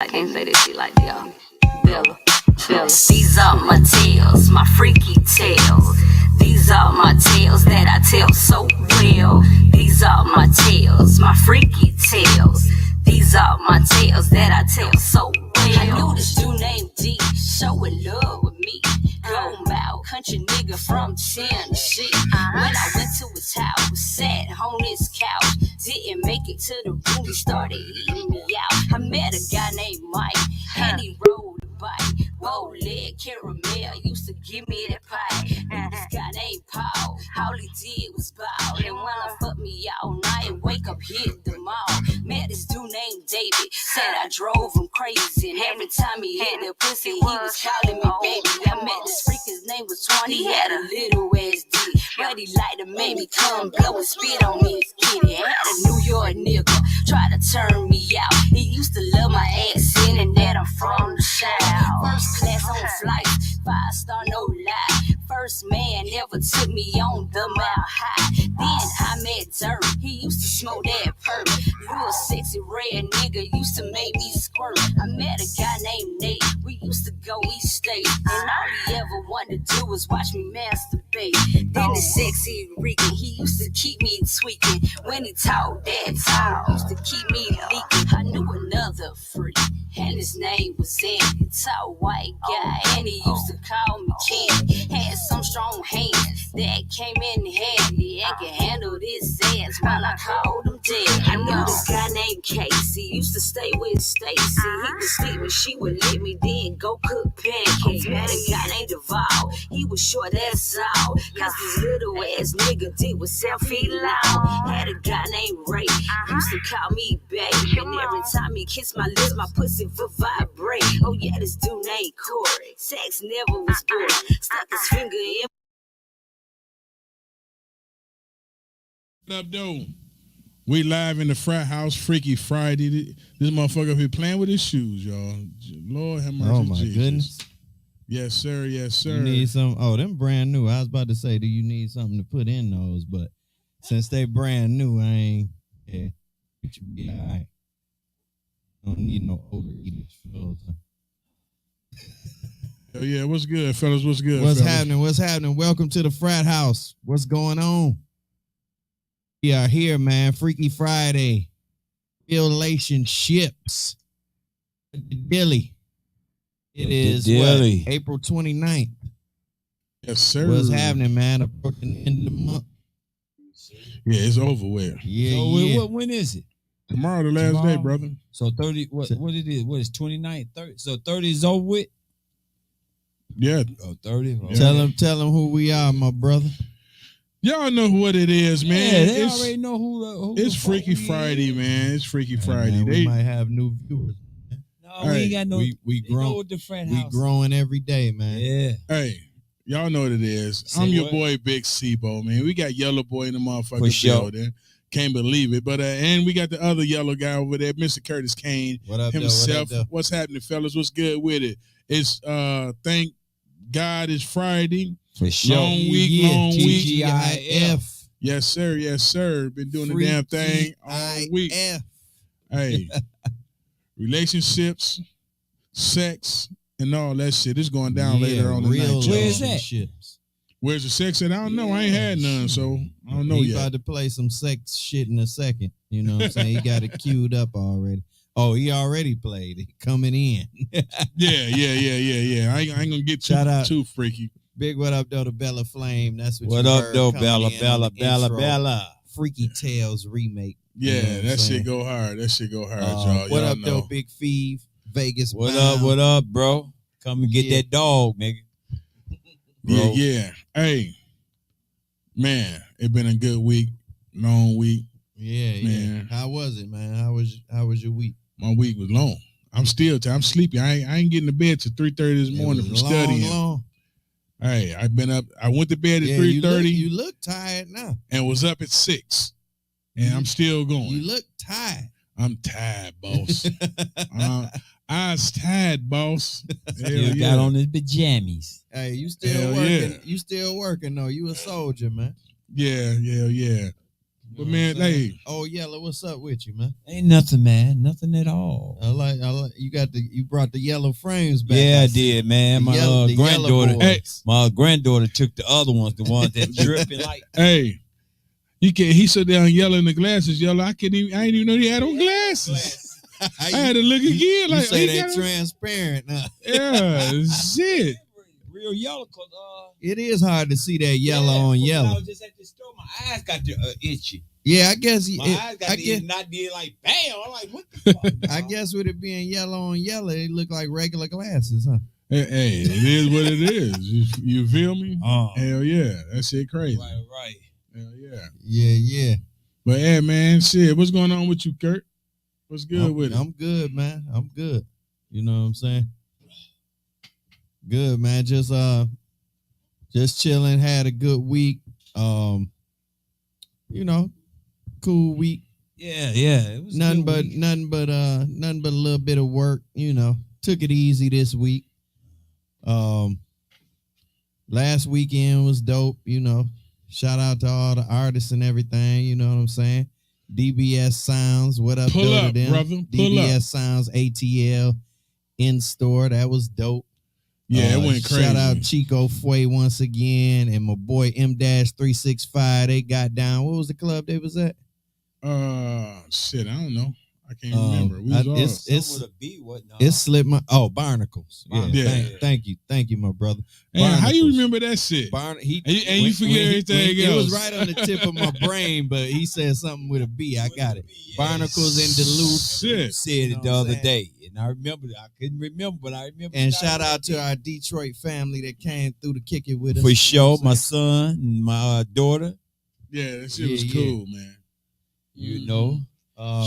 I can't say this shit like y'all. Bella. These are my tales, my freaky tales. These are my tales that I tell so well. These are my tales, my freaky tales. These are my tales that I tell so well. I knew this dude named D, showing love with me. Gold mouth, country nigga from Tennessee. When I went to his house, sat on his couch, didn't make it to the room, he started eating me out. I met a guy named Mike, and he rode a bike. Bow leg caramel, used to give me that pie. This guy named Paul, all he did was bow. And when I fucked me all night, wake up, hit the mall. Met this dude named David, said I drove him crazy. And every time he hit the pussy, he was calling me baby. I met this freak, his name was Twan, he had a little ass dick. But he liked to make me come blow and spit on me his kitty. Had a New York nigga, try to turn me out. He used to love my accent and that I'm from the South. First class on flights, 5-star no lie. First man ever took me on the Mile High. Then I met Dirt, he used to smoke that perp. Real sexy red nigga used to make me squirt. I met a guy named Nate, we used to go East State. And all he ever wanted to do was watch me masturbate. Then the sexy Rican, he used to keep me tweaking. When he talked that talk, used to keep me leaking. I knew another freak, and his name was Andy. Tall white guy, and he used to call me Candy. Had some strong hands that came in handy and could handle this ass while I called him dead. I knew this guy named Casey, used to stay with Stacy. He would sleep and she would let me then go cook pancakes. Met a guy named Duval, he was short, that's all. Cause this little ass nigga did was 7 feet long. Had a guy named Ray, used to call me baby. And every time he kissed my lips, my pussy would vibrate. Oh yeah, this dude named Corey, sex never was boring. Stuck his finger in. What up, though? We live in the frat house, Freaky Friday. This motherfucker up here playing with his shoes, y'all. Lord have mercy. Oh my Jesus. goodness. Yes, sir. Yes, sir. You need some. Oh, them brand new. I was about to say, do you need something to put in those? But since they brand new, I ain't. Yeah, it should be all right. Don't need no overeaters for those. Oh yeah, what's good, fellas? What's good? What's fellas? happening? What's happening? Welcome to the frat house. What's going on? We are here, man. Freaky Friday. Relationships. Dilly. It is what, April 29th. Yes, sir. What's happening, man? Approaching the end of the month. Yeah, it's over with. Yeah, So yeah. when is it? Tomorrow, the last day, brother. So 30. What it is? What is 29th? 30. So 30 is over with. Yeah. Oh, 30. Yeah. Tell them who we are, my brother. Y'all know what it is, man. Yeah, they already know who it's Freaky Friday, man. It's Freaky Friday. Man, we might have new viewers. No, we ain't got no. We grow. The frat we house. growing every day, man. Yeah. Hey, y'all know what it is. Say I'm your what? boy, Big Sibo, man. We got Yellow Boy in the motherfucking For sure. building. Can't believe it. But and we got the other yellow guy over there, Mr. Curtis Kane What up, himself. though? What up, What's happening, fellas? What's good with it? It's thank God it's Friday. For sure. Long week, long week. TGIF. Yes, sir. Yes, sir. Been doing the damn thing all week. Hey, relationships, sex, and all that shit. It's going down later on tonight. Real Where is that? relationships. Where's the sex at? I don't know. I ain't had none, so I don't know He yet. about to play some sex shit in a second. You know what I'm saying? He got it queued up already. Oh, he already played it. Coming in. Yeah. I ain't gonna get Shout out. too freaky. Big what up, though, to Bella Flame. That's what What you up, heard though, coming in on the intro. Bella? Freaky Tales remake. Yeah, You know what I'm that saying? shit go hard. That shit go hard, y'all. What Y'all up, know. though, Big Feeve? Vegas. What bound. up? What up, bro? Come and get Yeah. that dog, nigga. Yeah, Bro. yeah. Hey, man, it been a good week, long week. Yeah. Man. How was it, man? How was your week? My week was long. I'm sleepy. I ain't getting to bed till 3:30 this morning It from was studying. long. Hey, I've been up. I went to bed at Yeah, 3:30 You look tired now. and was up at 6, and I'm still going. You look tired. I'm tired, boss. I was tired, boss. Hell Still yeah. got on his pajamas. Hey, you still Hell working. yeah. You still working though. You a soldier, man. Yeah. But man, hey, oh Yellow, what's up with you, man? Ain't nothing, man. Nothing at all. I like you brought the yellow frames back. Yeah, I did, man. The My yellow granddaughter. boys. My granddaughter took the other ones, the ones that dripping like. hey, he sit down yelling the glasses, yellow. I didn't even know he had on glasses. I had to look again. You Like say they transparent, huh? Yeah, shit. Real yellow, cause it is hard to see that yellow on yellow. I was just at the store, my eyes got itchy. Yeah, I guess My eyes got not did like bam. I'm like, what the fuck? I guess with it being yellow on yellow, it look like regular glasses, huh? Hey, it is what it is. You feel me? Hell yeah, that shit crazy. Right. Hell yeah. Yeah. But hey, man, shit, what's going on with you, Kurt? What's good with it? I'm good, man. I'm good. You know what I'm saying? Good, man. Just chilling. Had a good week. Cool week. Yeah. It was nothing but a little bit of work. Took it easy this week. Last weekend was dope. Shout out to all the artists and everything. You know what I'm saying? DBS Sounds. What up, Pull up, to them? brother. Pull DBS up. Sounds ATL in store. That was dope. Yeah, it went crazy. Shout out Chico Foy once again and my boy M-365. They got down. What was the club they was at? Shit, I don't know. I can't remember. It slipped my Barnacles. Yeah. Thank you, my brother. Man, how you remember that shit? You forget everything else. It was right on the tip of my brain, but he said something with a B. I got it. Barnacles in Duluth. Shit. Said it the other day, and I remember. I couldn't remember, but I remember. And shout out to our Detroit family that came through to kick it with us. For sure, my son and my daughter. Yeah, that shit was cool, man. You know.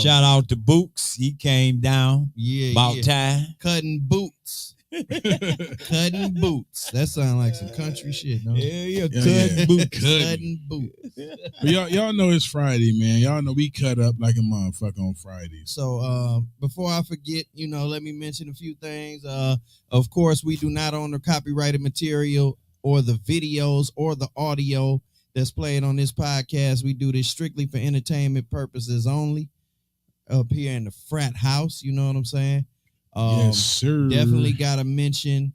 Shout out to Books. He came down. About time. Cutting boots. Cutting boots. That sounds like some country shit, no? Yeah. Cutting boots. Cutting boots. But y'all know it's Friday, man. Y'all know we cut up like a motherfucker on Fridays. So before I forget, let me mention a few things. Of course, we do not own the copyrighted material or the videos or the audio that's played on this podcast. We do this strictly for entertainment purposes only. Up here in the frat house, you know what I'm saying? Yes, sir. Definitely got to mention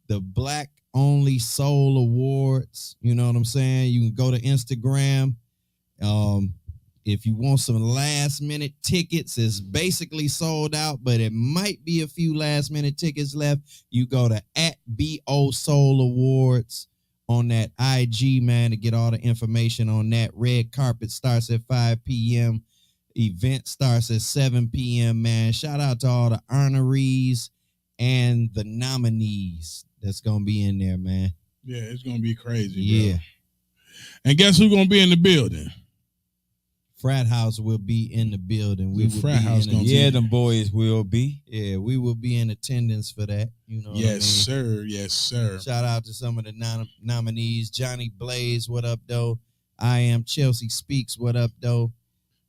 the Black Only Soul Awards. You know what I'm saying? You can go to Instagram. If you want some last minute tickets, it's basically sold out, but it might be a few last minute tickets left. You go to @BO Soul Awards on that IG, man, to get all the information on that. Red carpet starts at 5 p.m. Event starts at 7 p.m., man. Shout out to all the honorees and the nominees that's going to be in there, man. Yeah, it's going to be crazy, yeah. bro. And guess who's going to be in the building? Frat House will be in the building. Them boys will be. Yeah, we will be in attendance for that. You know what I mean? Sir. Yes, sir. Shout out to some of the nominees. Johnny Blaze, what up, though? I Am Chelsea Speaks, what up, though?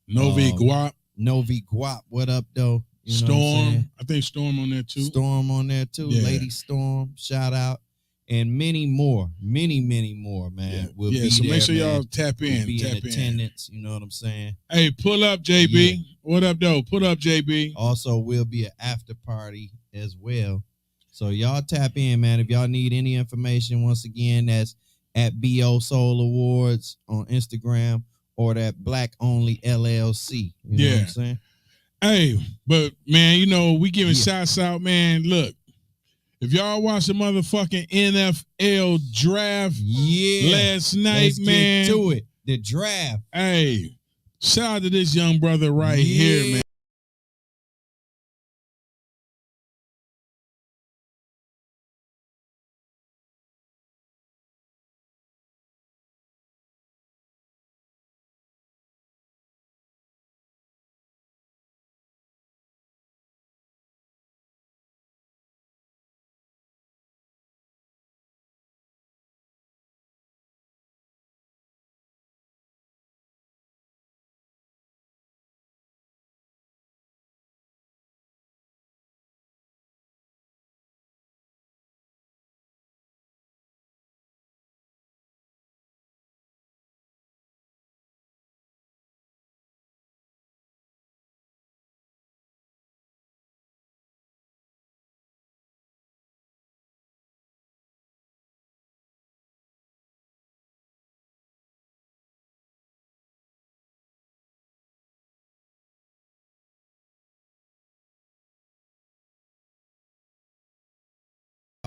Novi Guap, what up, though? Storm, I think Storm on there too. Yeah. Lady Storm, shout out, and many more, many more, man. Will be so there, make sure man. y'all tap in, be in attendance. You know what I'm saying? Hey, pull up, JB. Yeah. What up, though? Pull up, JB. Also, will be an after party as well. So y'all tap in, man. If y'all need any information, once again, that's @BO Soul Awards on Instagram. Or that Black Only LLC. You know what I'm saying? Hey, but man, we giving shouts out, man. Look, if y'all watch the motherfucking NFL draft last night, man. Get to it. The draft. Hey, shout out to this young brother right here, man.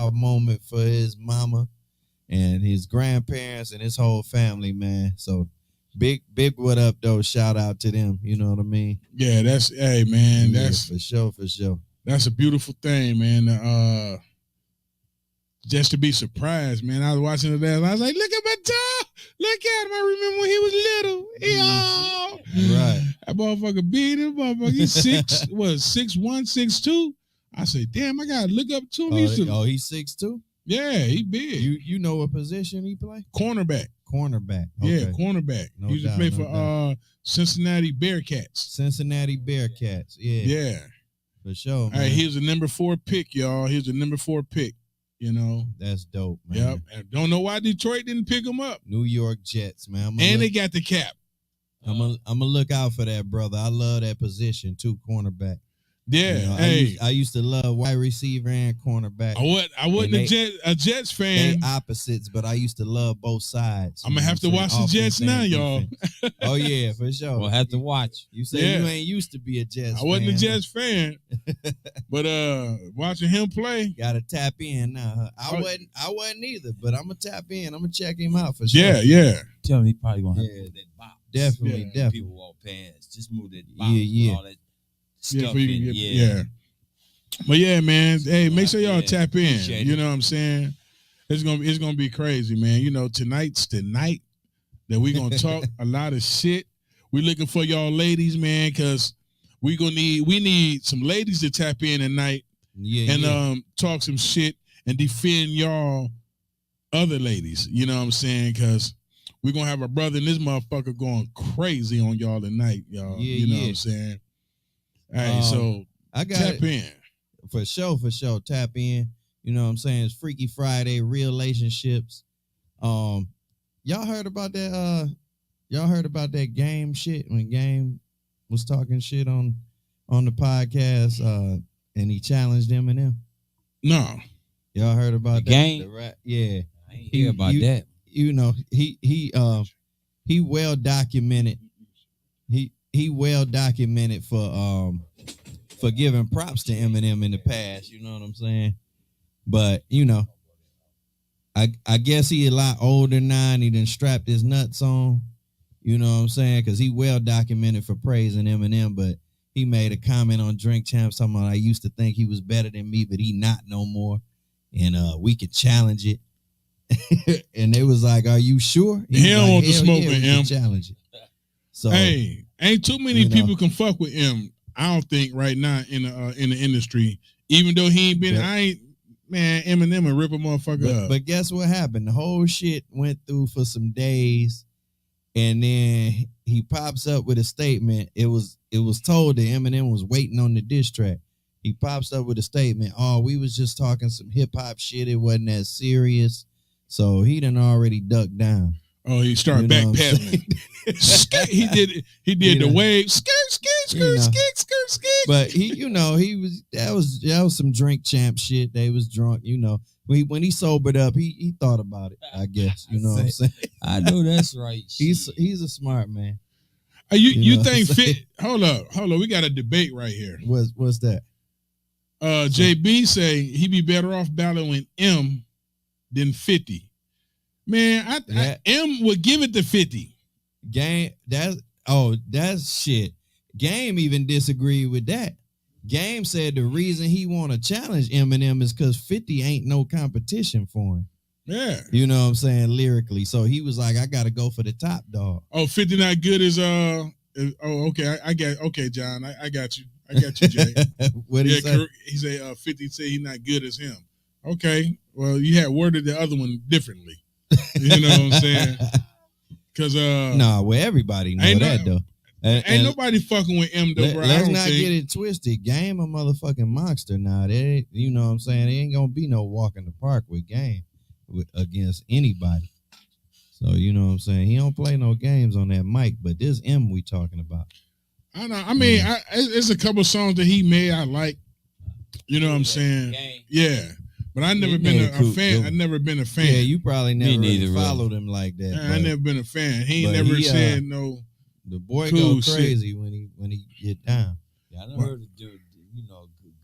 moment for his mama and his grandparents and his whole family, man. So big what up though. Shout out to them. You know what I mean? Yeah, hey man, that's for sure. That's a beautiful thing, man. Just to be surprised, man. I was watching it last. I was like, look at my dog. Look at him. I remember when he was little. Right. That motherfucker beat him. Motherfucker, he's 6'1", 6'2". I said, damn, I gotta look up to him. He's 6'2"? Yeah, he big. You know what position he play? Cornerback. Okay. Yeah, cornerback. No he used to play for Cincinnati Bearcats. Yeah. For sure, man. Hey, he was the number 4 pick, y'all. He was the number 4 pick. You know, that's dope, man. Yep. And don't know why Detroit didn't pick him up. New York Jets, man. They got the cap. I'm gonna look out for that, brother. I love that position too, cornerback. Yeah, you know, hey, I used to love wide receiver and cornerback. I wasn't a Jets fan. They opposites, but I used to love both sides. I'm gonna have to watch the Jets now, y'all. Oh yeah, for sure. We'll have to watch. You said you ain't used to be a Jets. I wasn't a Jets fan, but watching him play, gotta tap in now. I wasn't either, but I'm gonna tap in. I'm gonna check him out for sure. Yeah. Tell me, he probably gonna have to move that box. Definitely. People walk past. Just move that box. Yeah. All that stuff in. Yeah. But yeah, man. Hey, make sure y'all tap in. Appreciate you know what I'm saying? It's gonna be crazy, man. You know, tonight's the night that we gonna talk a lot of shit. We looking for y'all ladies, man, because we need some ladies to tap in tonight and talk some shit and defend y'all other ladies. You know what I'm saying? Because we're gonna have a brother in this motherfucker going crazy on y'all tonight, y'all. You know what I'm saying? Hey, so I got tap in. For sure. Tap in. You know what I'm saying? It's Freaky Friday, relationships. Y'all heard about that? Y'all heard about that Game shit when Game was talking shit on the podcast and he challenged Eminem? No. Y'all heard about that? Game? Yeah. I ain't hear about that. You know, he well documented. He well documented for giving props to Eminem in the past, you know what I'm saying? But, you know, I guess he a lot older now and he done strapped his nuts on, you know what I'm saying? Because he well documented for praising Eminem, but he made a comment on Drink Champs talking about, I used to think he was better than me, but he not no more. And we could challenge it. And they was like, are you sure? He don't want to smoke with him. Challenge it. So, hey, ain't too many people can fuck with him. I don't think right now in the industry, even though he ain't been, Eminem will rip a motherfucker up. But guess what happened? The whole shit went through for some days, and then he pops up with a statement. It was told that Eminem was waiting on the diss track. He pops up with a statement. Oh, we was just talking some hip hop shit. It wasn't that serious. So he done already ducked down. Oh, he started backpedaling. He did the wave. Skirt. But that was some Drink Champ shit. They was drunk, you know. When he sobered up, he thought about it, I guess. You know what I'm saying? I know that's right. He's a smart man. You think fit? Hold up. We got a debate right here. What's that? JB say he be better off battling M than 50. Man, M would give it to 50. Game, that's shit. Game even disagreed with that. Game said the reason he want to challenge Eminem is because 50 ain't no competition for him. Yeah. You know what I'm saying? Lyrically. So he was like, I got to go for the top dog. Oh, 50 not good as, okay. Okay, John. I got you. Jay. What he say? He say 50 say he's not good as him. Okay. Well, you had worded the other one differently. You know what I'm saying? Because everybody know that though. Ain't nobody fucking with M though, bro. Let's not get it twisted. Game a motherfucking monster now. You know what I'm saying? There ain't gonna be no walk in the park with Game against anybody. So you know what I'm saying? He don't play no games on that mic, but this M we talking about. I know. I mean, it's a couple songs that he made I like. You know what I'm saying? Yeah. But I never been a fan. I never been a fan. Yeah, you probably never really followed him like that. I never been a fan. He ain't never said no. The boy go crazy when he get down. Yeah, I never heard of dude,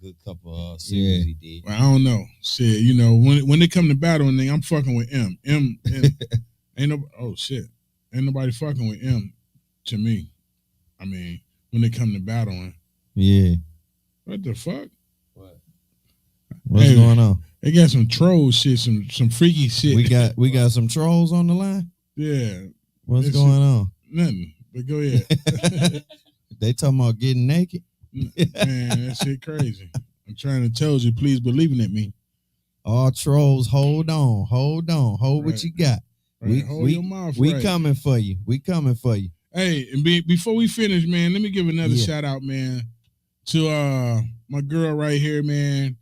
good couple singles he did. Well, I don't know. Shit, you know, when they come to battling, I'm fucking with M. M ain't no. Oh shit, ain't nobody fucking with M. To me, I mean, when they come to battling. Yeah. What the fuck? What's going on? They got some troll shit, some freaky shit. We got some trolls on the line. Yeah. What's going on? Nothing. But go ahead. They talking about getting naked. Man, that shit crazy. I'm trying to tell you, please believe in me. All trolls, hold on, hold what you got. Right. Hold your mouth. We coming for you. We coming for you. Hey, and before we finish, man, let me give another shout out, man, to my girl right here, man.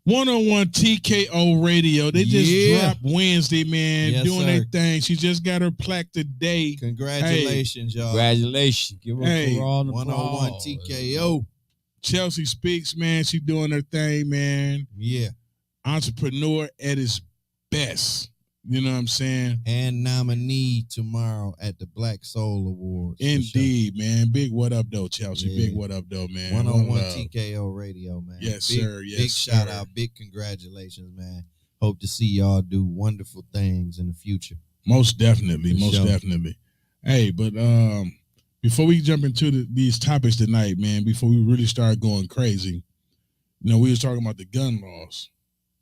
101 TKO Radio. They just dropped Wednesday, man, doing their thing. She just got her plaque today. Congratulations, y'all. Congratulations. Give her for all the 101 TKO. Chelsea Speaks, man. She doing her thing, man. Yeah. Entrepreneur at his best. You know what I'm saying? And nominee tomorrow at the Black Soul Awards. Indeed, man. Big what up, though, Chelsea. Yeah. Big what up, though, man. 101 TKO Radio, man. Yes, sir. Yes, big shout out. Big congratulations, man. Hope to see y'all do wonderful things in the future. Most definitely. Definitely. Hey, but before we jump into these topics tonight, man, before we really start going crazy, you know, we was talking about the gun laws.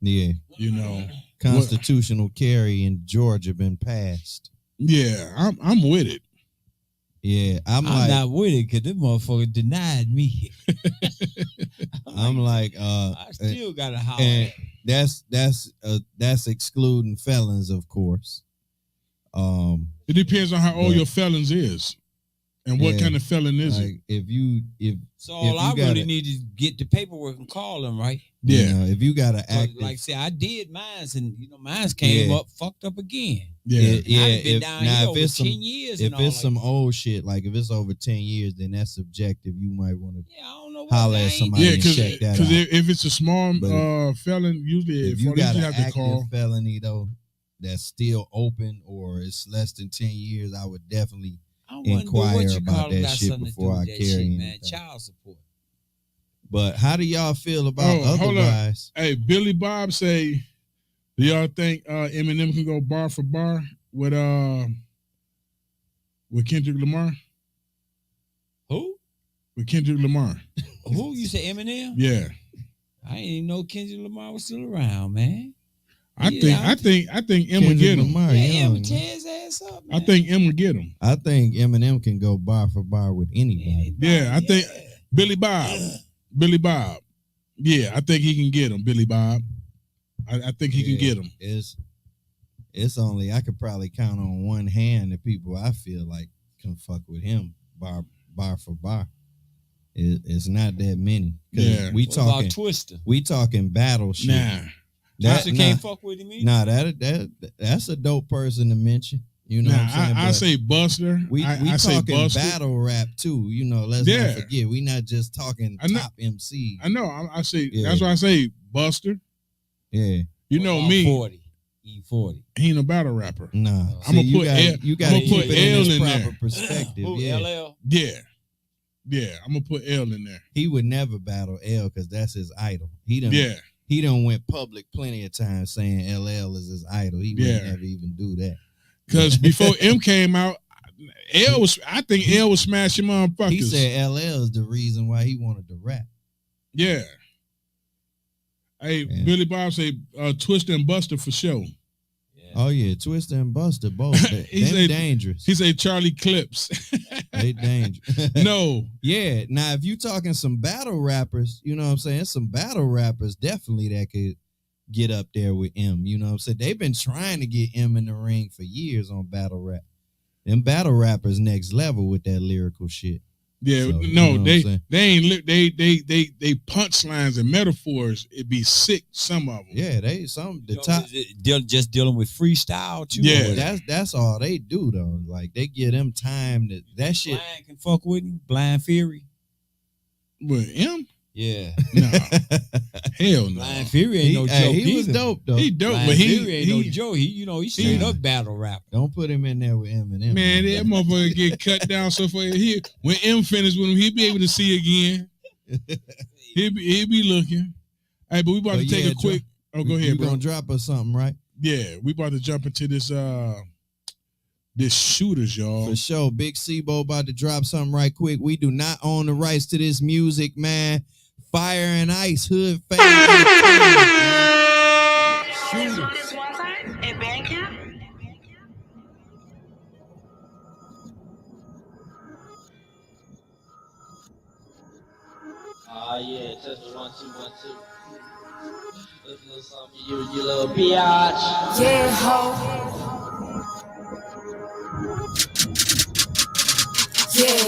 Yeah. You know. Constitutional carry in Georgia been passed. Yeah, I'm with it. Yeah, I'm not with it because this motherfucker denied me. I'm like, I still gotta holler. That's excluding felons, of course. It depends on how old your felons is. And what kind of felon is it? So I really need to get the paperwork and call them, right? Yeah. You know, if you got to act, like say I did mines, and mines came up fucked up again. Yeah. If it's 10 years, if it's some old shit, like if it's over 10 years, then that's subjective. You might want to I don't know holler at somebody and check that out. Because if it's a small felon, usually if you got an have to active call. felony though, that's still open or it's less than 10 years, I would definitely inquire about that shit before I carry anything. Man, child support. But how do y'all feel about otherwise? Hey, Billy Bob say, do y'all think Eminem can go bar for bar with Kendrick Lamar? Who? With Kendrick Lamar. Who? You say Eminem? Yeah. I didn't even know Kendrick Lamar was still around, man. I think Em will get him. Em tear his ass up, man. I think Em will get him. I think Eminem can go bar for bar with anybody. Yeah, I think Billy Bob. Yeah, I think he can get him, Billy Bob. I think he can get him. It's only I could probably count on one hand the people I feel like can fuck with him bar for bar. It's not that many. Yeah. We talking about Twister. We talking battle shit. Nah. Twister can't fuck with him either. Nah, that's a dope person to mention. You know what I'm saying? I say Buster. We say talking Buster. Battle rap too. You know, let's not forget. We not just talking top MC. I know. I say that's why I say Buster. Yeah. You know me. E40. He ain't a battle rapper. Nah. I'm gonna put L in there. Perspective. Who, yeah. LL? Yeah. I'm gonna put L in there. He would never battle L because that's his idol. He done went public plenty of times saying LL is his idol. He would never even do that. Because before M came out, I think L was smashing motherfuckers. He said LL is the reason why he wanted to rap. Yeah. Hey, Billy Bob say Twister and Buster for sure. Yeah. Oh yeah, Twister and Buster both. They dangerous. He say Charlie Clips. They dangerous. No. Yeah. Now if you talking some battle rappers, you know what I'm saying? Some battle rappers definitely that could get up there with M. You know what I'm saying? They've been trying to get M in the ring for years on battle rap. Them battle rappers next level with that lyrical shit. Yeah, so, no, you know they ain't they punchlines and metaphors. It'd be sick. Some of them. Yeah, just dealing with freestyle too. Yeah, that's all they do though. Like they give them time that shit. Blind can fuck with him. Blind Fury. With him? Yeah. No. Hell no. Blind Fury ain't no joke. He was dope though. He dope, Blind but Fury ain't no joke. He straight up battle rap. Don't put him in there with Eminem. Man, that motherfucker get cut down so far. When M finished with him, he'd be able to see again. He be looking. Hey, but we about to take a quick. Go ahead, bro. You gonna drop us something, right? Yeah, we about to jump into this this shooters, y'all. For sure. Big Sebo about to drop something right quick. We do not own the rights to this music, man. Fire and Ice, Hood Fame. Shooters. At band camp? Yeah, test the 1 2 1 2. Let's do something for you little biatch. Yeah, ho. Yeah,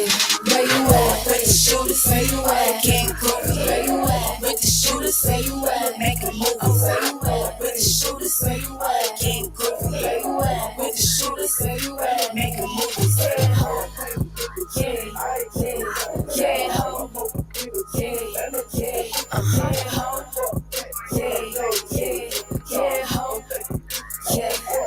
where you at? With the shooters, where you at? Can't go, where you at? With the shooters, where you at? Make a move, where you at? With the shooters, where you at? Can't go, where you at? With the shooters, where you at? Make a move, yeah, ho. Yeah, yeah, ho. Yeah, ho. Yeah, ho.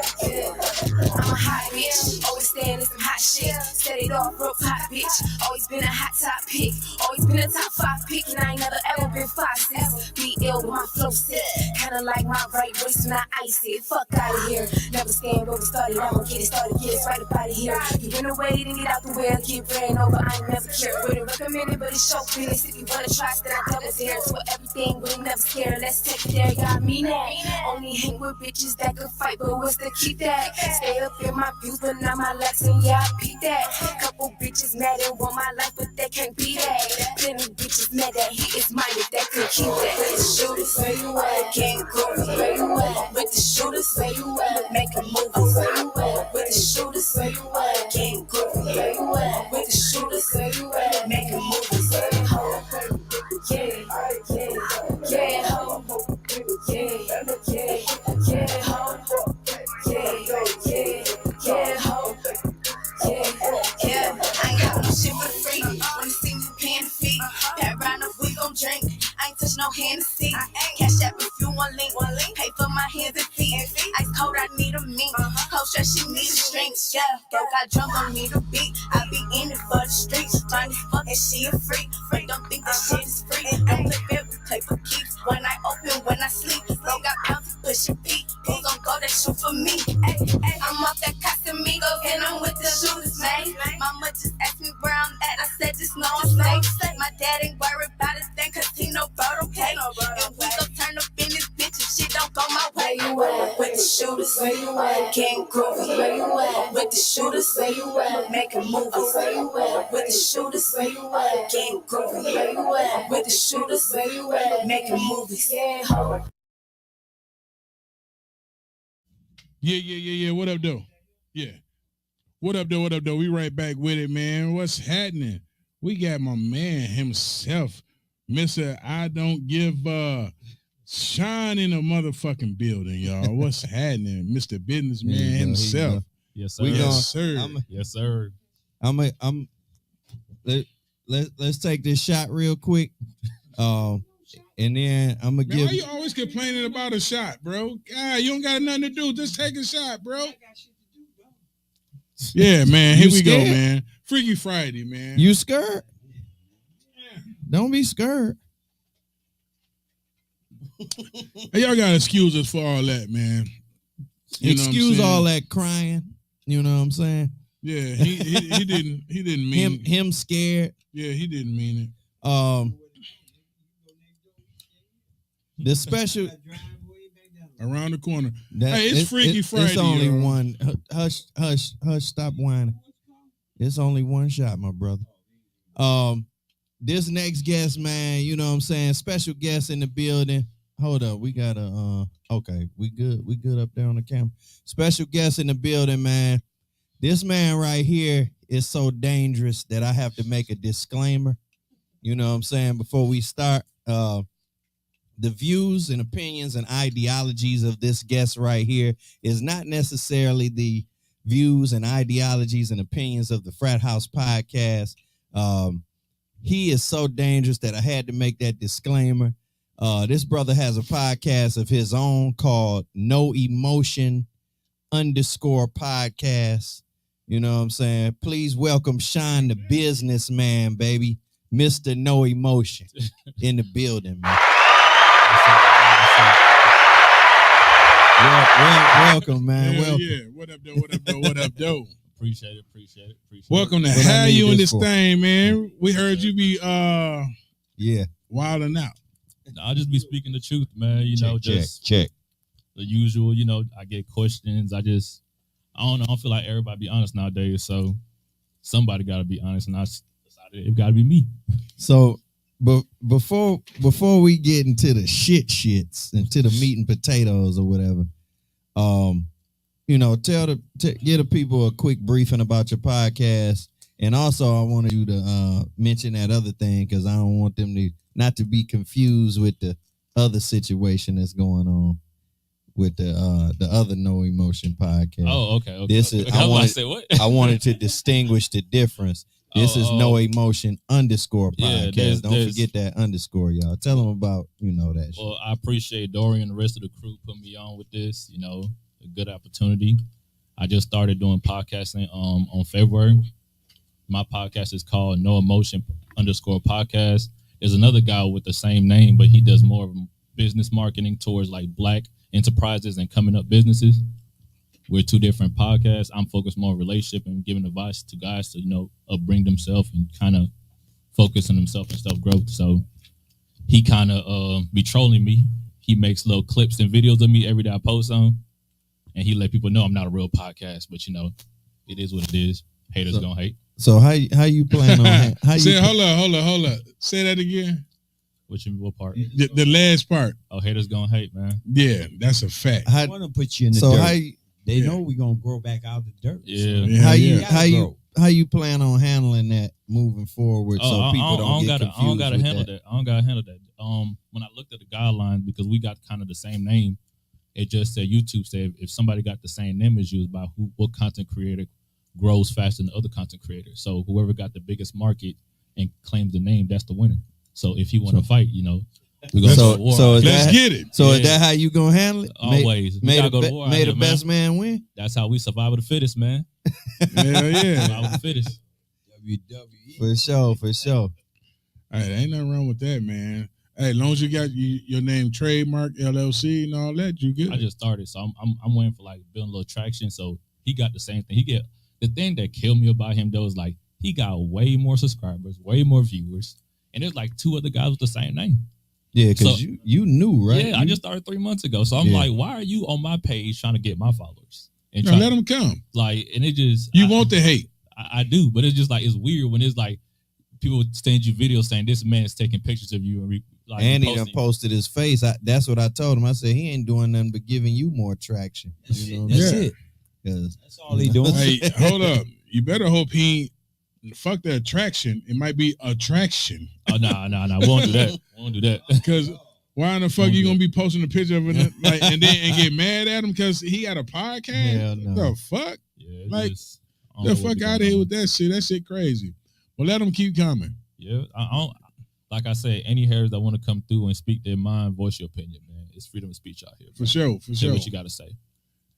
I'm a hot bitch, always staying in some hot shit. Set it off, real hot bitch. Always been a hot top pick, always been a top 5 pick, and I ain't never ever been 5'6". Be ill with my flow sick, kinda like my right wrist when I ice it. Fuck out of here, never stand where we started. I'ma get it started, get us right up out of here. You went away, then get out the way, get ran over. I ain't never cared. Wouldn't recommend it, but it's show business. If you wanna try, then I double dare. To everything, we ain't never scared. Let's take it there, got me now. Only hang with bitches that could fight, but what's the keep that? Stay up in my views, but not my likes, and yeah, I peep that. Couple bitches mad and want my life, but they can't be that. Plenty bitches mad that he is mine, if that could keep that. With the shooters, where you at? Can't go, where you at? With the shooters, where you at? Make a move, where you at? With the shooters, where you at? Can't go, where you at? With the shooters, where you at? Make a move, yeah, ho. Yeah, yeah, ho. Yeah, ho. Yeah, ho. Yeah, I ain't got no shit for free. When you see me paying the fee, pat round up, we gon' drink. I ain't touch no Hennessy. Cash app if you want link. Pay for my hands and feet. Ice cold, I need a mink. Cold stress, she need a string. Yeah, bro got drunk on me to beat. I be in it for the streets. Fine as fuck and she a freak. Don't think this shit is free. Don't play fair, we play for keeps. When I open, when I sleep. Bro got bounce, push a beat. Who gon' go that shoot for me? I'm off that Casamigos and I'm with the shooters, man. Mama just asked me where I'm at. I said just know I'm safe. My dad ain't worried about his thing cause he know bro don't pay. And we gon' turn up in this bitch if shit don't go my way. Where you at? With the shooters, where you at? Can't groovy, where you at? With the shooters, where you at? Making movies, where you at? With the shooters, where you at? Can't groovy, where you at? With the shooters, where you at? Making movies, yeah, ho. Yeah. What up, though? Yeah. What up, though? We right back with it, man. What's happening? We got my man himself, Mr. I Don't Give Shine in a motherfucking building, y'all. What's happening? Mr. Businessman himself. Yes, sir. Yes, sir. Yes, sir. Let's take this shot real quick. And then I'm gonna give. Why you always complaining about a shot, bro? God, you don't got nothing to do. Just take a shot, bro. Yeah, man. Here we go, man. Freaky Friday, man. You scared? Yeah. Don't be scared. Hey, y'all gotta excuse us for all that, man. Excuse all that crying. You know what I'm saying? Yeah, he didn't mean him scared. Yeah, he didn't mean it. The special around the corner. Hey, it's Freaky Friday. It's only one. Hush, stop whining. It's only one shot, my brother. This next guest, man, you know what I'm saying? Special guest in the building. Hold up, we got okay, we good up there on the camera. Special guest in the building, man. This man right here is so dangerous that I have to make a disclaimer. You know what I'm saying? Before we start, the views and opinions and ideologies of this guest right here is not necessarily the views and ideologies and opinions of the Frat House Podcast. He is so dangerous that I had to make that disclaimer. This brother has a podcast of his own called No Emotion _podcast. You know what I'm saying? Please welcome Sean the businessman, baby. Mr. No Emotion in the building, man. Welcome, man. Welcome. Yeah. What up, though? What up, though? What up, though? Appreciate it. Welcome to What I have need you in this this for? thing, man. We heard you be Yeah. wilding out. I'll just be speaking the truth, man. You know, just check. the usual. You know, I get questions. I don't know. I don't feel like everybody be honest nowadays. So somebody got to be honest, and I decided it got to be me. So, but before we get into the shits and to the meat and potatoes or whatever, you know, give the people a quick briefing about your podcast, and also I wanted you to mention that other thing because I don't want them to not to be confused with the other situation that's going on with the other No Emotion podcast. Oh, okay. This is I wanted to distinguish the difference. This is No Emotion _podcast. Yeah, Don't forget that underscore, y'all. Tell them about that shit. Well, I appreciate Dorian and the rest of the crew putting me on with this. You know, a good opportunity. I just started doing podcasting on February. My podcast is called No Emotion _podcast. There's another guy with the same name, but he does more of business marketing towards like Black enterprises and coming up businesses. We're two different podcasts. I'm focused more on relationship and giving advice to guys to, upbring themselves and kind of focus on themselves and self-growth. So he kind of be trolling me. He makes little clips and videos of me every day I post on. And he let people know I'm not a real podcast, but it is what it is. Haters gonna hate. So how you plan on Hold up. Say that again. What part? The last part. Oh, haters gonna hate, man. Yeah, that's a fact. I want to put you in the dirt. They Yeah. know we're gonna grow back out of the dirt. Yeah. How you plan on handling that moving forward so people don't get confused? I don't gotta with handle that. I don't gotta handle that. When I looked at the guidelines, because we got kind of the same name, it just said YouTube said if somebody got the same name as you, it's about what content creator grows faster than the other content creators. So whoever got the biggest market and claims the name, that's the winner. So if you want to fight, we're gonna go to war. Let's get it. So is that how you gonna handle it? Always. May the best man win. That's how we survive with the fittest, man. Hell yeah. Survive with the fittest. WWE. For sure. Hey, ain't nothing wrong with that, man. Hey, as long as you got your name trademark, LLC, and all that, you good. I just started, so I'm waiting for like building a little traction. So he got the same thing. The thing that killed me about him though is like he got way more subscribers, way more viewers, and there's like two other guys with the same name. Yeah, because you knew, right? Yeah, I just started 3 months ago, so I'm like, why are you on my page trying to get my followers? And let them come. Like, and it just want the hate. I do, but it's just like it's weird when it's like people send you videos saying this man is taking pictures of you and he done posted his face. That's what I told him. I said he ain't doing nothing but giving you more traction. That's it. That's all he doing. Hey, hold up. You better hope he fuck the attraction. It might be attraction. Oh no. We won't do that. We won't do that. Because why in the fuck you gonna be posting a picture of it and get mad at him because he got a podcast? Hell no. The fuck? Yeah, like the fuck out of here with that shit. That shit crazy. Well, let them keep coming. Yeah, I don't. Like I said, any haters that want to come through and speak their mind, voice your opinion, man. It's freedom of speech out here. For sure. Say what you got to say.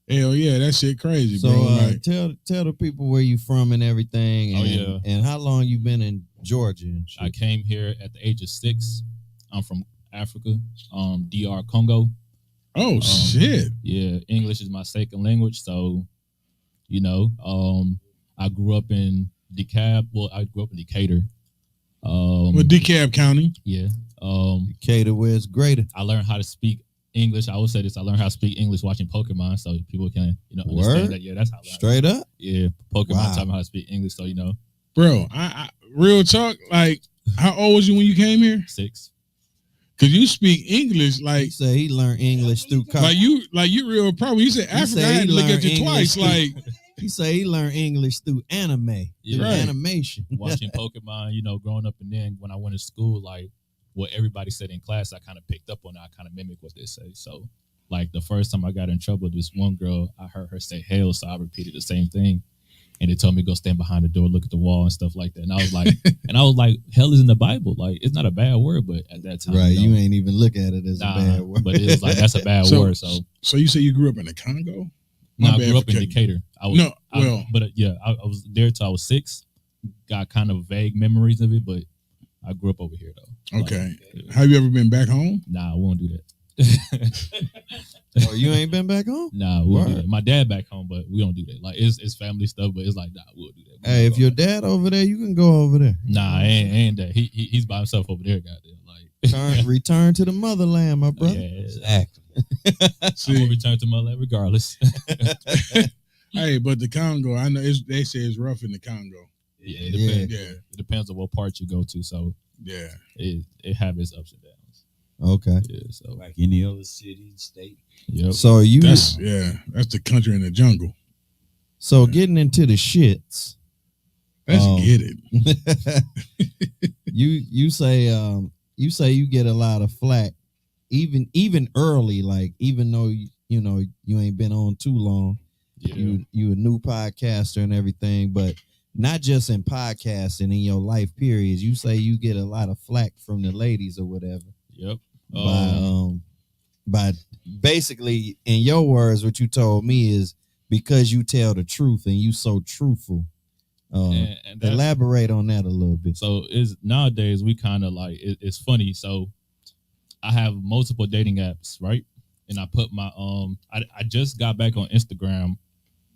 Hell yeah, that shit crazy, so, bro. Like, tell the people where you from and everything. And, and how long you been in Georgia? And shit. I came here at the age of 6. I'm from Africa, DR Congo. Oh shit. Yeah, English is my second language, so I grew up in DeKalb. Well, I grew up in Decatur. DeKalb County. Yeah. Decatur, where it's greater. I learned how to speak English. I would say this. I learned how to speak English watching Pokemon, so people can understand that. Yeah, that's how. Straight up. Yeah, Pokemon taught me how to speak English, so Bro, I real talk. Like, how old was you when you came here? 6. Cause you speak English like. He said he learned English through college. Like you real probably. You said Africa. I had to look at you twice. Like he said he learned English through anime, through animation, watching Pokemon. Growing up, and then when I went to school, like what everybody said in class, I kind of picked up on it. I kind of mimic what they say. So, like the first time I got in trouble, this one girl, I heard her say "hell," so I repeated the same thing. And they told me to go stand behind the door, look at the wall and stuff like that. And I was like, hell is in the Bible. Like, it's not a bad word, but at that time. Right, you ain't even look at it as a bad word. But it was like, that's a bad word. So you say you grew up in the Congo? No, I grew up in Decatur. I was there till I was 6. Got kind of vague memories of it, but I grew up over here though. Okay. Have you ever been back home? Nah, we won't do that. Oh, you ain't been back home? Nah, we won't do that. My dad back home, but we don't do that. Like it's family stuff, but it's like nah, we'll do that. Hey, if your dad over there, you can go over there. Nah, ain't that. He's by himself over there, goddamn. Like return to the motherland, my brother. Yeah, Exactly. I'm gonna return to motherland regardless. Hey, but the Congo, I know they say it's rough in the Congo. Yeah, it depends. Yeah. It depends on what part you go to. So Yeah. it have its ups and downs. Okay. Yeah, so Like any other city, state. yep. So That's the country in the jungle. So getting into the shits. Let's get it. you say you get a lot of flack, even early, like even though you ain't been on too long. Yeah. You a new podcaster and everything, but not just in podcasting, in your life periods. You say you get a lot of flack from the ladies or whatever. Yep. By basically, in your words, what you told me is because you tell the truth and you so truthful. And Elaborate on that a little bit. So is nowadays we kind of like it's funny. So I have multiple dating apps, right? And I put my I just got back on Instagram,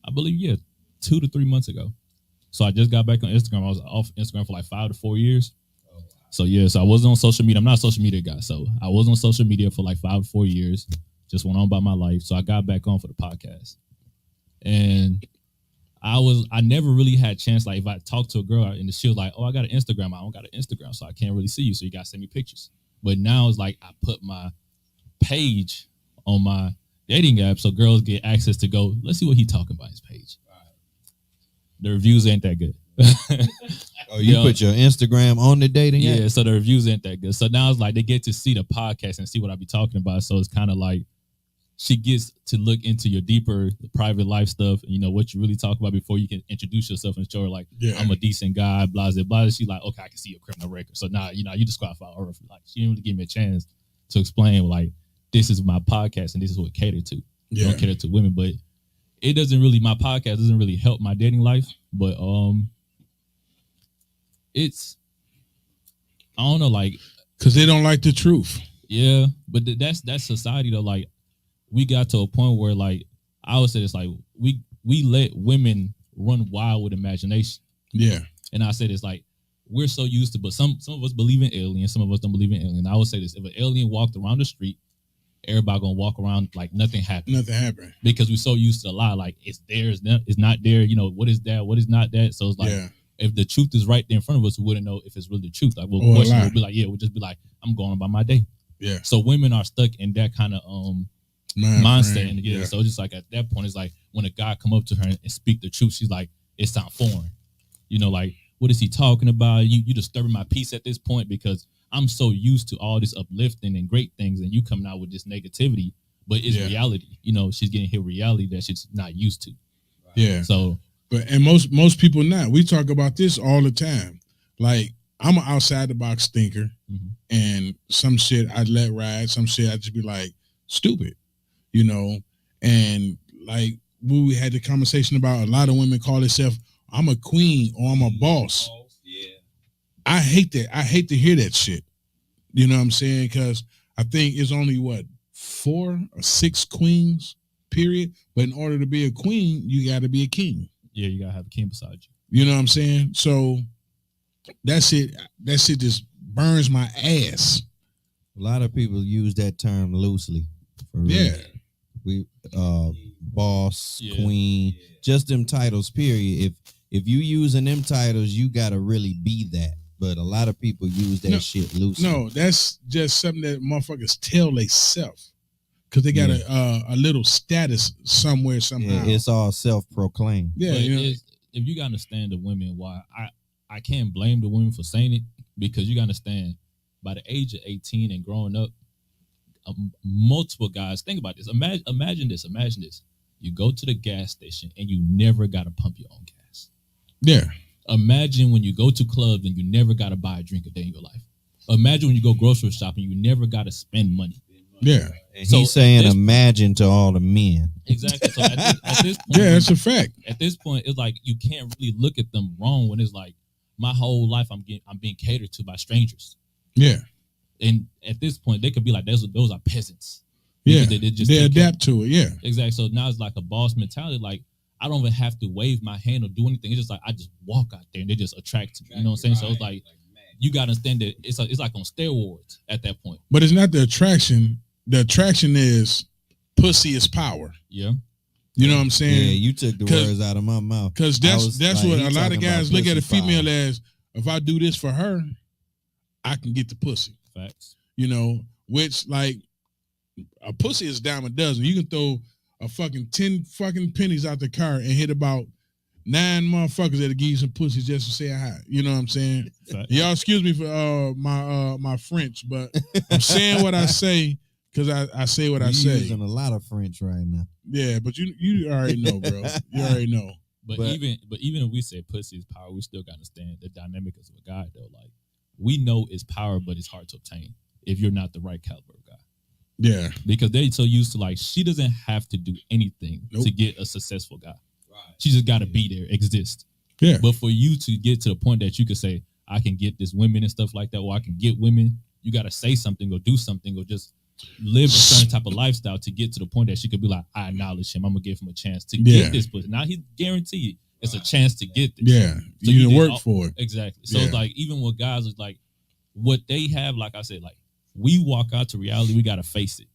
I believe 2 to 3 months ago. So I just got back on Instagram. I was off Instagram for like 5 to 4 years. So so I wasn't on social media. I'm not a social media guy. So I was on social media for like 5 to 4 years. Just went on about my life. So I got back on for the podcast. And I never really had a chance. Like if I talked to a girl and she was like, "Oh, I got an Instagram. I don't got an Instagram, so I can't really see you. So you gotta send me pictures." But now it's like I put my page on my dating app so girls get access to go, let's see what he talking about his page. The reviews ain't that good. Oh, you put your Instagram on the dating app? Yeah, so the reviews ain't that good. So now it's like they get to see the podcast and see what I be talking about. So it's kind of like she gets to look into your deeper private life stuff, and what you really talk about before you can introduce yourself and show her like, I'm a decent guy, blah, blah, blah. She's like, okay, I can see your criminal record. So now, you disqualify her. Like, she didn't really give me a chance to explain like, this is my podcast and this is what it catered to. You don't cater to women, but it doesn't really, my podcast doesn't really help my dating life, but it's, I don't know, like, because they don't like the truth. Yeah, but that's society though. Like, we got to a point where, like, I always say this, like, we let women run wild with imagination. Yeah. And I say this, like, we're so used to, but some of us believe in aliens, some of us don't believe in aliens. I would say this, if an alien walked around the street, everybody gonna walk around like nothing happened. Nothing happened. Because we're so used to the lie, like, it's there, it's not there, what is that, what is not that? So it's like, if the truth is right there in front of us, we wouldn't know if it's really the truth. Like, we'll question, we'll be like, we'll just be like, I'm going about my day. Yeah. So women are stuck in that kind of mindset. And so just like at that point, it's like when a guy come up to her and speak the truth, she's like, it sounds foreign. Like, what is he talking about? You disturbing my peace at this point because I'm so used to all this uplifting and great things, and you coming out with this negativity, but it's reality. She's getting hit reality that she's not used to. Yeah. So, and most people not. We talk about this all the time. Like, I'm an outside the box thinker, and some shit I let ride, some shit I just be like stupid, and like we had the conversation about a lot of women call themselves, I'm a queen or I'm a boss. Yeah. I hate that. I hate to hear that shit. You know what I'm saying? Because I think it's only 4 or 6 queens, period. But in order to be a queen, you got to be a king. Yeah, you gotta have a king beside you. You know what I'm saying? So that shit just burns my ass. A lot of people use that term loosely. We boss, queen, just them titles, period. If you using them titles, you gotta really be that. But a lot of people use that shit loosely. No, that's just something that motherfuckers tell themselves. Because they got a little status somewhere, somehow. Yeah, it's all self-proclaimed. Yeah, if you gotta understand the women, why I can't blame the women for saying it, because you gotta understand, by the age of 18 and growing up, multiple guys, think about this. Imagine this. You go to the gas station and you never gotta pump your own gas. Yeah. Imagine when you go to clubs and you never gotta buy a drink a day in your life. Imagine when you go grocery shopping, you never gotta spend money. Yeah. And he's saying imagine to all the men. Exactly. So at this point, yeah, it's a fact. At this point, it's like you can't really look at them wrong when it's like my whole life I'm being catered to by strangers. Yeah. And at this point, they could be like, those are peasants. Yeah. Because they just they take care- adapt to it. Yeah. Exactly. So now it's like a boss mentality. Like, I don't even have to wave my hand or do anything. It's just like I just walk out there and they just attract me. You know what I'm saying? So it's like you gotta understand that it's like on steroids at that point. But it's not the attraction. The attraction is pussy is power. Yeah. You know what I'm saying? Yeah, you took the 'Cause- words out of my mouth. Because I that's was that's like, what he a lot of talking guys about look at a pussy female power. as. If I do this for her, I can get the pussy. Facts. You know, which like a pussy is a dime a dozen. You can throw a fucking 10 fucking pennies out the car and hit about 9 motherfuckers that'll give you some pussy just to say hi. You know what I'm saying? Facts. Y'all excuse me for my French, but I'm saying what I say because I say what I You say. using a lot of French right now. Yeah, but you already know, bro. You already know. But But- even if we say pussy is power, we still gotta understand the dynamic of a guy though. Like we know it's power, but it's hard to obtain if you're not the right caliber of guy. Yeah. Because they're so used to like she doesn't have to do anything Nope. to get a successful guy. She just gotta be there, exist. Yeah. But for you to get to the point that you can say, I can get this women and stuff like that, or I can get women, you gotta say something or do something or just live a certain type of lifestyle to get to the point that she could be like, I acknowledge him. I'm gonna give him a chance to Yeah. get this pussy. Now he's guaranteed it's a chance to get this. Yeah. So you you didn't did work all- for it. Exactly. So Yeah. it's like even with guys, it's like what they have, like I said, like we walk out to reality, we gotta face it.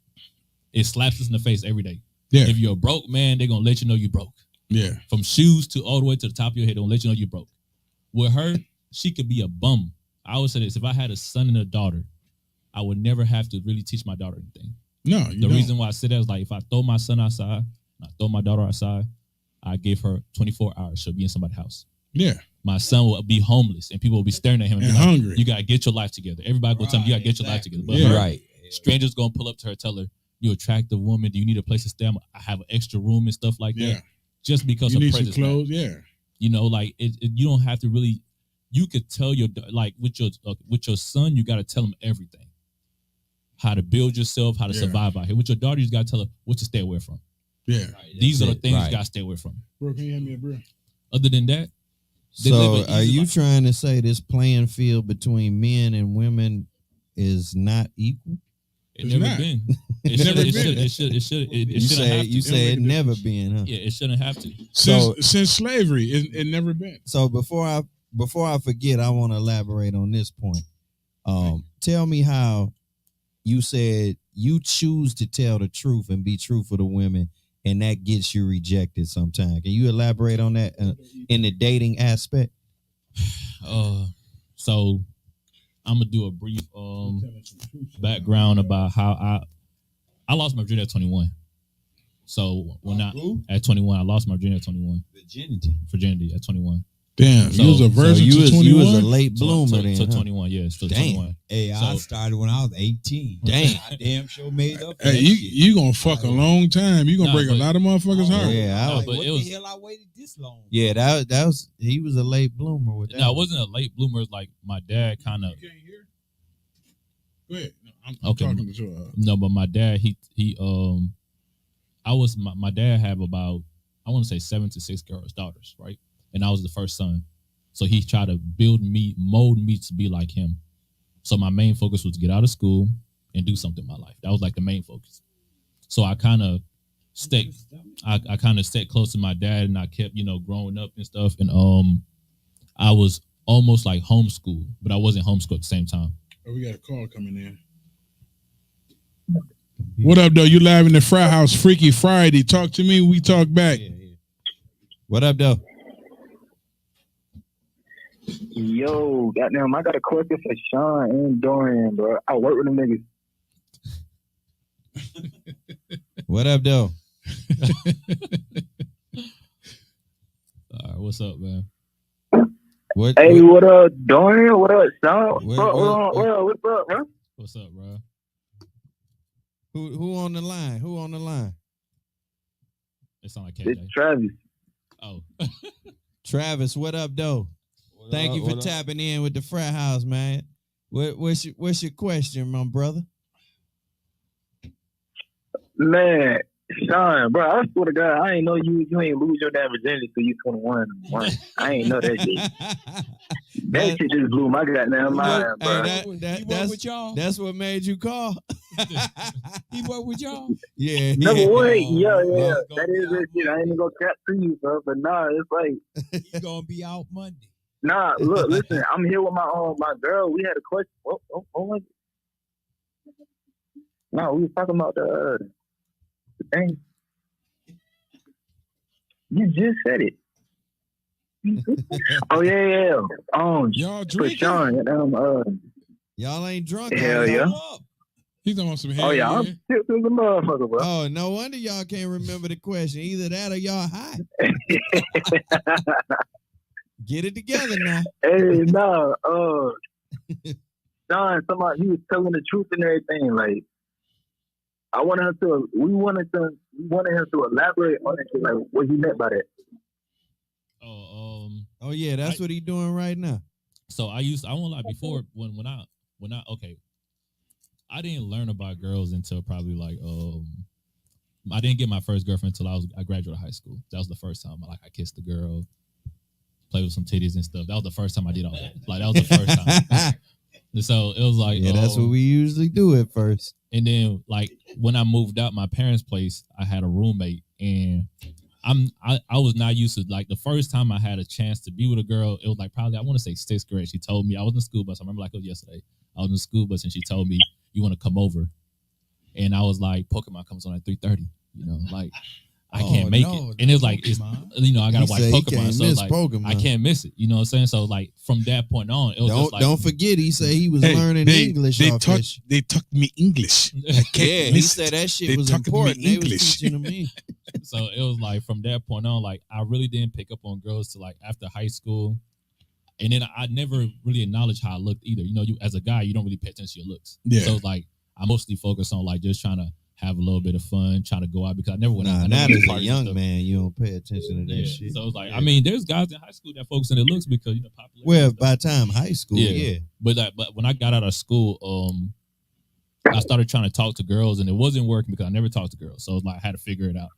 It slaps us in the face every day. Yeah. If you're a broke man, they're gonna let you know you broke. Yeah. From shoes to all the way to the top of your head, they'll let you know you broke. With her, she could be a bum. I always say this: if I had a son and a daughter, I would never have to really teach my daughter anything. No, you The don't. reason why I say that is like if I throw my son outside, I throw my daughter outside, I give her 24 hours. She'll be in somebody's house. Yeah. My son will be homeless, and people will be staring at him and, And be like, hungry. "You gotta get your life together." Everybody gonna tell him, "You gotta get your life together." But Yeah. her, Right. strangers gonna pull up to her, tell her, "You attractive woman. Do you need a place to stay? I have an extra room and stuff like Yeah. that." Just because You of need some presence. man. clothes. Yeah. You know, like you don't have to really. You could tell your like with your son, you got to tell him everything, how to build yourself, how to Yeah. survive out here. With your daughter, you got to tell her what to stay away from. Yeah. These are the it, things right. you got to stay away from. Bro, can you hand me a beer? Other than that, they live So an are easy you life. trying to say this playing field between men and women is not equal? It It's never not. been. It's It never should. been. It should. It should. It You shouldn't say have to. you say it Don't make a never difference. been, huh? Yeah, it shouldn't have to. So- Since slavery, it never been. So before I forget, I want to elaborate on this point. Tell me how you said you choose to tell the truth and be truthful to women, and that gets you rejected sometimes. Can you elaborate on that in the dating aspect? So I'm gonna do a brief background about how I lost my virginity at 21. So when at 21, I lost my virginity at 21. Virginity at 21. Damn, So- you was a so virgin you to was 21? a late bloomer to then. huh? 21, yes, to Damn. 21. Hey, I So- started when I was 18. Damn. I damn sure made up. for Hey, that you shit. you gonna fuck a long time. You gonna Nah, break a but- lot of motherfuckers' Oh, heart. Yeah, I No, was, but what it was- the hell I waited this long? yeah, that was he was a late bloomer with that. No, I wasn't a late bloomer. It's like my dad kind of You can't hear? Go ahead. No, I'm Okay. talking to you. no, but my dad my dad had about I want to say 7 to 6 daughters, right? And I was the first son, so he tried to mold me to be like him. So my main focus was to get out of school and do something in my life. That was like the main focus. So I kind of I kind of stayed close to my dad, and I kept growing up and stuff. And I was almost like homeschooled, but I wasn't homeschooled at the same time. Oh, we got a call coming in. What up, though? You live in the Fry House, Freaky Friday. Talk to me. We talk back. What up, though? Yo, goddamn, I got a question for Sean and Dorian, bro. I work with them niggas. What up, though? All right, what's up, man? What? Hey, what up, Dorian? What up, Sean? What- What's up, bro? What's up, bro? Who on the line? Who on the line? It sound like It's KJ. Travis. Oh, Travis, what up, though? Thank you for tapping in with the frat house, man. What's your question, my brother? Man, Sean, bro, I swear to God, I ain't know you ain't lose your damn virginity till you 21. I ain't know that shit. That shit just blew my goddamn mind, bro. He work with y'all? That's what made you call. He work with y'all? Yeah. Number one, yeah. Well, That is it. Shit. I ain't even gonna cap to you, bro. But nah, it's like, He's gonna be out Monday. nah. Look, listen. I'm here with my girl. We had a question. What was it? No, we was talking about the thing. You just said it. Oh yeah. Y'all For drinking? Sean, Y'all ain't drunk. hell are yeah. y'all? He's on some hell Oh yeah, yeah. I'm sick as a motherfucker, bro. Oh, no wonder y'all can't remember the question. Either that or y'all high. Get it together now. Hey, no, Sean, somebody he was telling the truth and everything. Like, we wanted him to elaborate on it, like what he meant by that. Oh yeah, that's what he doing right now. So I won't lie, before when I okay, I didn't learn about girls until probably like I didn't get my first girlfriend until I graduated high school. That was the first time I kissed a girl, played with some titties and stuff. That was the first time I did all that. Like that was the first time. And so it was like, yeah, that's what we usually do at first. And then like when I moved out my parents' place, I had a roommate, and I was not used to, like, the first time I had a chance to be with a girl, it was like probably, I want to say 6th grade. She told me, I was in the school bus. I remember like it was yesterday. I was in the school bus and she told me, you want to come over? And I was like, Pokemon comes on at 3:30, you know, like I can't make it. And it was like, it's, you know, I got to watch Pokemon. So like, Pokemon. I can't miss it. You know what I'm saying? So like from that point on, it was just like, don't forget, he said he was learning English. They taught me English. Yeah, he said that shit was important. They was teaching me. So it was like from that point on, like I really didn't pick up on girls till like after high school. And then I never really acknowledged how I looked either. You know, you as a guy, you don't really pay attention to your looks. Yeah. So it's like I mostly focus on like just trying to have a little bit of fun, trying to go out, because I never went out. Now as a young man, you don't pay attention to that shit. So it's like, I mean, there's guys in high school that focus on their looks because, you know, popularity. Well, by time high school, yeah. But when I got out of school, I started trying to talk to girls, and it wasn't working because I never talked to girls. So it's like I had to figure it out.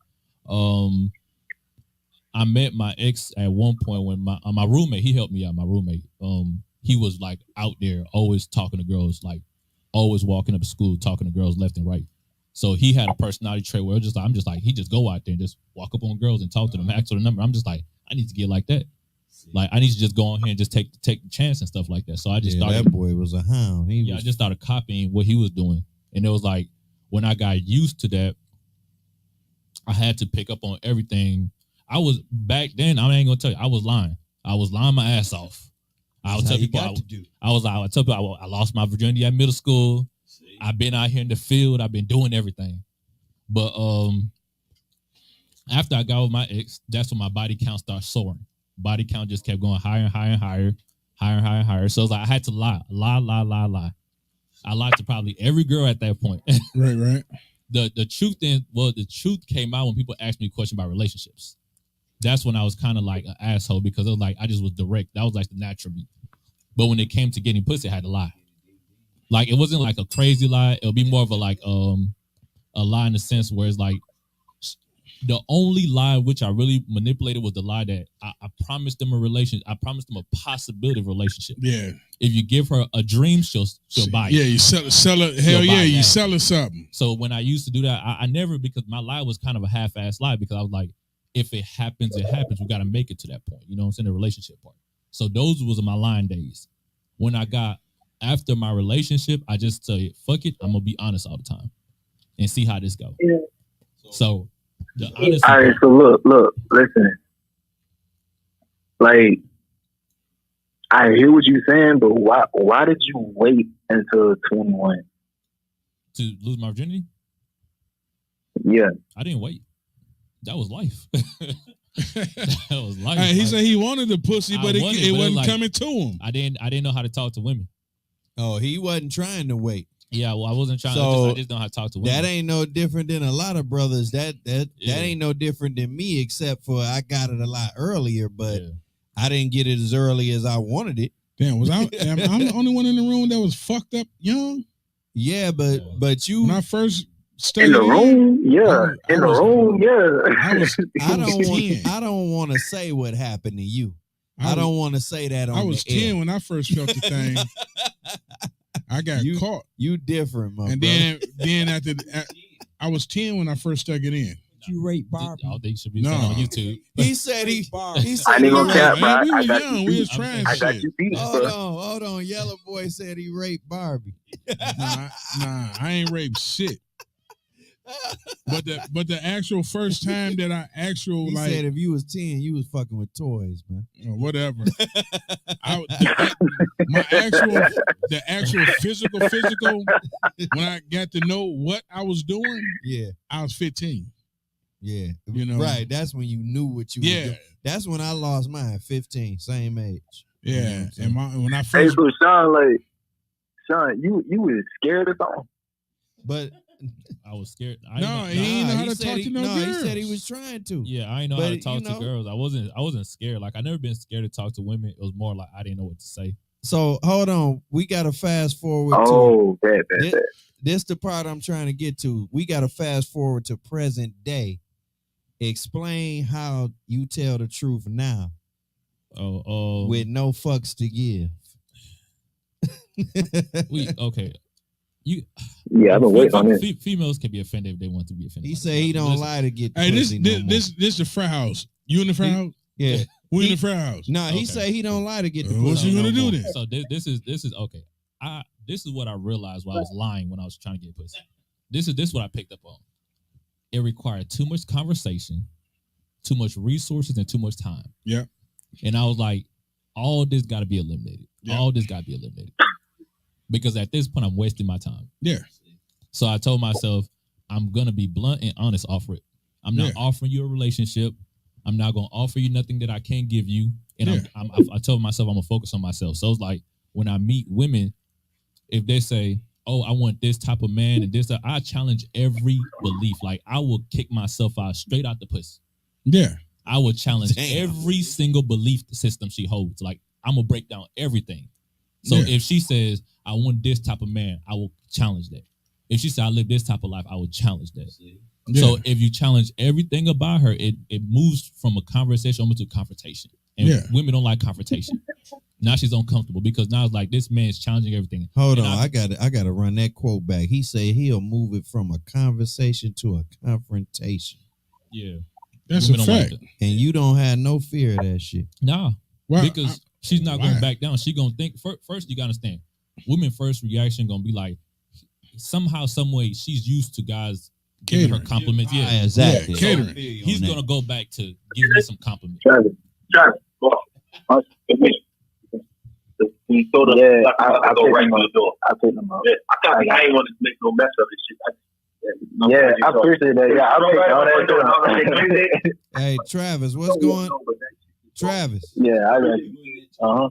I met my ex at one point when my roommate, he helped me out. My roommate, he was like out there always talking to girls, like always walking up to school talking to girls left and right. So he had a personality trait where I'm just like, he just go out there and just walk up on girls and talk to them, ask for the number. I'm just like, I need to get like that. Like I need to just go on here and just take the chance and stuff like that. So I just started. That boy was a hound. I just started copying what he was doing, and it was like when I got used to that, I had to pick up on everything. I was back then. I ain't gonna tell you, I was lying. I was lying my ass off. I would tell people I tell people I lost my virginity at middle school. I've been out here in the field. I've been doing everything. But after I got with my ex, that's when my body count started soaring. Body count just kept going higher and higher and higher, higher and higher and higher. So it's like I had to lie. I lied to probably every girl at that point. Right. The truth came out when people asked me a question about relationships. That's when I was kind of like an asshole, because it was like I just was direct. That was like the natural me. But when it came to getting pussy, I had to lie. Like it wasn't like a crazy lie. It'll be more of a like a lie in the sense where it's like the only lie which I really manipulated was the lie that I promised them a relationship. I promised them a possibility of relationship. Yeah. If you give her a dream, she'll buy it. Yeah, you sell her. Hell yeah, you sell her something. So when I used to do that, I never, because my lie was kind of a half-ass lie, because I was like, if it happens, it happens. We got to make it to that point. You know what I'm saying? The relationship part. So those was my lying days. When I got after my relationship, I just say, fuck it. I'm going to be honest all the time and see how this goes. Yeah. So the honesty. All right, so look, listen. Like, I hear what you're saying, but why did you wait until 21? To lose my virginity? Yeah. I didn't wait. That was life. That was life. He said he wanted the pussy, but it wasn't like, coming to him. I didn't know how to talk to women. Oh, he wasn't trying to wait. Yeah, well, I wasn't trying. So I just know how to talk to women. That ain't no different than a lot of brothers. That ain't no different than me, except for I got it a lot earlier, but I didn't get it as early as I wanted it. Damn, I'm the only one in the room that was fucked up young? Yeah, but you when I first studying In the room, yeah. In the room, yeah. I don't want to say what happened to you. I don't want to say that on I was the air. 10 when I first felt the thing. I got caught. You different, my and brother. then I was 10 when I first stuck it in. You rate Barbie. I think should be on YouTube. He said he Barbie. I ain't gonna cap, bro. We I was got young. you. We was trying I got shit. you beat, Hold on. Yellow Boy said he raped Barbie. Nah, I ain't raped shit. But the actual first time that I He said if you was 10, you was fucking with toys, man. or whatever. The actual physical, when I got to know what I was doing, Yeah. I was 15. Yeah. You know. Right. That's when you knew what you were doing. That's when I lost mine, 15, same age. Yeah. You know and when I Hey, first so Sean, you was scared or something? But I was scared. he ain't know how to talk to no girls. he said he was trying to. Yeah, I ain't know how to talk you know, to girls. I wasn't scared. Like I never been scared to talk to women. It was more like I didn't know what to say. So hold on. We gotta fast forward Bad. This the part I'm trying to get to. We gotta fast forward to present day. Explain how you tell the truth now with no fucks to give. Okay. Yeah, I've been waiting on this. Females can be offended if they want to be offended. He said he don't lie to get Hey, pussy no more. this the frat house. You in the frat house? Yeah. We in the frat house. No, he Okay. said he don't lie to get the What pussy. you gonna no do more. then? So this is okay. This is what I realized while I was lying when I was trying to get pussy. This is what I picked up on. It required too much conversation, too much resources, and too much time. Yeah. And I was like, all this got to be eliminated. Yeah. All this got to be eliminated. Because at this point, I'm wasting my time. Yeah. So I told myself, I'm going to be blunt and honest off it. I'm not offering you a relationship. I'm not going to offer you nothing that I can't give you. And I told myself I'm going to focus on myself. So it's like when I meet women, if they say, oh, I want this type of man and this, I challenge every belief. Like I will kick myself out straight out the pussy. Yeah. I will challenge every single belief system she holds. Like I'm going to break down everything. So if she says, I want this type of man, I will challenge that. If she said, I live this type of life, I will challenge that. Yeah. So if you challenge everything about her, it moves from a conversation almost to a confrontation. And women don't like confrontation. Now she's uncomfortable because now it's like this man's challenging everything. Hold on, I gotta run that quote back. He said he'll move it from a conversation to a confrontation. Yeah, that's a fact. Like and you don't have no fear of that shit. Nah, because she's not going to back down. She gonna think first. You gotta understand, women first reaction gonna be like, somehow, some way, she's used to guys giving her compliments. Yeah, exactly. So he's gonna go back to giving me some compliments. Travis, I go right to the door. I take them out. I ain't want to make no mess of this shit. I appreciate that. Yeah, I'll take all that. Hey, Travis, what's going on? Travis. Yeah, I got you.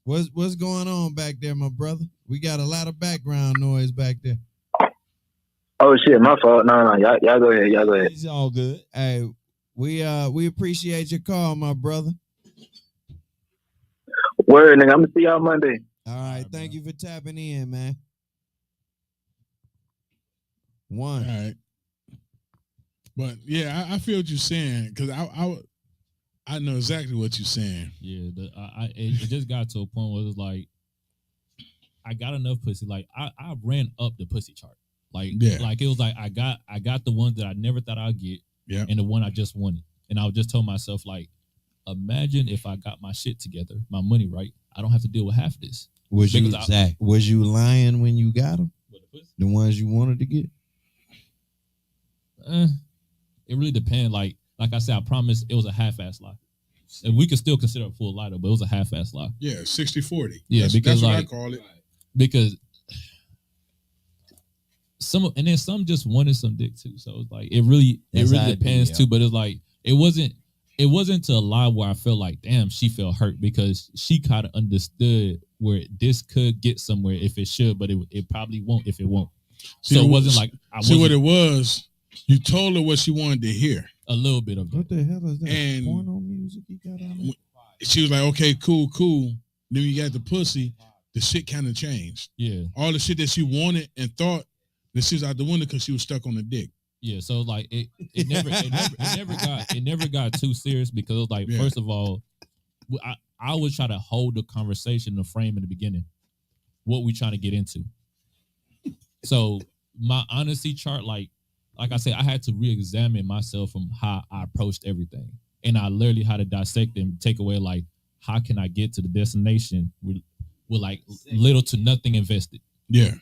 What's going on back there, my brother? We got a lot of background noise back there. Oh shit, my fault. No, y'all go ahead. It's all good. Hey, we appreciate your call, my brother. Word, nigga. I'm gonna see y'all Monday. All right, thank you for tapping in, man. One. All right. But yeah, I feel what you're saying because I know exactly what you're saying. Yeah, it just got to a point where it was like I got enough pussy. Like I ran up the pussy chart. Like it was like I got the ones that I never thought I'd get, and the one I just wanted. And I would just tell myself like, imagine if I got my shit together, my money right. I don't have to deal with half this. Was you lying when you got them? The ones you wanted to get? It really depends. Like I said, I promise it was a half-ass lie. And we could still consider it a full lie, though, but it was a half-ass lie. Yeah, 60-40. Yeah, because that's what I call it. Because some just wanted some dick too. So it's like it really depends too. But it's like it wasn't to a lie where I felt like, damn, she felt hurt because she kind of understood where this could get somewhere if it should, but it probably won't if it won't. So it wasn't like what it was. You told her what she wanted to hear. A little bit of it. What the hell is that? And porno music you got on? She was like, okay, cool. Then you got the pussy. The shit kind of changed. Yeah. All the shit that she wanted and thought Then she's out the window because she was stuck on the dick. Yeah, so like it never got too serious because it was like, Yeah. first of all, I always try to hold the conversation, the frame in the beginning, what we trying to get into. So my honesty chart, like I said, I had to re-examine myself from how I approached everything, and I literally had to dissect and take away like, how can I get to the destination with like little to nothing invested, Yeah.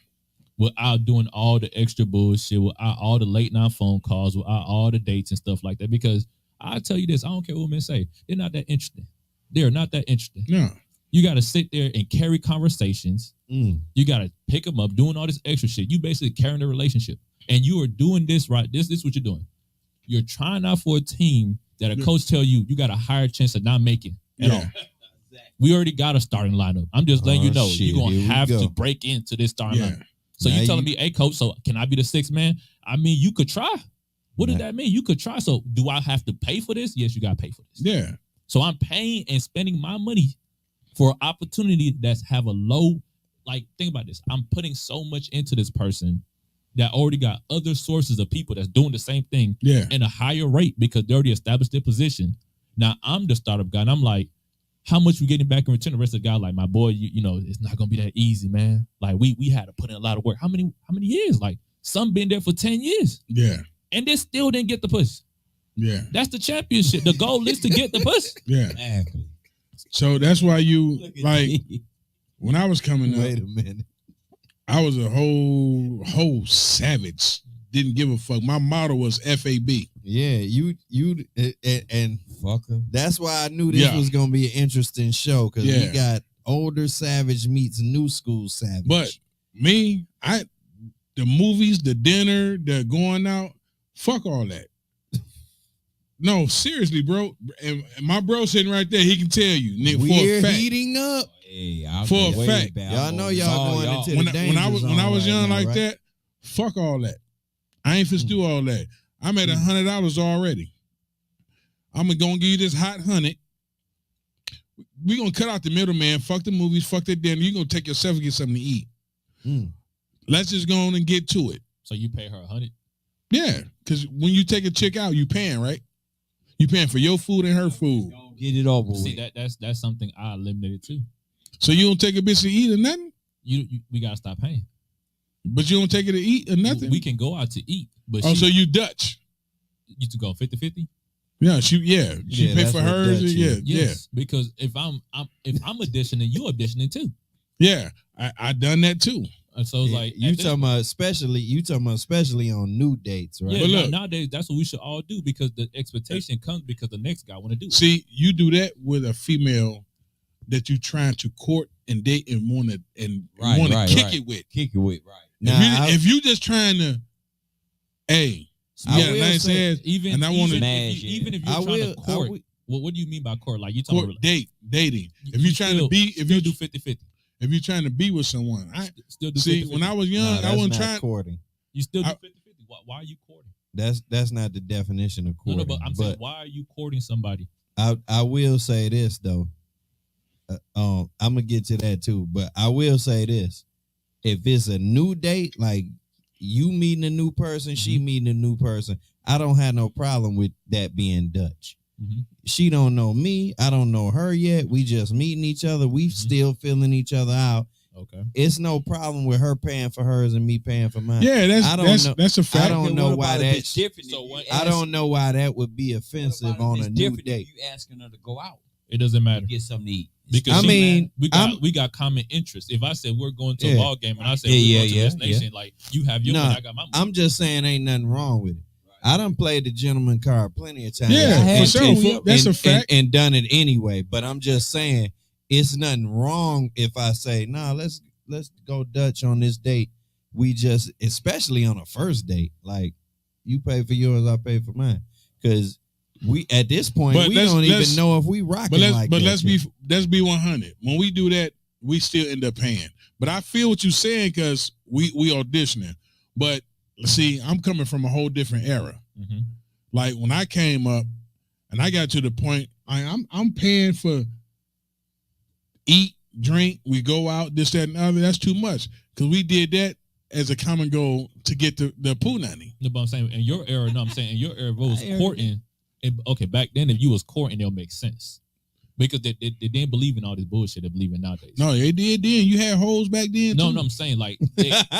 without doing all the extra bullshit, without all the late night phone calls, without all the dates and stuff like that. Because I tell you this, I don't care what men say, they're not that interesting. They're not that interesting. No. You got to sit there and carry conversations. Mm. You got to pick them up, doing all this extra shit. You basically carrying the relationship, and you are doing this right. This is what you're doing. You're trying out for a team that a coach tell you got a higher chance of not making at all. We already got a starting lineup. I'm just letting you know shit, you're gonna here we have go. to break into this starting Yeah. lineup. So Now you telling me, hey coach, so can I be the sixth man? I mean, you could try. What does Nah. that mean? You could try. So do I have to pay for this? Yes, you gotta pay for this. Yeah. So I'm paying and spending my money for an opportunity that's have a low, like, think about this. I'm putting so much into this person that already got other sources of people that's doing the same thing Yeah. in a higher rate because they already established their position. Now I'm the startup guy, and I'm like, how much we getting back in return? The rest of the guy, like, my boy, you know, it's not gonna be that easy, man. Like we had to put in a lot of work. How many years? Like some been there for 10 years, Yeah. and they still didn't get the push. Yeah. That's the championship. The goal is to get the push. Yeah. Exactly. So that's why you Look at like me. when I was coming up, Wait a minute. I was a whole savage. Didn't give a fuck. My motto was FAB. Yeah, you and Fucker. that's why I knew this Yeah. was gonna be an interesting show because Yeah. we got older savage meets new school savage. But me, the movies, the dinner, the going out, fuck all that. No, seriously, bro. And my bro sitting right there, he can tell you, nigga, for we're a fact. heating up. Hey, I'll For go a way fact. back. Y'all know y'all going into the When danger I was zone young right now, like right? that, fuck all that. I ain't finna do all that. I'm at $100 already. I'm gonna give you this hot 100. We gonna cut out the middleman. Fuck the movies. Fuck the dinner. You gonna take yourself and get something to eat. Mm. Let's just go on and get to it. So you pay her 100. Yeah, because when you take a chick out, you paying, right? You paying for your food and her food. Get it over See, with. that's something I eliminated too. So you don't take a bitch to eat or nothing, We gotta stop paying. but you don't take her to eat or nothing. We can go out to eat, but Oh, she so you Dutch? used to go 50-50. Yeah, she Yeah, pay that's for what hers. Dutch Yeah, is. Yes, because if I'm auditioning, you auditioning too. yeah. I done that too. And so it's Yeah, like you at this talking about especially on new dates, right? Yeah, But look- nowadays that's what we should all do because the expectation comes because the next guy want to do it. See, you do that with a female that you trying to court and date and want to Right, kick right. it with. Kick it with, right. Now, If you just trying to, hey, I you got a will nice say- ass, Even and I wanna- even if you're I trying will. to court, what do you mean by court? Like you talking court, about dating. If you're trying to be, if you you do 50-50. if you're trying to be with someone, I Still do see. 50-50. When I was Nah, young, I that's wasn't not trying. courting. You still do I- 50-50. Why are you courting? That's not the definition of No, courting. but I'm saying, why are you courting somebody? I will say this though. I'm gonna get to that too, but I will say this: if it's a new date, like you meeting a new person, she meeting a new person, I don't have no problem with that being Dutch. Mhm. She don't know me, I don't know her yet. We just meeting each other. We still feeling each other out. Okay. It's no problem with her paying for hers and me paying for mine. Yeah, I don't know. that's a fact. I don't know why that's different. So what- I don't know why that would be offensive on a new date. You asking her to go out It doesn't matter. to get something to eat. Because I mean, we got common interests. If I said we're going to Yeah. a ball game and I said Yeah, we're yeah, going to yeah, destination, like you have your Nah, money, I got my money. I'm just saying ain't nothing wrong with it. I done played the gentleman card plenty of times. Yeah, I for had sure. to. That's a and, fact. and done it anyway. But I'm just saying it's nothing wrong if I say, nah, let's go Dutch on this date. We just, especially on a first date, like you pay for yours, I pay for mine. Because we at this point But we let's- don't even let's- know if we rocking But let's like that. let's be 100. When we do that, we still end up paying. But I feel what you're saying because we auditioning. But see, I'm coming from a whole different era. Mhm. Like when I came up and I got to the point, I'm paying for eat, drink, we go out, this, that, and the other. That's too much. Because we did that as a common goal to get the punani. No, but I'm saying in your era, no, I'm saying in your era, if it was courting. Okay, back then, if you was courting, it'll make sense because they didn't believe in all this bullshit they believe in nowadays. No, they did then. You had hoes back then. No, too. no, I'm saying like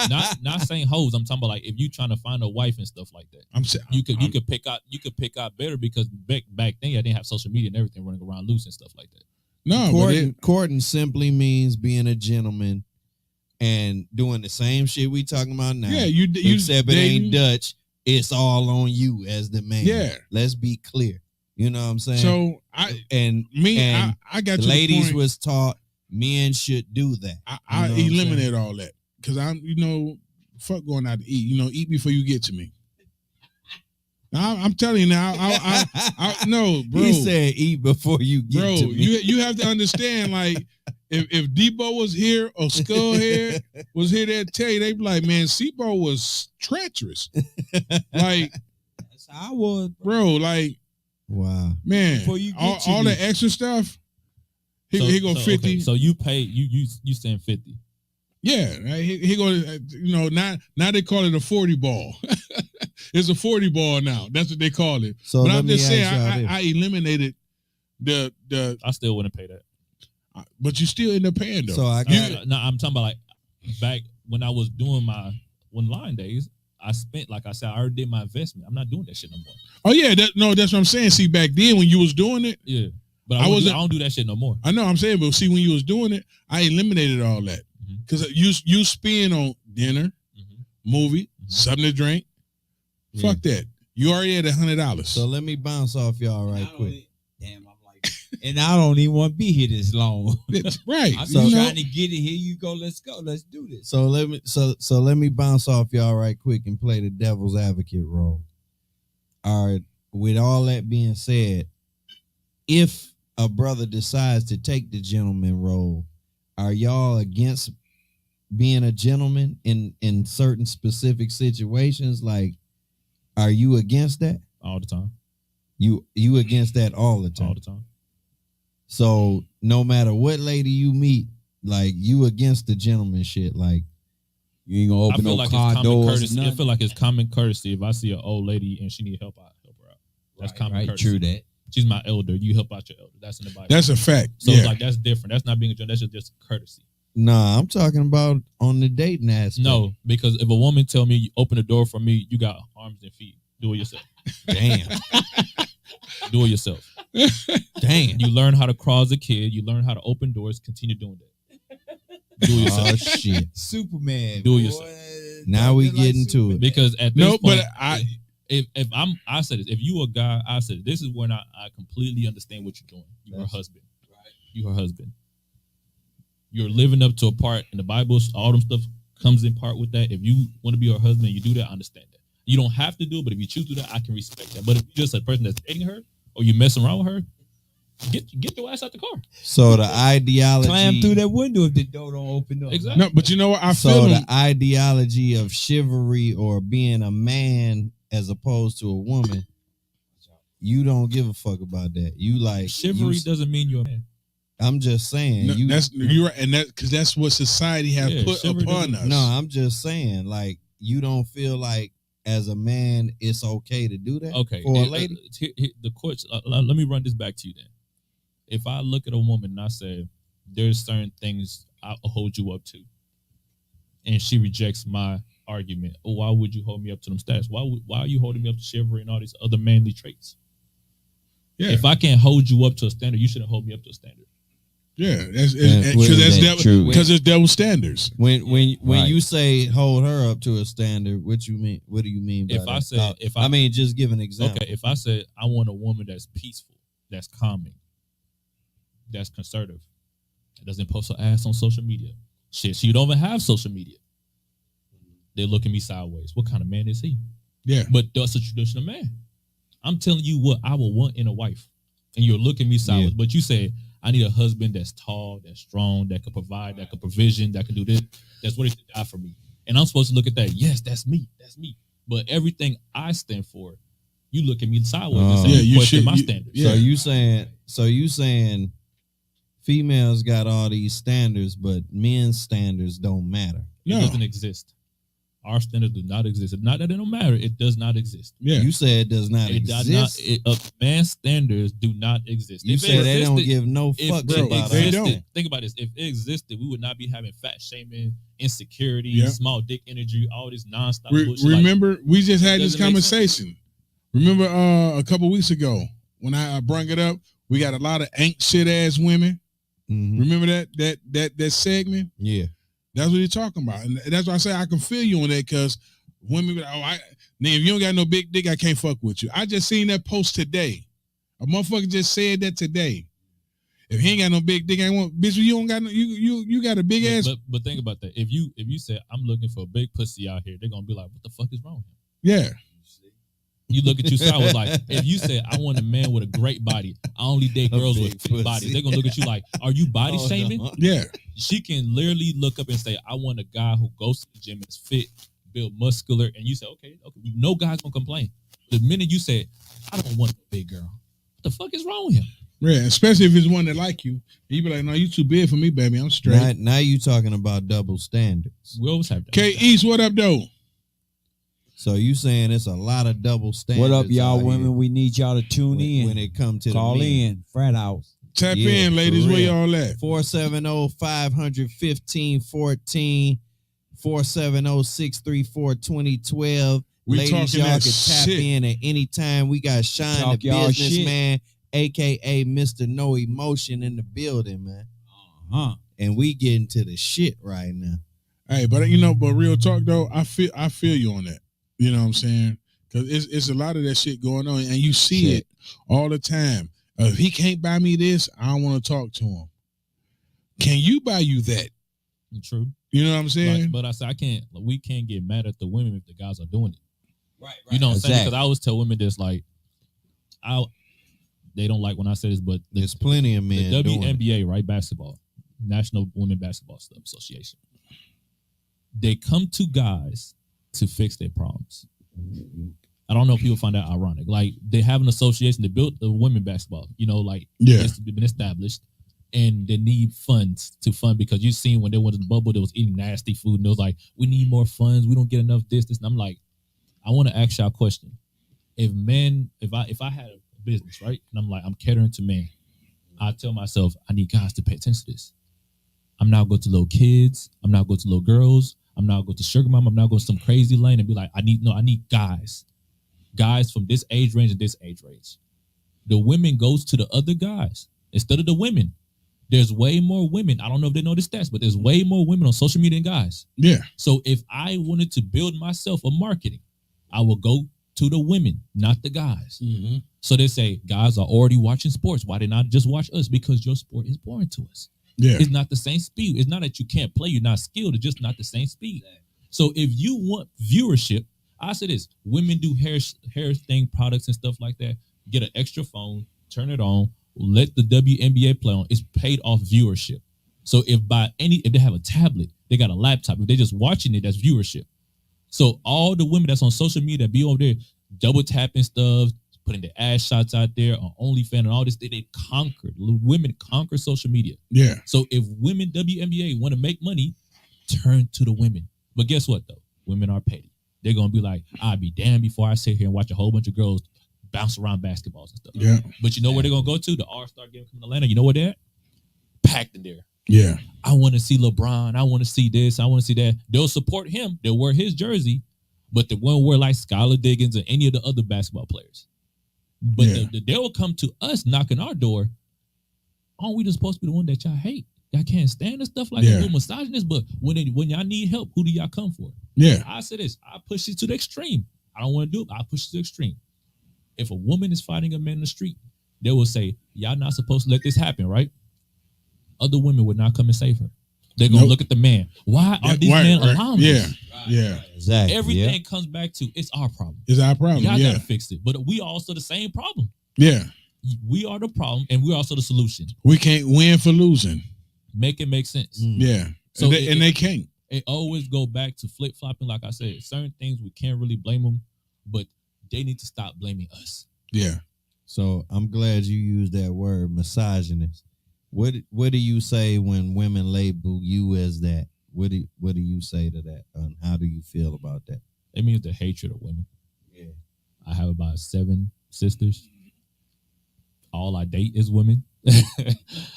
not saying hoes. I'm talking about like if you trying to find a wife and stuff like that. You could pick out better because back then I didn't have social media and everything running around loose and stuff like that. No, courting simply means being a gentleman and doing the same shit we talking about now. Yeah, you except it ain't Dutch. It's all on you as the man. Yeah, let's be clear. You know what I'm saying? So I got the ladies was taught men should do that. I eliminate all that because I'm fuck going out to eat. Eat before you get to me. Now, I'm telling you now. I no, bro. He said eat before you get to me. You have to understand like. If Debo was here or Skullhead was here, they'd tell you, they'd be like, man, Sebo was treacherous. Like, that's how I was, bro. Like, wow, man, all the extra stuff. He go 50. Okay, so you pay you saying 50? Yeah, right? he go. Now they call it a 40 ball. It's a 40 ball now. That's what they call it. So but I'm just saying, I eliminated the. I still wouldn't pay that. But you still end up paying though. So I'm talking about like back when I was doing my line days. I spent, like I said, I already did my investment. I'm not doing that shit no more. Oh yeah, that's what I'm saying. See, back then when you was doing it, yeah, but I don't do that shit no more. I know I'm saying, but see, when you was doing it, I eliminated all that because you spend on dinner, movie, something to drink. Yeah. Fuck that. You already had $100. So let me bounce off y'all right quick. Damn, I'm like, and I don't even want to be here this long. Right. I'm trying to get it. Here you go. Let's go. Let's do this. So let me bounce off y'all right quick and play the devil's advocate role. All right. With all that being said, if a brother decides to take the gentleman role, are y'all against being a gentleman in certain specific situations? Like, are you against that? All the time. You against that all the time? All the time. So no matter what lady you meet, like, you against the gentleman shit. Like, you ain't gonna open no car doors. I feel like it's common courtesy. If I see an old lady and she need help, I help her out. That's common courtesy. True that. She's my elder. You help out your elder. That's in the Bible. That's a fact. So it's like, that's different. That's not being a gentleman. That's just courtesy. Nah, I'm talking about on the dating aspect. No, because if a woman tell me, you open the door for me, you got arms and feet. Do it yourself. Damn. Do it yourself. Damn. You learn how to crawl as a kid. You learn how to open doors. Continue doing that. Do it yourself. Oh shit. Superman. Do it yourself. Now we get into it. Because at this point, but I said this. If you a guy, I said this is when I completely understand what you're doing. You're her husband. Right. You're her husband. You're living up to a part in the Bible. All them stuff comes in part with that. If you want to be her husband, you do that. I understand that. You don't have to do it, but if you choose to do that, I can respect that. But if you're just a person that's dating her or you messing around with her, get your ass out the car. So the ideology, climb through that window if the door don't open up. Exactly. No, but you know what? the ideology of chivalry or being a man as opposed to a woman, you don't give a fuck about that. You like chivalry doesn't mean you're a man. I'm just saying. No, you're right, and because that's what society have put upon us. No, I'm just saying, like, you don't feel like as a man it's okay to do that. Okay, for a lady. The courts. Let me run this back to you then. If I look at a woman and I say there's certain things I'll hold you up to, and she rejects my argument, why would you hold me up to them stats? Why are you holding me up to chivalry and all these other manly traits? Yeah. If I can't hold you up to a standard, you shouldn't hold me up to a standard. Yeah, because it's double standards. When you say hold her up to a standard, what you mean? What do you mean? By I mean, just give an example. Okay, if I said I want a woman that's peaceful, that's calming, that's conservative, that doesn't post her ass on social media. Shit, she don't even have social media. They look at me sideways. What kind of man is he? Yeah, but that's a traditional man. I'm telling you what I would want in a wife, and you're looking at me sideways. But you say, I need a husband that's tall, that's strong, that can provide, that can provision, that can do this. That's what it should die for me. And I'm supposed to look at that. Yes, that's me. That's me. But everything I stand for, you look at me sideways and say, you question my standards. Yeah. So you saying females got all these standards, but men's standards don't matter. It doesn't exist. Our standards do not exist. It's not that it don't matter. It does not exist. Yeah. You said it does not It does exist. not. Man's standards do not exist. You If said it they don't existed- give no if fucks it about they us. don't. existed, think about this. If it existed, we would not be having fat shaming, insecurity, Yeah. small dick energy, all this nonstop bullshit. Like, Remember, we just had this doesn't make conversation. Remember a couple weeks ago when I brung it up, we got a lot of ain't shit ass women. Mhm. Remember that segment? Yeah. That's what you're talking about. And that's why I say I can feel you on that, because women be like, now if you don't got no big dick, I can't fuck with you. I just seen that post today. A motherfucker just said that today. If he ain't got no big dick, I want bitch. You don't got no. You got a big ass. but think about that. If you say I'm looking for a big pussy out here, they're gonna be like, what the fuck is wrong? Yeah. You look at you sideways like, if you say I want a man with a great body, I only date A girls big with fit bodies. pussy. They're gonna look at you like, are you body Oh, shaming? no. Yeah. She can literally look up and say, I want a guy who goes to the gym, is fit, built muscular, and you say, okay, no guy's gonna complain. The minute you say, I don't want a big girl, what the fuck is wrong with him? Yeah. Especially if it's one that like you. You be like, no, you too big for me, baby. I'm straight. Now you talking about double standards. We always have that. K East, what up, though? So you saying it's a lot of double standards. What up, y'all out women? here We need y'all to tune in. when it comes to Call the men. in. Frat house. Tap Yeah, in, for ladies. Where real. y'all at? 470-500-1514, 470-634-2012. We Ladies, talking y'all that can tap shit. in at any time. We got Shine Talk the y'all Businessman, aka Mr. No Emotion, in the building, man. Huh. And we getting to the shit right now. Hey, but real talk though, I feel you on that. You know what I'm saying? Because it's a lot of that shit going on, and you see Shit. it all the time. If he can't buy me this, I don't want to talk to him. Can you buy you that? True. You know what I'm saying? But I say we can't get mad at the women if the guys are doing it. Right. You know what I'm saying? Exactly. Because I always tell women this, like, they don't like when I say this, but There's plenty of men the doing it. WNBA, right, basketball, National Women Basketball Association, they come to guys to fix their problems. I don't know if people find that ironic. Like, they have an association, they built the women basketball, like, Yeah. it's been established, and they need funds to fund, because you seen when they went to the bubble, they was eating nasty food, and they was like, we need more funds, we don't get enough this, and I'm like, I want to ask y'all a question. If I had a business, right, and I'm like, I'm catering to men, I tell myself, I need guys to pay attention to this. I'm not going to little kids, I'm not going to little girls, I'm not going to sugar mom, I'm not going to some crazy lane and be like, I need guys from this age range and this age range. The women goes to the other guys instead of the women. There's way more women. I don't know if they know the stats, but there's way more women on social media than guys. Yeah. So if I wanted to build myself a marketing, I will go to the women, not the guys. Mm-hmm. So they say, guys are already watching sports. Why they not just watch us? Because your sport is boring to us. Yeah. It's not the same speed. It's not that you can't play, you're not skilled. It's just not the same speed. So if you want viewership, I say this: women do hair thing products and stuff like that. Get an extra phone, turn it on, let the WNBA play on. It's paid off viewership. So if they have a tablet, they got a laptop. If they're just watching it, that's viewership. So all the women that's on social media that be over there double tapping stuff, putting their ass shots out there on OnlyFans and all this, they conquered. Women conquer social media. Yeah. So if women WNBA want to make money, turn to the women. But guess what though? Women are petty. They're gonna be like, I'd be damned before I sit here and watch a whole bunch of girls bounce around basketballs and stuff. Yeah. But you know where they're gonna go to? The All-Star game coming to Atlanta. You know where they're at? Packed in there. Yeah. I want to see LeBron. I want to see this. I want to see that. They'll support him. They'll wear his jersey, but they won't wear like Skylar Diggins or any of the other basketball players. But Yeah. they will come to us knocking our door. Aren't we just supposed to be the one that y'all hate? Y'all can't stand and stuff like Yeah. that. You're misogynist, but when y'all need help, who do y'all come for? Yeah. I say this: I push it to the extreme. I don't want to do it, but I push it to the extreme. If a woman is fighting a man in the street, they will say, y'all not supposed to let this happen, right? Other women would not come and save her. They're going to Nope. look at the man. Why are Yeah, these right, men right. allowing Yeah. this? Yeah. Exactly. Everything comes back to, it's our problem. It's our problem. Y'all Yeah. got to fix it. But we also the same problem. Yeah. We are the problem, and we're also the solution. We can't win for losing. Make it make sense. Yeah. So and they can't. It always go back to flip-flopping. Like I said, certain things we can't really blame them, but they need to stop blaming us. Yeah. So I'm glad you used that word, misogynist. What do you say when women label you as that? What do you say to that? And how do you feel about that? It means the hatred of women. Yeah. I have about 7 sisters. All I date is women.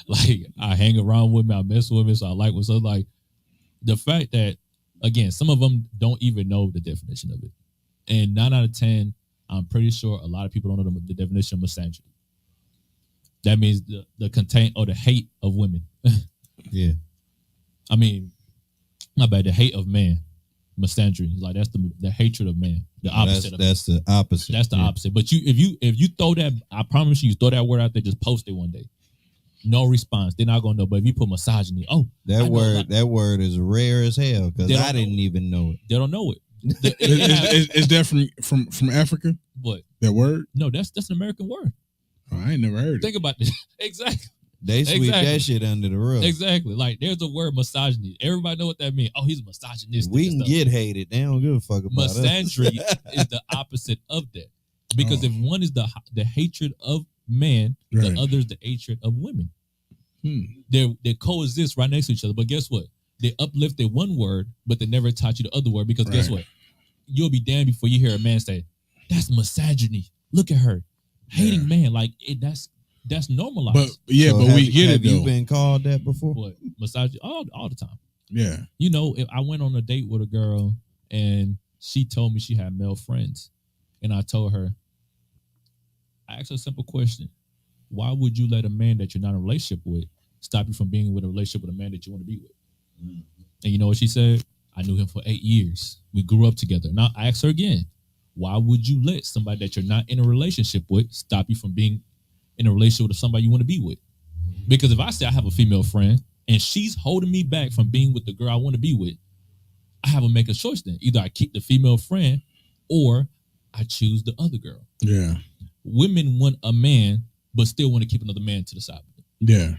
Like I hang around women, I mess with women, so I like what's up. Like the fact that again, some of them don't even know the definition of it, and 9 out of 10, I'm pretty sure a lot of people don't know the definition of misogyny. That means the content or the hate of women. Yeah. I mean, my bad. The hate of man, misogyny. Like that's the hatred of man. The opposite. That's the opposite. That's the opposite. But if you throw that, I promise you throw that word out there, just post it one day. No response. They're not gonna know. But if you put misogyny, that word is rare as hell because I didn't even know it. They don't know it. Is that from Africa? What? That word? No, that's an American word. Oh, I ain't never heard it. Think about this. Exactly. They sweep that shit under the rug. Exactly. Like there's a word misogyny. Everybody know what that means. Oh, he's a misogynist. We can get hated. They don't give a fuck about us. Misogyny is the opposite of that. Because if one is the hatred of man, the other is the hatred of women. They coexist right next to each other. But guess what? They uplifted one word, but they never taught you the other word. Because guess what? You'll be damned before you hear a man say, "That's misogyny. Look at her, hating man." Like that's normalized. But but we get it though. Have you been called that before? What? Misogyny all the time. Yeah. You know, if I went on a date with a girl and she told me she had male friends, and I told her, I asked her a simple question: why would you let a man that you're not in a relationship with stop you from being with a relationship with a man that you want to be with? And you know what she said? I knew him for 8 years. We grew up together. Now I asked her again, why would you let somebody that you're not in a relationship with stop you from being in a relationship with somebody you want to be with? Because if I say I have a female friend and she's holding me back from being with the girl I want to be with, I have to make a choice then. Either I keep the female friend or I choose the other girl. Yeah. Women want a man, but still want to keep another man to the side. Yeah.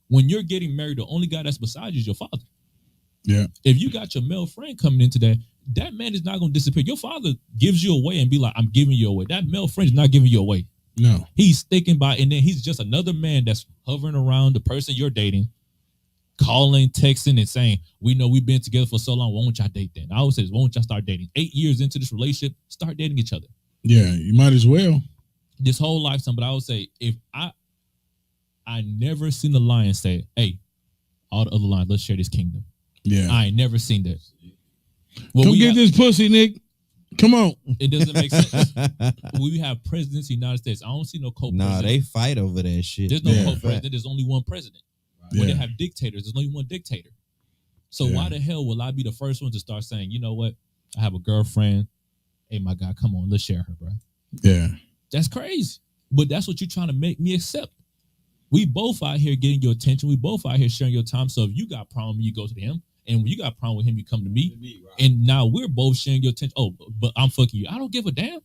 When you're getting married, the only guy that's beside you is your father. Yeah. If you got your male friend coming in today, that man is not going to disappear. Your father gives you away and be like, I'm giving you away. That male friend is not giving you away. No. He's sticking by, and then he's just another man that's hovering around the person you're dating, calling, texting, and saying, we know we've been together for so long. Why won't y'all date then? I always say, why won't y'all start dating? 8 years into this relationship, start dating each other. Yeah, you might as well. This whole lifetime, but I would say, if I never seen the lion say, hey, all the other lions, let's share this kingdom. Yeah. I ain't never seen that. Come get this pussy, Nick. Come on. It doesn't make sense. We have presidents of the United States. I don't see no co-president. Nah, they fight over that shit. There's no co-president. There's only one president. When they have dictators, there's only one dictator. So why the hell will I be the first one to start saying, you know what? I have a girlfriend. Hey, my God, come on, let's share her, bro. Yeah. That's crazy. But that's what you're trying to make me accept. We both out here getting your attention. We both out here sharing your time. So if you got a problem, you go to him. And when you got a problem with him, you come to me. Right. And now we're both sharing your attention. Oh, but I'm fucking you. I don't give a damn.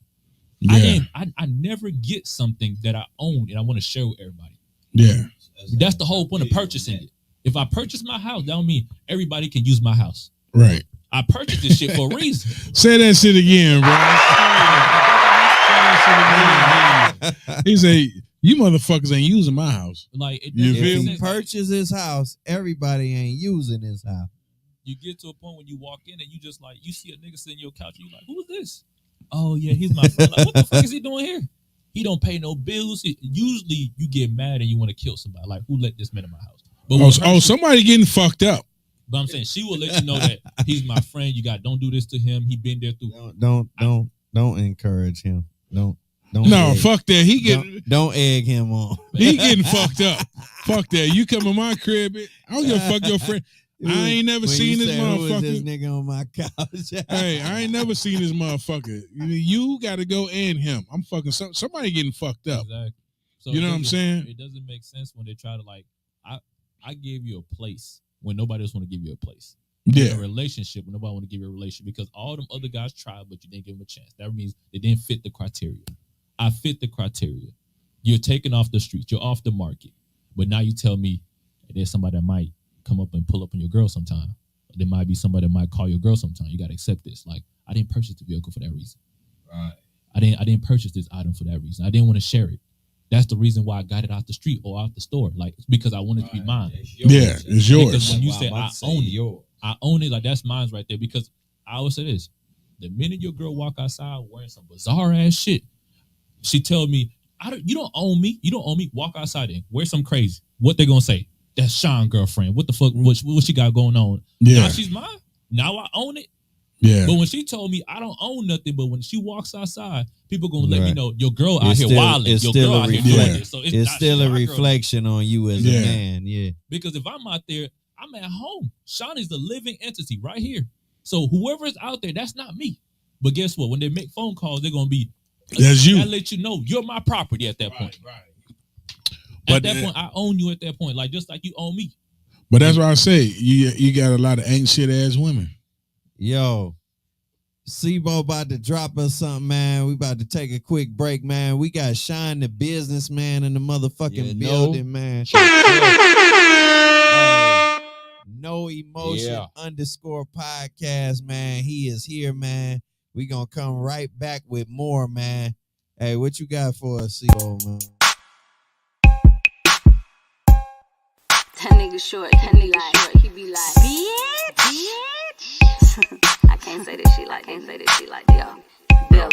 Yeah. I never get something that I own and I want to share with everybody. Yeah. That's the whole point of purchasing it. If I purchase my house, that don't mean everybody can use my house. Right. I purchased this shit for a reason. Say that shit again, bro. He say, you motherfuckers ain't using my house. Like, if he purchase his house, everybody ain't using his house. You get to a point when you walk in and you just like, you see a nigga sitting on your couch and you're like, who is this? Oh, yeah, he's my friend. Like, what the fuck is he doing here? He don't pay no bills. Usually you get mad and you want to kill somebody. Like, who let this man in my house? But somebody getting fucked up. But I'm saying she will let you know that he's my friend. Don't do this to him. He been there through. Don't encourage him. Don't. Fuck that. He getting don't egg him on. He getting fucked up. Fuck that. You come in my crib. I don't give a fuck your friend. I ain't never seen this motherfucker. Who is this nigga on my couch? Hey, I ain't never seen this motherfucker. You got to go and him. I'm fucking somebody getting fucked up. Exactly. So you know what I'm saying? It doesn't make sense when they try to like. I gave you a place when nobody else want to give you a place. Yeah. In a relationship when nobody want to give you a relationship because all them other guys tried, but you didn't give them a chance. That means they didn't fit the criteria. I fit the criteria. You're taken off the street. You're off the market. But now you tell me there's somebody that might come up and pull up on your girl sometime. There might be somebody that might call your girl sometime. You got to accept this. Like, I didn't purchase the vehicle for that reason. Right. I didn't purchase this item for that reason. I didn't want to share it. That's the reason why I got it out the street or out the store. Like, it's because I wanted it to be mine. It's yours. Because when you say I own it, I own it. Like that's mine right there. Because I always say this: the minute your girl walk outside wearing some bizarre ass shit, she tell me, you don't own me. You don't own me. Walk outside and wear some crazy. What they gonna say? That's Sean girlfriend. What the fuck? What she got going on? Yeah. Now she's mine. Now I own it. Yeah. But when she told me I don't own nothing, but when she walks outside, people gonna let me Right. know your girl out It's here still- wilding. it's Your still girl a out here reflect- doing this. So It's not still a my girl. reflection on you as Yeah. a man. Yeah. Because if I'm out there, I'm at home. Sean is the living entity right here. So whoever is out there, that's not me. But guess what? When they make phone calls, they're gonna be That's you. That let you know you're my property at that point. Right. At But that point, I own you at that point, like just like you own me. But that's why I say you got a lot of ain't shit ass women. Yo, Sebo about to drop us something, man. We about to take a quick break, man. We got Shine the businessman in the motherfucking building, man. Hey, No Emotion _ podcast, man. He is here, man. We gonna come right back with more, man. Hey, what you got for us, Sebo, man? That nigga short, he be like, bitch. I can't say that shit like, yo. Bill.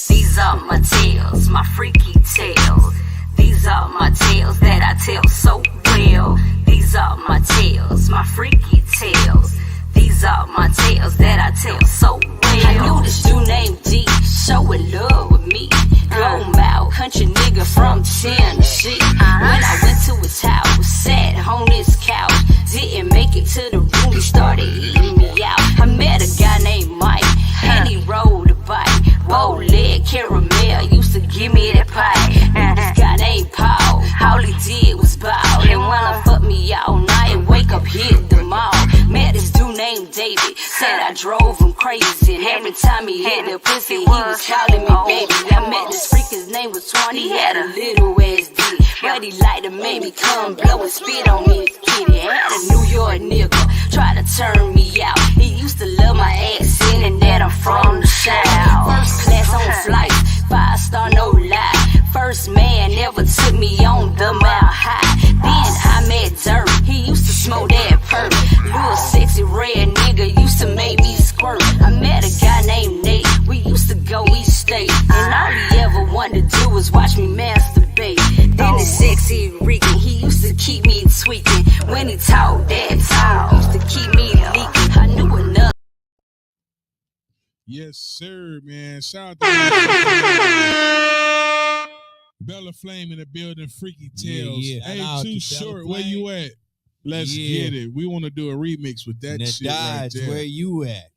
These are my tales, my freaky tales. These are my tales that I tell so well. These are my tales, my freaky tales. These are my tales that I tell so well. I knew this dude named D, showing love with me. Gold mouth, country nigga from Tennessee. When I went to his house, sat on his couch, didn't make it to the room, he started eating me out. I met a guy named Mike, and he rode a bike. Bow leg caramel, used to give me that pie. This guy named Paul, all he did was bow. And when I fucked me all night, wake up, hit the mall. Met this dude named David, said I drove him crazy. And every time he hit the pussy, he was calling me baby. I met this freak, his name was 20, he had a little ass dick. But he liked to make me come blow and spit on his kitty. Had a New York nigga, try to turn me out. He used to love my accent and that I'm from the South. First class on flights, 5-star no lie. First man ever took me on the Mile High. Then I met Dirt, he used to smoke that perk. Little sexy red nigga used to make me squirt. I met a guy named Nate, we used to go East State. And all he ever wanted to do was watch me masturbate. Then the sexy Rican, he used to keep me tweaking. When he talked that talk, used to keep me leaking. I knew enough. Yes, sir, man. Shout out to Bella Flame in the building, Freaky Tales. Yeah. Shout Hey, out Too to Bella Short, where Flame. you at? Let's Yeah. get it. We want to do a remix with that shit right Dodge, there. where you at?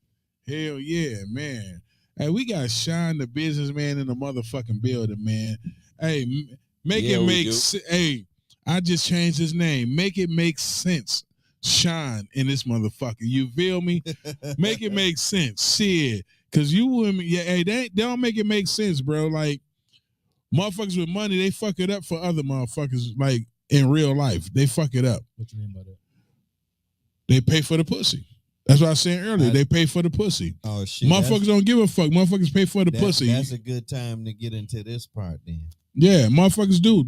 Hell yeah, man. Hey, we got Shine the businessman in the motherfucking building, man. Hey, make Yeah, it we make do. sense. Hey, I just changed his name. Make it make sense. Shine in this motherfucker. You feel me? Make it make sense. Shit. Cause you women, yeah, hey, they don't make it make sense, bro. Like motherfuckers with money, they fuck it up for other motherfuckers, like in real life. They fuck it up. What you mean by that? They pay for the pussy. That's what I was saying earlier. They pay for the pussy. Oh shit. Motherfuckers don't give a fuck. Motherfuckers pay for the pussy. That's a good time to get into this part then. Yeah, motherfuckers do.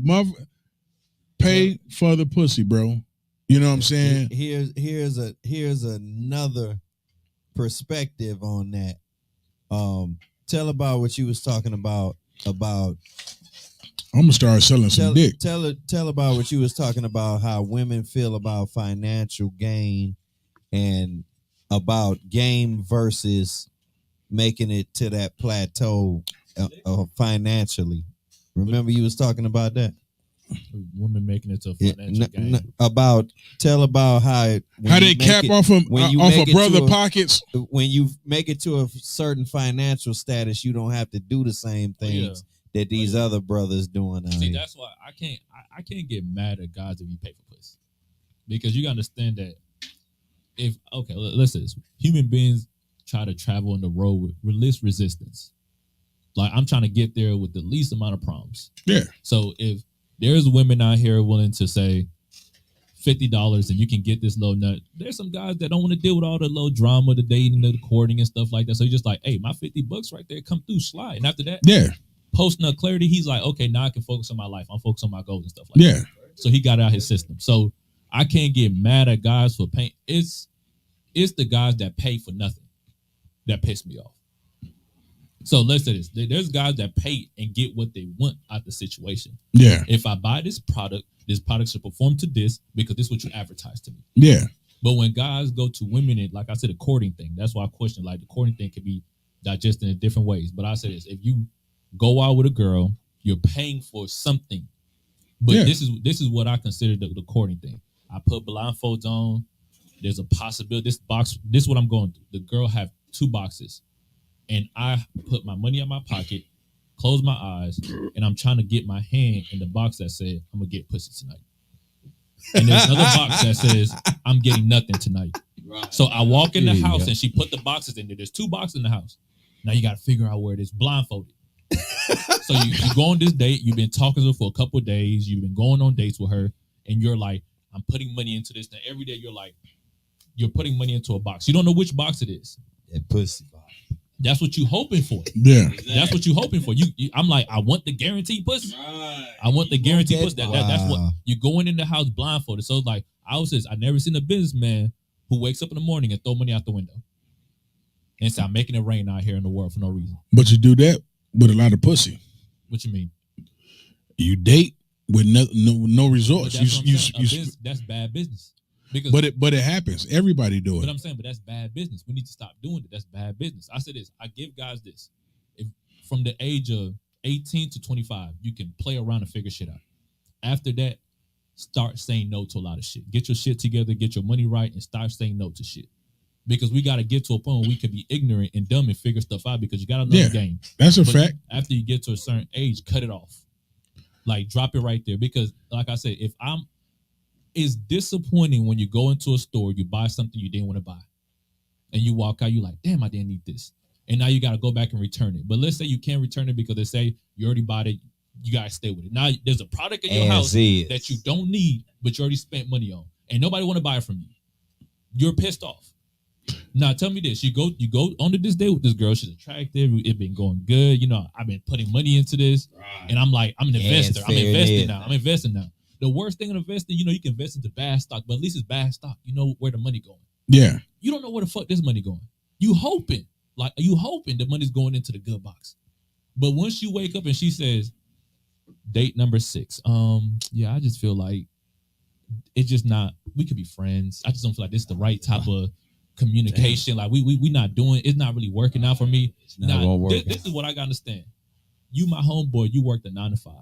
Pay for the pussy, bro. You know what I'm saying? Here's another perspective on that. Tell about what you was talking about I'm gonna start selling some dick. Tell about what you was talking about, how women feel about financial gain and about game versus making it to that plateau financially. Remember you was talking about that? Women making it to a financial gain. Tell about how they cap off of brother pockets. When you make it to a certain financial status, you don't have to do the same things that these other brothers doing. See, that's why I can't get mad at guys if you pay for pussy, because you gotta understand that let's say this, human beings try to travel on the road with least resistance. Like I'm trying to get there with the least amount of problems. Yeah. So if there's women out here willing to say $50 and you can get this low nut, there's some guys that don't want to deal with all the low drama, the dating, the courting and stuff like that. So you're just like, hey, my $50 right there, come through, slide. And after that, post nut clarity, he's like, okay, now I can focus on my life. I'm focused on my goals and stuff like that. So he got out his system. So I can't get mad at guys for paying. It's the guys that pay for nothing that piss me off. So let's say this. There's guys that pay and get what they want out the situation. Yeah. If I buy this product should perform to this because this is what you advertise to me. Yeah. But when guys go to women, and like I said, the courting thing, that's why I question, like the courting thing can be digested in different ways. But I say this, if you go out with a girl, you're paying for something. But Yeah. this is what I consider the courting thing. I put blindfolds on. There's a possibility. This is what I'm going through. The girl have 2 boxes. And I put my money in my pocket, close my eyes, and I'm trying to get my hand in the box that said, I'm going to get pussy tonight. And there's another box that says, I'm getting nothing tonight. Right. So I walk in the Yeah. house and she put the boxes in there. There's 2 boxes in the house. Now you got to figure out where it is, blindfolded. So you go on this date. You've been talking to her for a couple of days. You've been going on dates with her. And you're like, I'm putting money into this. Now every day you're putting money into a box. You don't know which box it is. That pussy. That's what you hoping for. Yeah. That's what you hoping for. I'm like, I want the guaranteed pussy. Right. I want the guaranteed pussy. That's what Wow. you're going in the house blindfolded. So like I always says, I never seen a businessman who wakes up in the morning and throw money out the window and say, I'm making it rain out here in the world for no reason. But you do that with a lot of pussy. What you mean? You date with no But resorts. that's what I'm saying. That's bad business. Because But it happens. Everybody do But it. I'm saying, but that's bad business. We need to stop doing it. That's bad business. I said this. I give guys this. If from the age of 18 to 25, you can play around and figure shit out. After that, start saying no to a lot of shit. Get your shit together, get your money right, and start saying no to shit. Because we got to get to a point where we can be ignorant and dumb and figure stuff out because you got to know Yeah. the game. That's a But fact. after you get to a certain age, cut it off. Like, drop it right there. Because, like I said, it's disappointing when you go into a store, you buy something you didn't want to buy. And you walk out, you're like, damn, I didn't need this. And now you got to go back and return it. But let's say you can't return it because they say you already bought it. You got to stay with it. Now there's a product in your house that you don't need, but you already spent money on. And nobody want to buy it from you. You're pissed off. Now tell me this. You go on to this date with this girl. She's attractive. It's been going good. You know, I've been putting money into this. Right. And I'm like, I'm an investor. I'm fair investing enough. now. I'm investing now. The worst thing in investing, you know, you can invest into bad stock, but at least it's bad stock. You know where the money going. Yeah. You don't know where the fuck this money going. You hoping the money's going into the good box. But once you wake up and she says, date number 6, yeah, I just feel like it's just not, we could be friends. I just don't feel like this is the right type of communication. Like we not doing, it's not really working out for me. It's not gonna work This is what I gotta understand. You my homeboy, you worked a 9 to 5.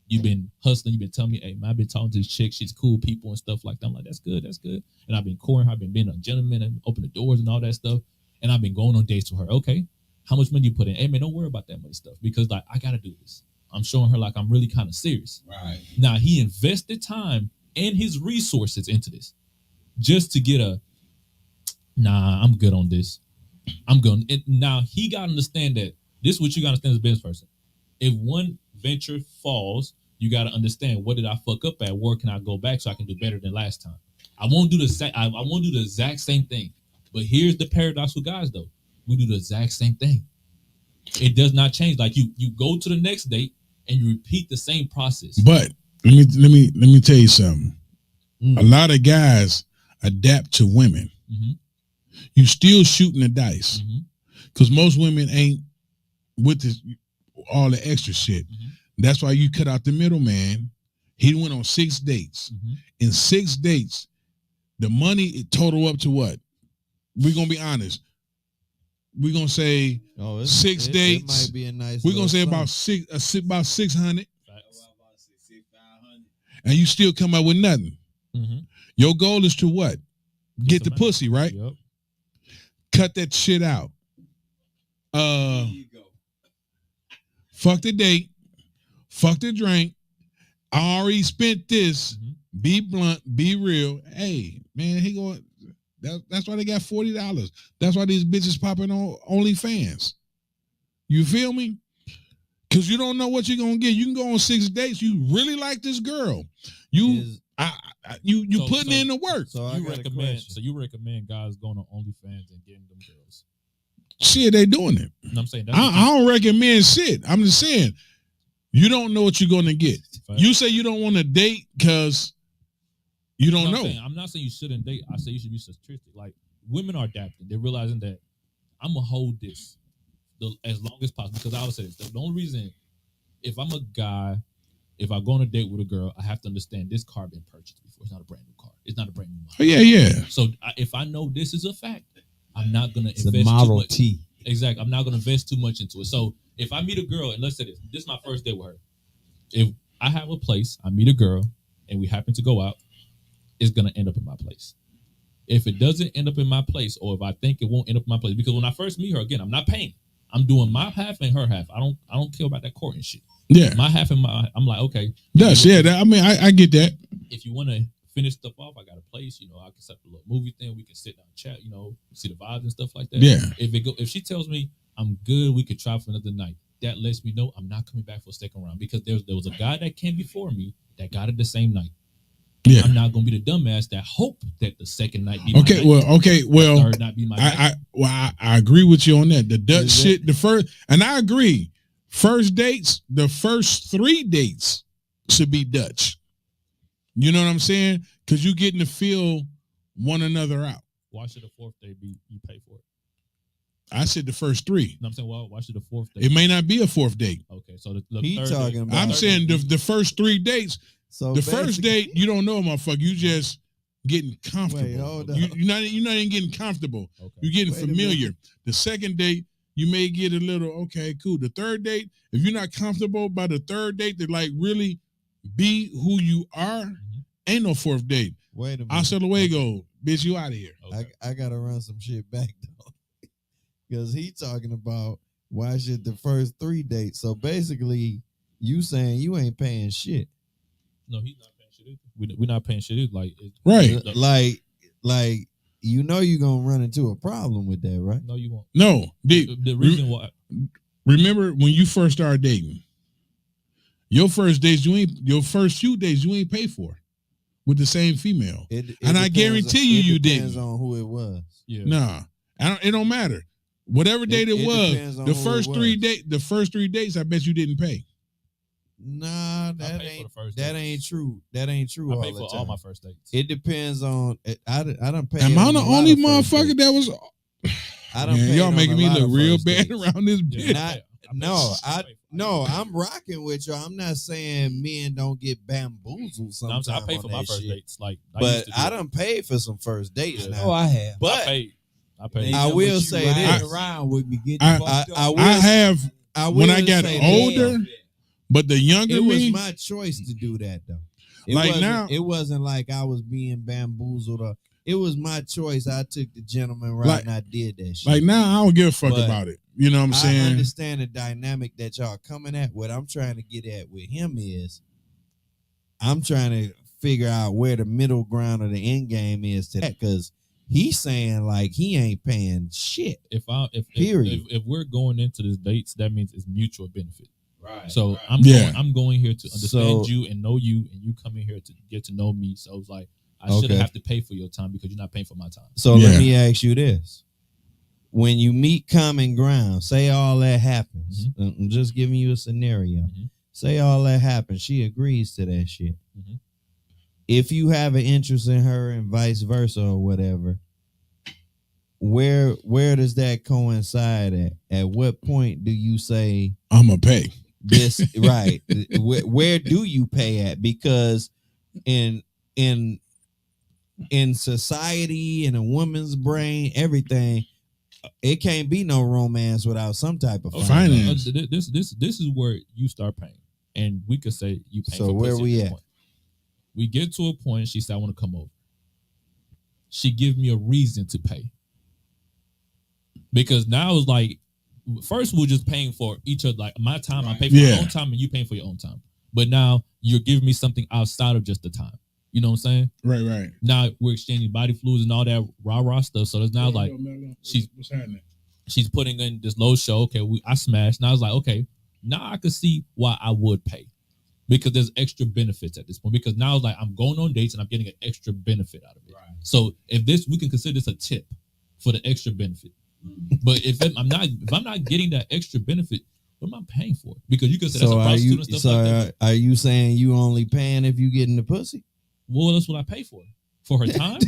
You've been hustling. You've been telling me, hey, man, I've been talking to this chick. She's cool people and stuff like that. I'm like, that's good. And I've been courting her. I've been being a gentleman and open the doors and all that stuff. And I've been going on dates with her. Okay, how much money you put in? Hey, man, don't worry about that money stuff because, like, I got to do this. I'm showing her, like, I'm really kind of serious. Right. Now, he invested time and his resources into this just to get nah, I'm good on this. I'm good. And now, he got to understand that this is what you got to understand as a business person. If one venture falls, you got to understand, what did I fuck up at? Where can I go back so I can do better than last time? I won't do the exact same thing. But here's the paradox with guys, though. We do the exact same thing. It does not change. Like you go to the next date and you repeat the same process. But let me tell you something. A lot of guys adapt to women. Mm-hmm. You still shooting the dice Mm-hmm. because most women ain't with this all the extra shit. Mm-hmm. That's why you cut out the middleman. He went on 6 dates. Mm-hmm. In 6 dates, the money it total up to what? We're gonna be honest. We're gonna say 6 dates. It might be a nice. We're gonna say about sum. about 600, and you still come out with nothing. Mm-hmm. Your goal is to what? Get the some money. pussy, right? Yep. Cut that shit out. There you go. Fuck the date. Fuck the drink. I already spent this. Mm-hmm. Be blunt. Be real. Hey, man, he going. That's why they got $40. That's why these bitches popping on OnlyFans. You feel me? Because you don't know what you're gonna get. You can go on 6 dates. You really like this girl. You So- putting so- in the work. So I got a question. So you recommend guys going on OnlyFans and getting them girls? Shit, they doing it. And I'm saying that's I don't recommend shit. I'm just saying, you don't know what you're gonna get. You say you don't want to date because you don't know. I'm not saying you shouldn't date. I say you should be statistic. Like women are adapting. They're realizing that I'm gonna hold this as long as possible. Because I always say this: the only reason, if I'm a guy, if I go on a date with a girl, I have to understand this car been purchased before. It's not a brand new car. It's not a brand new model. Oh, yeah. So if I know this is a fact, I'm not gonna It's invest a too Model much. T. Exactly. I'm not gonna invest too much into it. So if I meet a girl, and let's say this is my first date with her. If I have a place, I meet a girl, and we happen to go out, it's gonna end up in my place. If it doesn't end up in my place, or if I think it won't end up in my place, because when I first meet her, again, I'm not paying. I'm doing my half and her half. I don't care about that court and shit. Yeah. My half and I'm like, okay. Yes, yeah. I get that. If you want to finish stuff off, I got a place. I can set up a little movie thing. We can sit down and chat. See the vibes and stuff like that. Yeah. If she tells me I'm good, we could try for another night. That lets me know I'm not coming back for a second round, because there was a guy that came before me that got it the same night. Yeah. I'm not gonna be the dumbass that hope that the second night be Okay, my night. well, third night be my night. I agree with you on that. The Dutch shit, the first, and I agree. First dates, the first 3 dates should be Dutch. You know what I'm saying? Because you're getting to feel one another out. Why should the fourth day be you pay for it? I said the first 3. No, I'm saying, why should the fourth day? It may not be a 4th date. Okay, so the He third talking day, about- I'm saying the first 3 dates. So The first basically- date, you don't know, motherfucker. You just getting comfortable. Wait, hold up. You're not even getting comfortable. Okay. You're getting Wait a familiar. The second date, you may get a little, okay, cool. The third date, if you're not comfortable by the third date to like really be who you are, ain't no 4th date. Wait a minute. Hasta luego, bitch, you out of here. Okay. I gotta run some shit back though, because he talking about why should the first 3 dates. So basically, you saying you ain't paying shit, No, he's not paying shit either. We're not paying shit either. Right. like you know you gonna run into a problem with that, right? No, you won't. No, The reason why. remember when you first started dating, your first few days you ain't pay for with the same female. And I guarantee you depends didn't. on who it was. Yeah. Nah, it don't matter. Whatever date it depends was, on the who it first was. 3 dates, I bet you didn't pay. Nah, that pay for ain't the first that dates. ain't true. That ain't true. I all pay the for time. all my first dates. It depends on. I done paid. Am I on the a lot only of first motherfucker dates. that was? I done Man, paid y'all on making a me lot look of real first bad dates. around this Yeah, bitch. I pay No, I'm rocking with you. I'm not saying men don't get bamboozled I sometimes. pay for on my that first shit. dates. Like, But I done paid for some first dates Yeah. now. Oh, I have. But I paid. I will say this. Around with me getting I- fucked up. I will I have when I will got say older, this. but the younger It was me, my choice to do that though. Like now- it wasn't like I was being bamboozled. It was my choice. I took the gentleman route Like- and I did that shit. like now I don't give a fuck But about it. You know what I'm I saying? understand the dynamic that y'all coming at. What I'm trying to get at with him is, I'm trying to figure out where the middle ground of the end game is to that, because he's saying like he ain't paying shit. If Period. if we're going into this dates, that means it's mutual benefit. Right. So Yeah. I'm going here to understand So- you and know you, and you coming here to get to know me. So it's like I shouldn't Okay. have to pay for your time because you're not paying for my time. So Yeah. let me ask you this. When you meet common ground, say all that happens. I'm just giving you a scenario. Mhm. Say all that happens. She agrees to that shit. Mhm. If you have an interest in her and vice versa or whatever, where does that coincide at? At what point do you say I'm gonna pay. this right? Where do you pay at? Because in society, in a woman's brain, everything, it can't be no romance without some type of Okay. Finance. This is where you start paying, and we could say you pay. So for where pussy we this at? point. We get to a point. She said, "I want to come over." She give me a reason to pay, because now it's like, first we're just paying for each other. Like my time, I pay for Yeah. my own time, and you paying for your own time. But now you're giving me something outside of just the time. You know what I'm saying? Right. Now we're exchanging body fluids and all that rah stuff. So it's now like she's- what's happening? she's putting in this low show. Okay, I smashed. Now I was like, okay, now I could see why I would pay, because there's extra benefits at this point. Because now it's like I'm going on dates and I'm getting an extra benefit out of it. Right. So if we can consider this a tip for the extra benefit. But if I'm not getting that extra benefit, what am I paying for? Because you can say that's a So are prostitute you and stuff like that. are you saying you only paying if you getting the pussy? Well, that's what I pay for. For her time?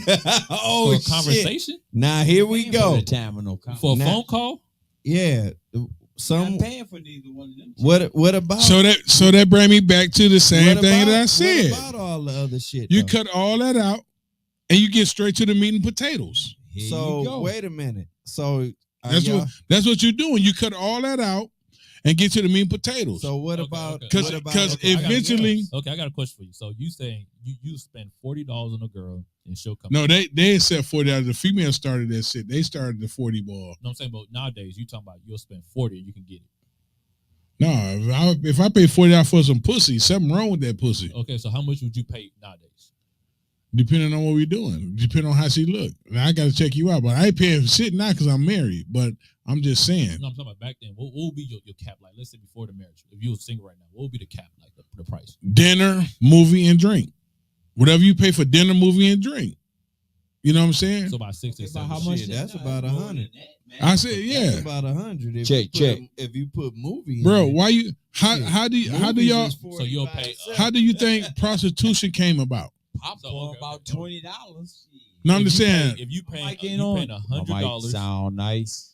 Oh, For a shit. conversation? Now here we For go. the time and no For a Now- phone call? Yeah. I'm Some. paying for neither one of them. What about? So that bring me back to the same what thing about- that I said. What about all the other shit? You though? cut all that out, and you get straight to the meat and potatoes. Here you So go. wait a minute. So are That's y'all- that's what you're doing. You cut all that out and get to the meat and potatoes. So what Okay, about? okay. what about- Because Okay, I gotta- eventually, Okay, I got a question for you. So you saying you spend $40 on a girl and she'll come? no, they said $40. The female started that shit. They started the 40 ball. No, I'm saying, but nowadays you talking about you'll spend 40 and you can get it. No, if I pay $40 for some pussy, something wrong with that pussy. Okay, so how much would you pay nowadays? Depending on what we're doing, depending on how she look. Now, I got to check you out, but I ain't paying for shit now because I'm married. But I'm just saying. No, I'm talking about back then. What would be your cap? Like, let's say before the marriage, if you were single right now, what would be the cap, like the price? Dinner, movie, and drink. Whatever you pay for dinner, movie, and drink. You know what I'm saying? So about 60 or Okay, but 70. how much? Shit, that's Nah, about it's more 100. than that, man. I said, That's yeah, about 100. If Check, you put, check. If you put movie, in bro. there. Why you? How Shit. how do Movies y'all? is So you'll pay, 45 How do you think prostitution came about? Popcorn okay, about okay. $20. No, I'm If just you saying. pay- if you I pay, might you get on. paying $100, Sound nice.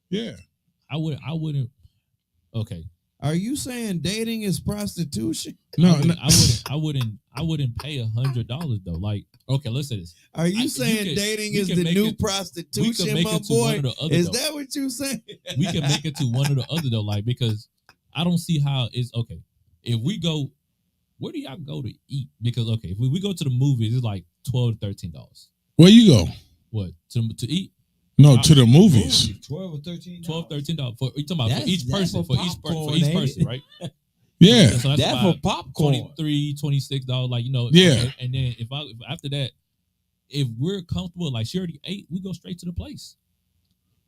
Yeah. I wouldn't. Okay, Are you saying dating is prostitution? No, I wouldn't pay $100 though. Like, okay, let's say this. Are you You saying can- dating we is can the make new it- we prostitution, can make my it to one boy? or the other. Is though. that what you saying? We can make it to one or the other though, like, because I don't see how it's okay. If we go, where do y'all go to eat? Because okay, if we go to the movies, it's like $12 to $13. where you go? What to eat? No, to the movies. 12 or 13. $12, $13 for you talking about for That's- each that's person for for each popcorn, each ain't person, it? right? Yeah. So that's That about for popcorn. $23, $26, like, you know. Yeah. And then if after that, if we're comfortable, like she already ate, we go straight to the place.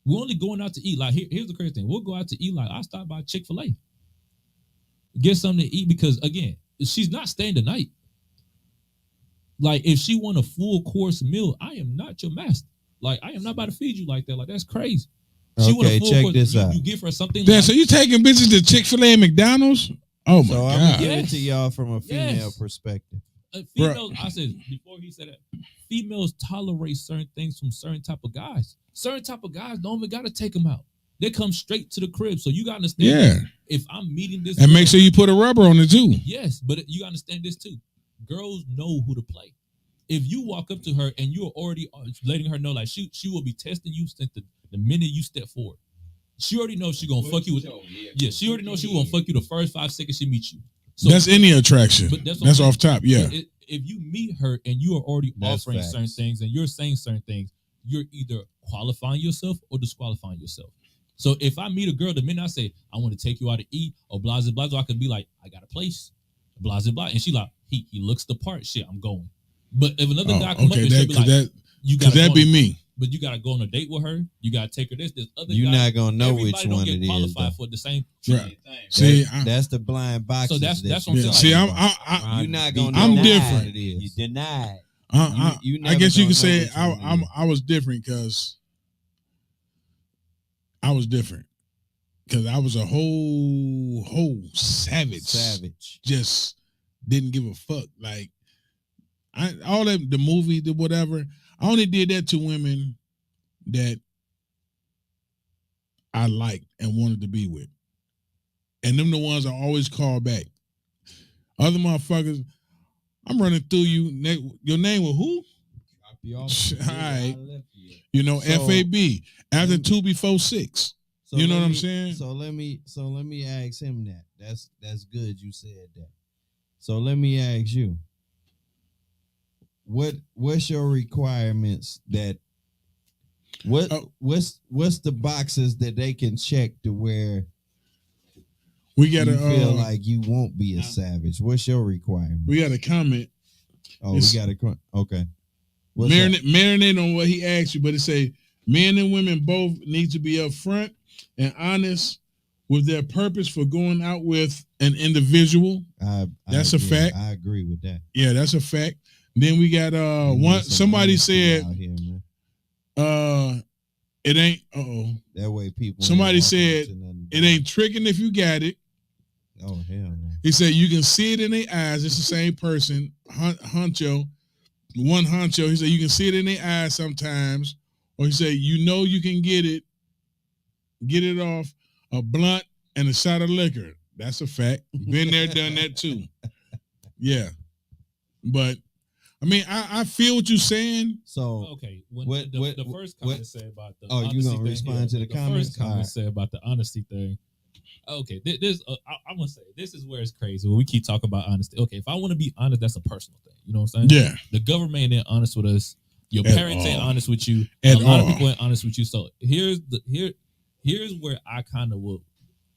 We're only going out to eat. Like here's the crazy thing: we'll go out to eat. Like I stop by Chick-fil-A, get something to eat because again, she's not staying the night. Like if she want a full course meal, I am not your master. Like I am not about to feed you like that. Like that's crazy. She want a Okay, full check course, this out. You give her something. Damn, like, so you taking bitches to Chick-fil-A and McDonald's? Oh my So I'm god. gonna give it Yes. to y'all from a female Yes. perspective. Females, I said before he said that, females tolerate certain things from certain type of guys. Certain type of guys don't even gotta take them out. They come straight to the crib. So you gotta understand. Yeah. that if I'm meeting this, And girl- make sure you put a rubber on it too. yes, but you gotta understand this too. Girls know who to play. If you walk up to her and you're already letting her know, like she will be testing you since the minute you step forward. She already knows she gonna fuck you with. Yeah, she already knows she gonna fuck you the first 5 seconds she meets you. So That's any attraction. But That's, that's what I'm off top. Yeah. if you meet her and you are already That's offering facts. certain things and you're saying certain things, you're either qualifying yourself or disqualifying yourself. So if I meet a girl, the minute I say I want to take you out to eat or blah blah blah, I could be like, I got a place, blah blah, and she like he looks the part. Shit, I'm going. But if another guy come up and she'll be like, you Cause gotta that go be on, me. but you gotta go on a date with her. You gotta take her this. There's other You're guys. not gonna know Everybody which don't one get it is. qualified though. for the same. Right. See, That's the blind box. So that's what I'm yeah, saying. see, You're not gonna. I'm know different. what it You is. denied. You I never guess you gonna could know say which one it is. I was different because I was different because I was a whole savage. Just didn't give a fuck. Like all that the movie, the whatever. I only did that to women that I liked and wanted to be with, and them the ones I always call back. Other motherfuckers, I'm running through you. Your name was who? All right. You know, So- FAB after 2 before 6. So You know let what I'm me- saying? So let me ask him that. That's good. You said that. So let me ask you. What's your requirements that what's the boxes that they can check to where We you got a feel like you won't be a savage? What's your requirement? we got a comment. Oh, it's- we got a okay. What's up? Marinate on what he asked you, but it say men and women both need to be upfront and honest with their purpose for going out with an individual. That's a agree. fact. I agree with that. Yeah, that's a fact. Then we got We need one. some Somebody honesty said out here, man. it ain't. Oh, That way people. ain't Somebody walking said into nothing it bad. ain't tricking if you got it. Oh hell no. He said you can see it in their eyes. It's the same person, Huncho. one honcho, he said you can see it in their eyes sometimes, or he said you can get it off a blunt and a shot of liquor. That's a fact. Been there, done that too. Yeah, but I mean, I feel what you're saying. So Okay, when What- the first comment said about the Oh, you honesty gonna thing, respond to the comments? first comment Alright. said about the honesty thing. Okay, this I'm gonna say this is where it's crazy when we keep talking about honesty. Okay, if I want to be honest, that's a personal thing. You know what I'm saying? Yeah, The government ain't honest with us. Your At parents ain't all. honest with you. At A lot all. of people ain't honest with you. So here's where I kind of will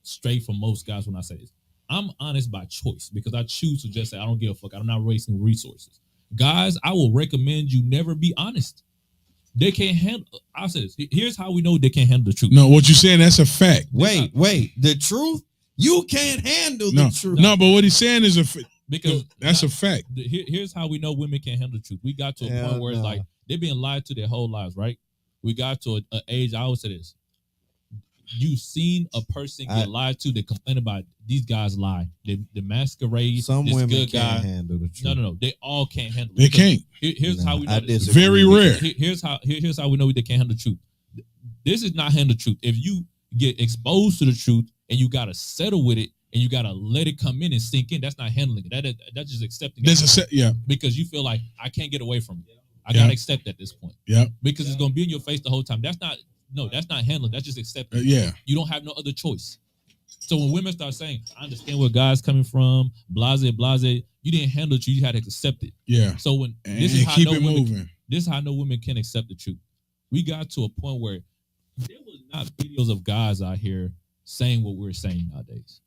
stray from most guys when I say this. I'm honest by choice because I choose to just say I don't give a fuck. I'm not wasting resources. Guys, I will recommend you never be honest. They can't handle. I'll say this. Here's how we know they can't handle the truth. no, what you're saying, that's a fact. wait, the truth? You can't handle No, the truth. no, but what he's saying is Because that's now, a fact. here's how we know women can't handle the truth. We got to a Hell point where it's no. like they've been lied to their whole lives, right? We got to an age. I always say this: you've seen a person get lied to. They complain about these guys lie. They masquerade. Some this women good can't guy. handle the truth. No. They all can't handle it. They Because can't. Here's No, how we I know this. disagree. Very rare. Here's how we know they can't handle the truth. This is not handle the truth. If you get exposed to the truth and you gotta settle with it and you gotta let it come in and sink in, that's not handling it. That's just accepting it. Yeah, Because you feel like I can't get away from it. I Yeah. gotta accept at this point. yeah, Because it's gonna be in your face the whole time. That's not handling. That's just accepting. yeah. You don't have no other choice. So when women start saying, I understand where guys coming from, blase, you didn't handle it, you had to accept it. Yeah, So when and this is how I keep know it women, moving. this is how I know women can accept the truth. We got to a point where there was not videos of guys out here saying what we're saying nowadays.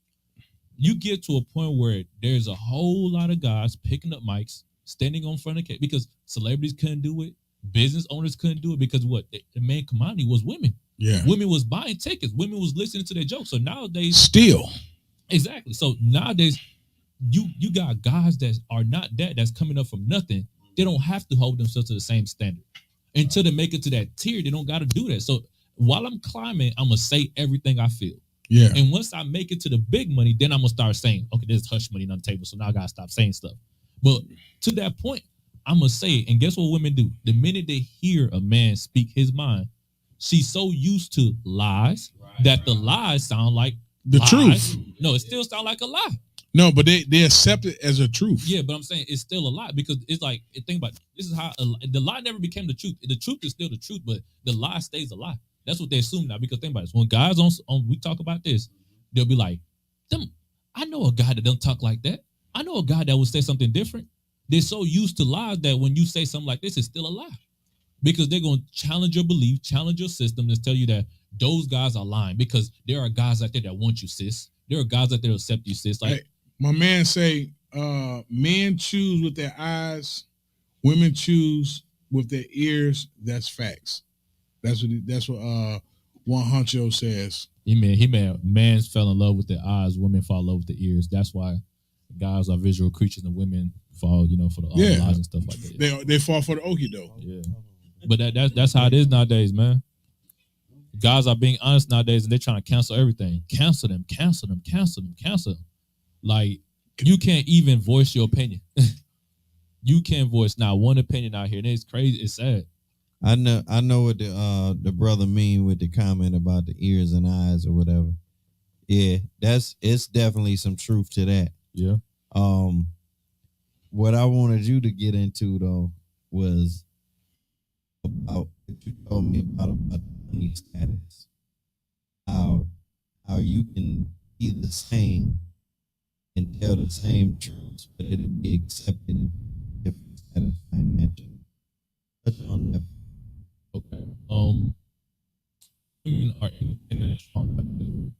You get to a point where there's a whole lot of guys picking up mics, standing on front of because celebrities couldn't do it, business owners couldn't do it because what the main commodity was women. Yeah, Women was buying tickets, women was listening to their jokes. So nowadays, still. exactly. So nowadays, you got guys that are not that's coming up from nothing. They don't have to hold themselves to the same standard until they make it to that tier. They don't got to do that. So while I'm climbing, I'm gonna say everything I feel. Yeah, And once I make it to the big money, then I'm gonna start saying, okay, there's hush money on the table, so now I gotta stop saying stuff. But to that point, I'm gonna say it. And guess what women do? The minute they hear a man speak his mind, she's so used to lies that the lies sound like the lies. truth. No, it still sound like a lie. No, but they accept it as a truth. Yeah, but I'm saying it's still a lie because it's like think about it. This is how the lie never became the truth. The truth is still the truth, but the lie stays a lie. That's what they assume now. Because think about it. When guys on we talk about this, they'll be like, I know a guy that don't talk like that. I know a guy that would say something different. They're so used to lies that when you say something like this, it's still a lie. Because they're going to challenge your belief, challenge your system, and tell you that those guys are lying. Because there are guys out there that want you, sis. There are guys out there that accept you, sis. Like, Hey, my man say, men choose with their eyes, women choose with their ears. That's facts. That's what one honcho says. Men fell in love with their eyes, women fall in love with their ears. That's why guys are visual creatures and women fall, for the lies and stuff like that. They fall for the okie doke. Yeah. But that's how it is nowadays, man. Guys are being honest nowadays and they're trying to cancel everything. Cancel them. Like, you can't even voice your opinion. You can't voice not one opinion out here. And it's crazy. It's sad. I know what the brother mean with the comment about the ears and eyes or whatever. Yeah, it's definitely some truth to that. Yeah. What I wanted you to get into though was about what you told me about money status. How you can be the same and tell the same truths, but it'll be accepted in different status financially. Touch on that. Okay. Women are independent, strong.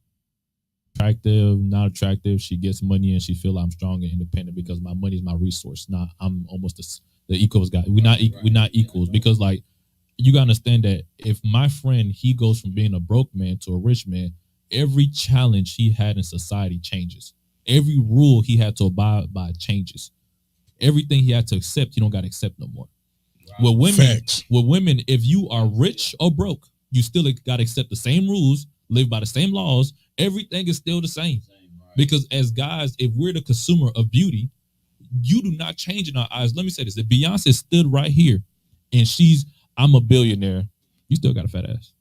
Attractive, not attractive. She gets money and she feel I'm strong and independent because my money is my resource. Not I'm almost the equals guy. We're not equals because like you gotta understand that if my friend he goes from being a broke man to a rich man, every challenge he had in society changes. Every rule he had to abide by changes. Everything he had to accept, you don't gotta accept no more. With women, if you are rich or broke, you still got to accept the same rules, live by the same laws. Everything is still the same. Because as guys, if we're the consumer of beauty, you do not change in our eyes. Let me say this: if Beyonce stood right here and I'm a billionaire, you still got a fat ass.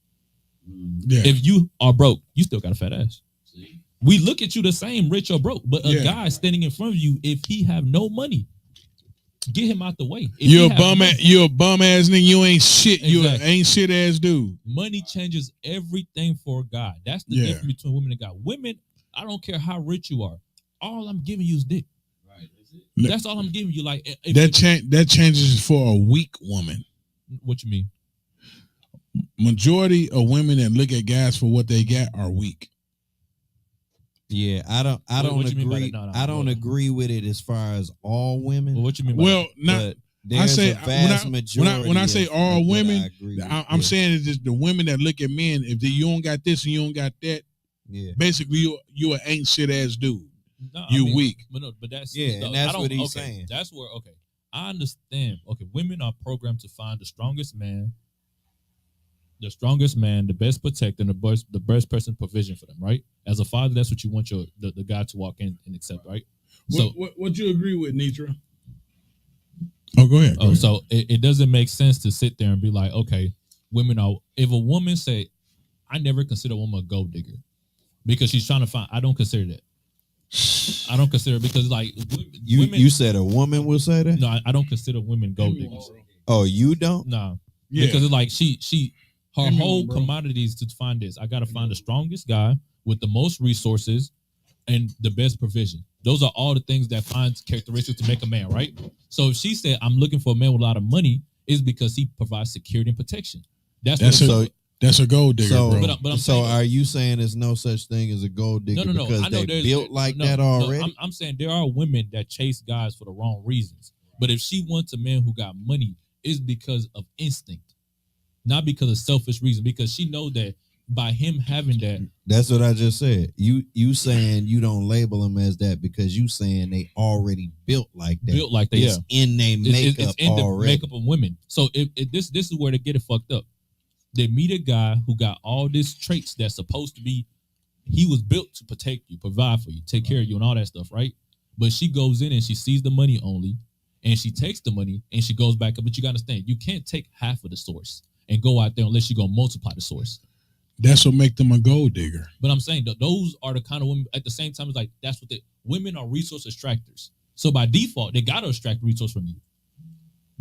Yeah. If you are broke, you still got a fat ass. We look at you the same, rich or broke, but a guy standing in front of you, if he have no money, get him out the way. If You're a bum ass nigga. You ain't shit. You ain't shit ass dude. Money changes everything for a guy. That's the difference between women and guys. Women, I don't care how rich you are. All I'm giving you is dick. Right. That's all I'm giving you. Like that changes for a weak woman. What you mean? Majority of women that look at guys for what they got are weak. Yeah, I don't agree. I don't agree with it as far as all women. Well, what you mean by that? I say when I say all women, I'm saying is just the women that look at men. If you don't got this and you don't got that, basically you an ain't shit ass dude. No, weak. But that's and that's what he's saying. That's where I understand. Okay, women are programmed to find the strongest man, the best protector, and the best person provision for them, right? As a father, that's what you want the guy to walk in and accept, right? So what you agree with, Nitra? Oh, go ahead. So it doesn't make sense to sit there and be like, okay, if a woman say, I never consider a woman a gold digger because she's trying to find, I don't consider that. I don't consider it because like women, you said a woman will say that? No, I don't consider women gold diggers. Oh, you don't? No. Yeah. Because it's like her whole commodity is to find this. I gotta find the strongest guy with the most resources and the best provision. Those are all the things that finds characteristics to make a man, right? So if she said, I'm looking for a man with a lot of money, it's because he provides security and protection. That's a gold digger, bro. But are you saying there's no such thing as a gold digger because they built like that already? No, I'm saying there are women that chase guys for the wrong reasons. But if she wants a man who got money, it's because of instinct, not because of selfish reason. Because she know that by him having that, that's what I just said. You saying you don't label them as that because you saying they already built like that. It's in their makeup it's in already. The makeup of women. So if this is where they get it fucked up. They meet a guy who got all these traits that's supposed to be, he was built to protect you, provide for you, take care of you, and all that stuff, right? But she goes in and she sees the money only, and she takes the money and she goes back up. But you gotta understand, you can't take half of the source and go out there unless you're gonna multiply the source. That's what make them a gold digger. But I'm saying that those are the kind of women. At the same time, it's like that's what women are resource extractors. So by default, they gotta extract resource from you.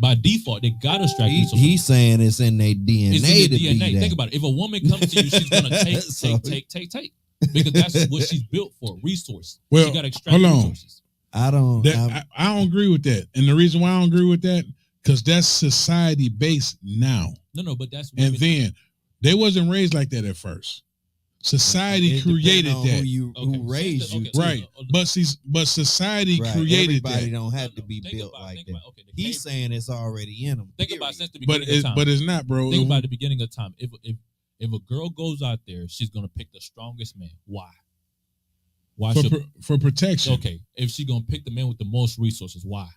By default, they gotta extract resources. He's saying it's in their DNA. It's in their to DNA. be that. Think about it. If a woman comes to you, she's gonna take. Because that's what she's built for, resource. Well, she gotta extract resources. I don't agree with that. And the reason why I don't agree with that, because that's society based now. No, but that's women. And then they wasn't raised like that at first. Society created that. Who raised you, right? But society created that. Everybody don't have to be built like that. He's saying it's already in them. Think about since the beginning of time. But it's not, bro. Think about the beginning of time. If a girl goes out there, she's gonna pick the strongest man. Why? For protection. Okay. If she's gonna pick the man with the most resources, why?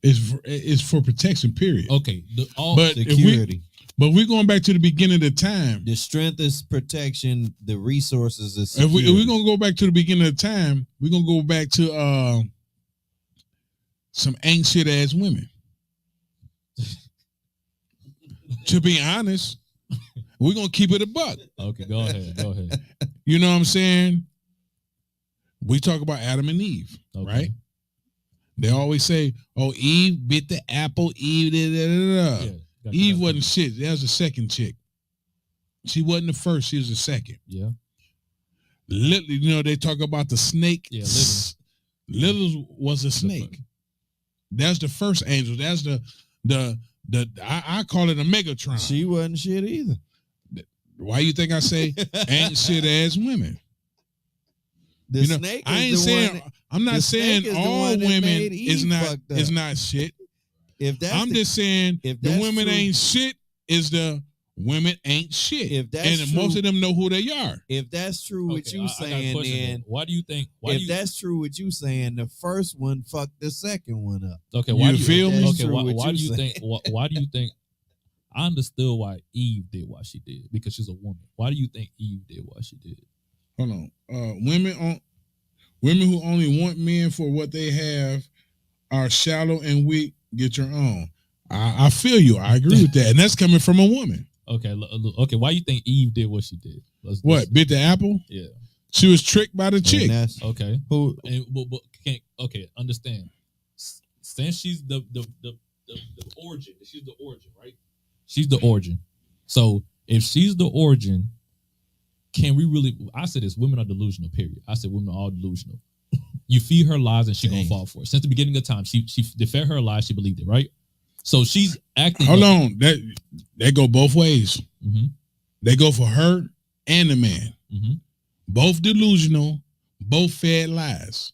It's for protection. Period. Okay. But security. But we're going back to the beginning of the time. The strength is protection. The resources is security. If we're going to go back to the beginning of the time, we're going to go back to some ain't shit ass women. To be honest, we're going to keep it a buck. Okay, go ahead. You know what I'm saying? We talk about Adam and Eve, right? They always say, oh, Eve bit the apple, Eve, Yeah. Eve wasn't shit. That was the second chick. She wasn't the first. She was the second. Yeah. Literally, they talk about the snake. Yeah, Lilith was a snake. That's the first angel. That's the I call it a Megatron. She wasn't shit either. Why you think I say ain't shit ass women? The snake. I ain't saying. I'm not saying all women is not shit. I'm just saying the women ain't shit is the women ain't shit. If that's and true, most of them know who they are. If that's true what you saying, then why do you think? That's true what you saying, the first one fucked the second one up. Okay, why you feel me? Okay, why do you think? Why do you think? I understood why Eve did what she did because she's a woman. Why do you think Eve did what she did? Hold on, women who only want men for what they have are shallow and weak, get your own. I feel you. I agree with that, and that's coming from a woman. Okay, okay. Why you think Eve did what she did? What, bit the apple? Yeah. She was tricked by the And chick. that's Okay. who But can't. Okay, understand. Since she's the origin, she's the origin, right? She's the origin. So if she's the origin, can we really? I said this: women are delusional. Period. I said women are all delusional. You feed her lies, and she gonna fall for it. Since the beginning of time, she fed her lies. She believed it, right? So she's acting. Hold on, that go both ways. Mm-hmm. They go for her and the man. Mm-hmm. Both delusional, both fed lies.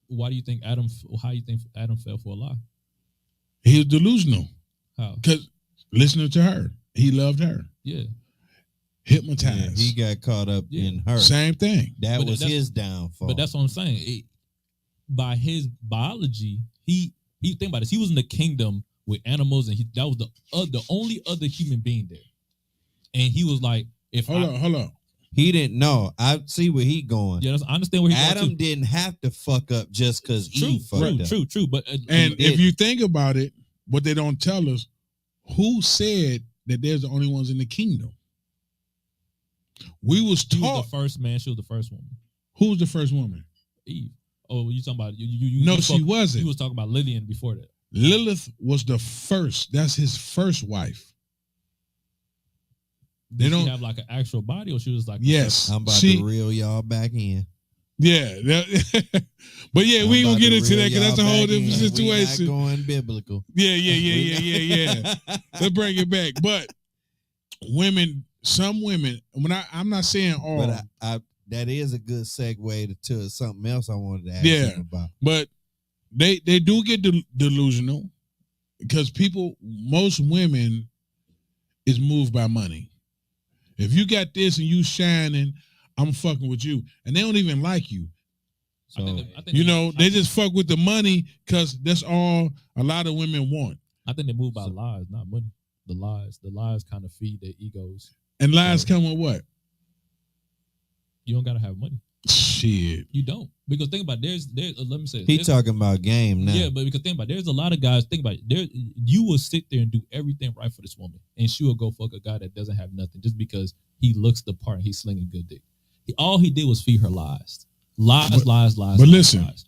Why do you think Adam? How you think Adam fell for a lie? He was delusional How? because listening to her, he loved her. Yeah. Hypnotized. he got caught up in her. Same thing. That But was that's- his downfall. But that's what I'm saying. By his biology, he think about this. He was in the kingdom with animals, and that was the only other human being there. And he was like, Hold on. He didn't know. I see where he going. Yeah, I understand where he's Adam going to. didn't have to fuck up just because Eve fucked up. True. But And if you think about it, what they don't tell us, who said that there's the only ones in the kingdom? We was he was taught. the first man. She was the first woman. Who was the first woman? Eve. Oh, you talking about you? No, you she wasn't. He was talking about Lillian before that. Lilith was the first. That's his first wife. They Did don't she have like an actual body, or she was like Yes. I'm about She- to reel y'all back in. Yeah. But yeah, we ain't gonna get into that because that's a whole different We situation. not going biblical. Yeah. Let's bring it back. But some women, I'm not saying all, But I that is a good segue to something else I wanted to ask Yeah. him about. but they do get delusional because most women is moved by money. If you got this and you shining, I'm fucking with you, and they don't even like you. So I think They just fuck with the money because that's all a lot of women want. I think they move by lies, not money. The lies kind of feed their egos. And lies come with what? You don't gotta have money. Shit. You don't, because think about it, there's let me say he there's- talking about game now. Yeah, but because think about it, there's a lot of guys. Think about it. You will sit there and do everything right for this woman, and she will go fuck a guy that doesn't have nothing just because he looks the part and he's slinging good dick. All he did was feed her lies. Lies. But listen, lies.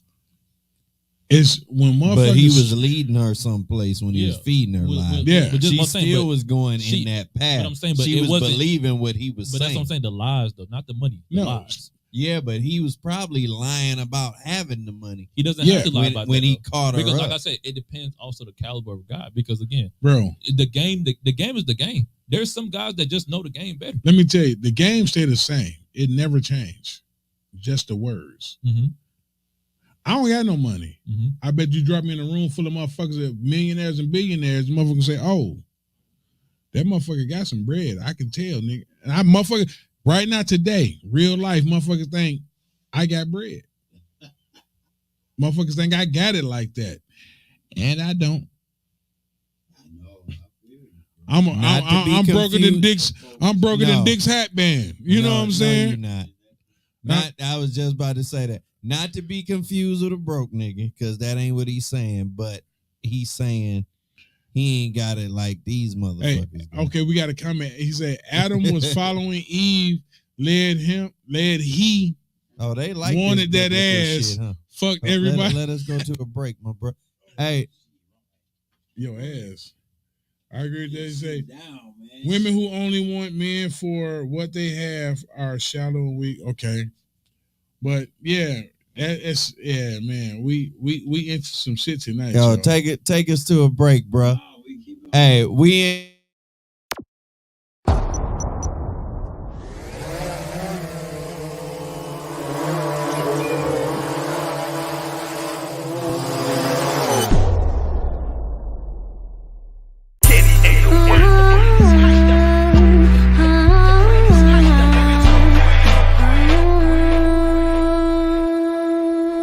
it's when motherfuckers. But he was leading her someplace when he was Yeah. feeding her With- lies. Yeah. but just She one thing, still but- was going she- in that path. but I'm saying, but she it was wasn't- believing what he was But saying. that's what I'm saying. The lies, though, not the money. The No. lies. Yeah, but he was probably lying about having the money He doesn't Yeah. have to lie when, about when that, he though. caught her Because, up. like I said, it depends also the caliber of guy. Because again, Bro, the game is the game. There's some guys that just know the game better. let me tell you, the game stay the same. It never changed. Just the words. Mm-hmm. I don't got no money. Mm-hmm. I bet you drop me in a room full of motherfuckers that millionaires and billionaires. Motherfuckers say, "Oh, that motherfucker got some bread." I can tell, nigga. And I motherfucker right now today, real life, motherfuckers think I got bread. Motherfuckers think I got it like that, and I don't. I'm broker than Dick's. I'm broker than No. Dick's hat band. You know what I'm saying? No, you're not. I was just about to say that. Not to be confused with a broke nigga, because that ain't what he's saying. But he's saying he ain't got it like these Hey, motherfuckers. do. okay, we got a comment. He said Adam was following Eve, led he Oh, they like wanted this that biblical ass. shit, huh? fucked Let- everybody. Let us go to a break, my bro. Hey, Your ass. I agree with that. He say women who only want men for what they have are shallow and weak. Okay, but yeah, that's man. We into some shit tonight. yo, y'all. take us to a break, bro. Hey, we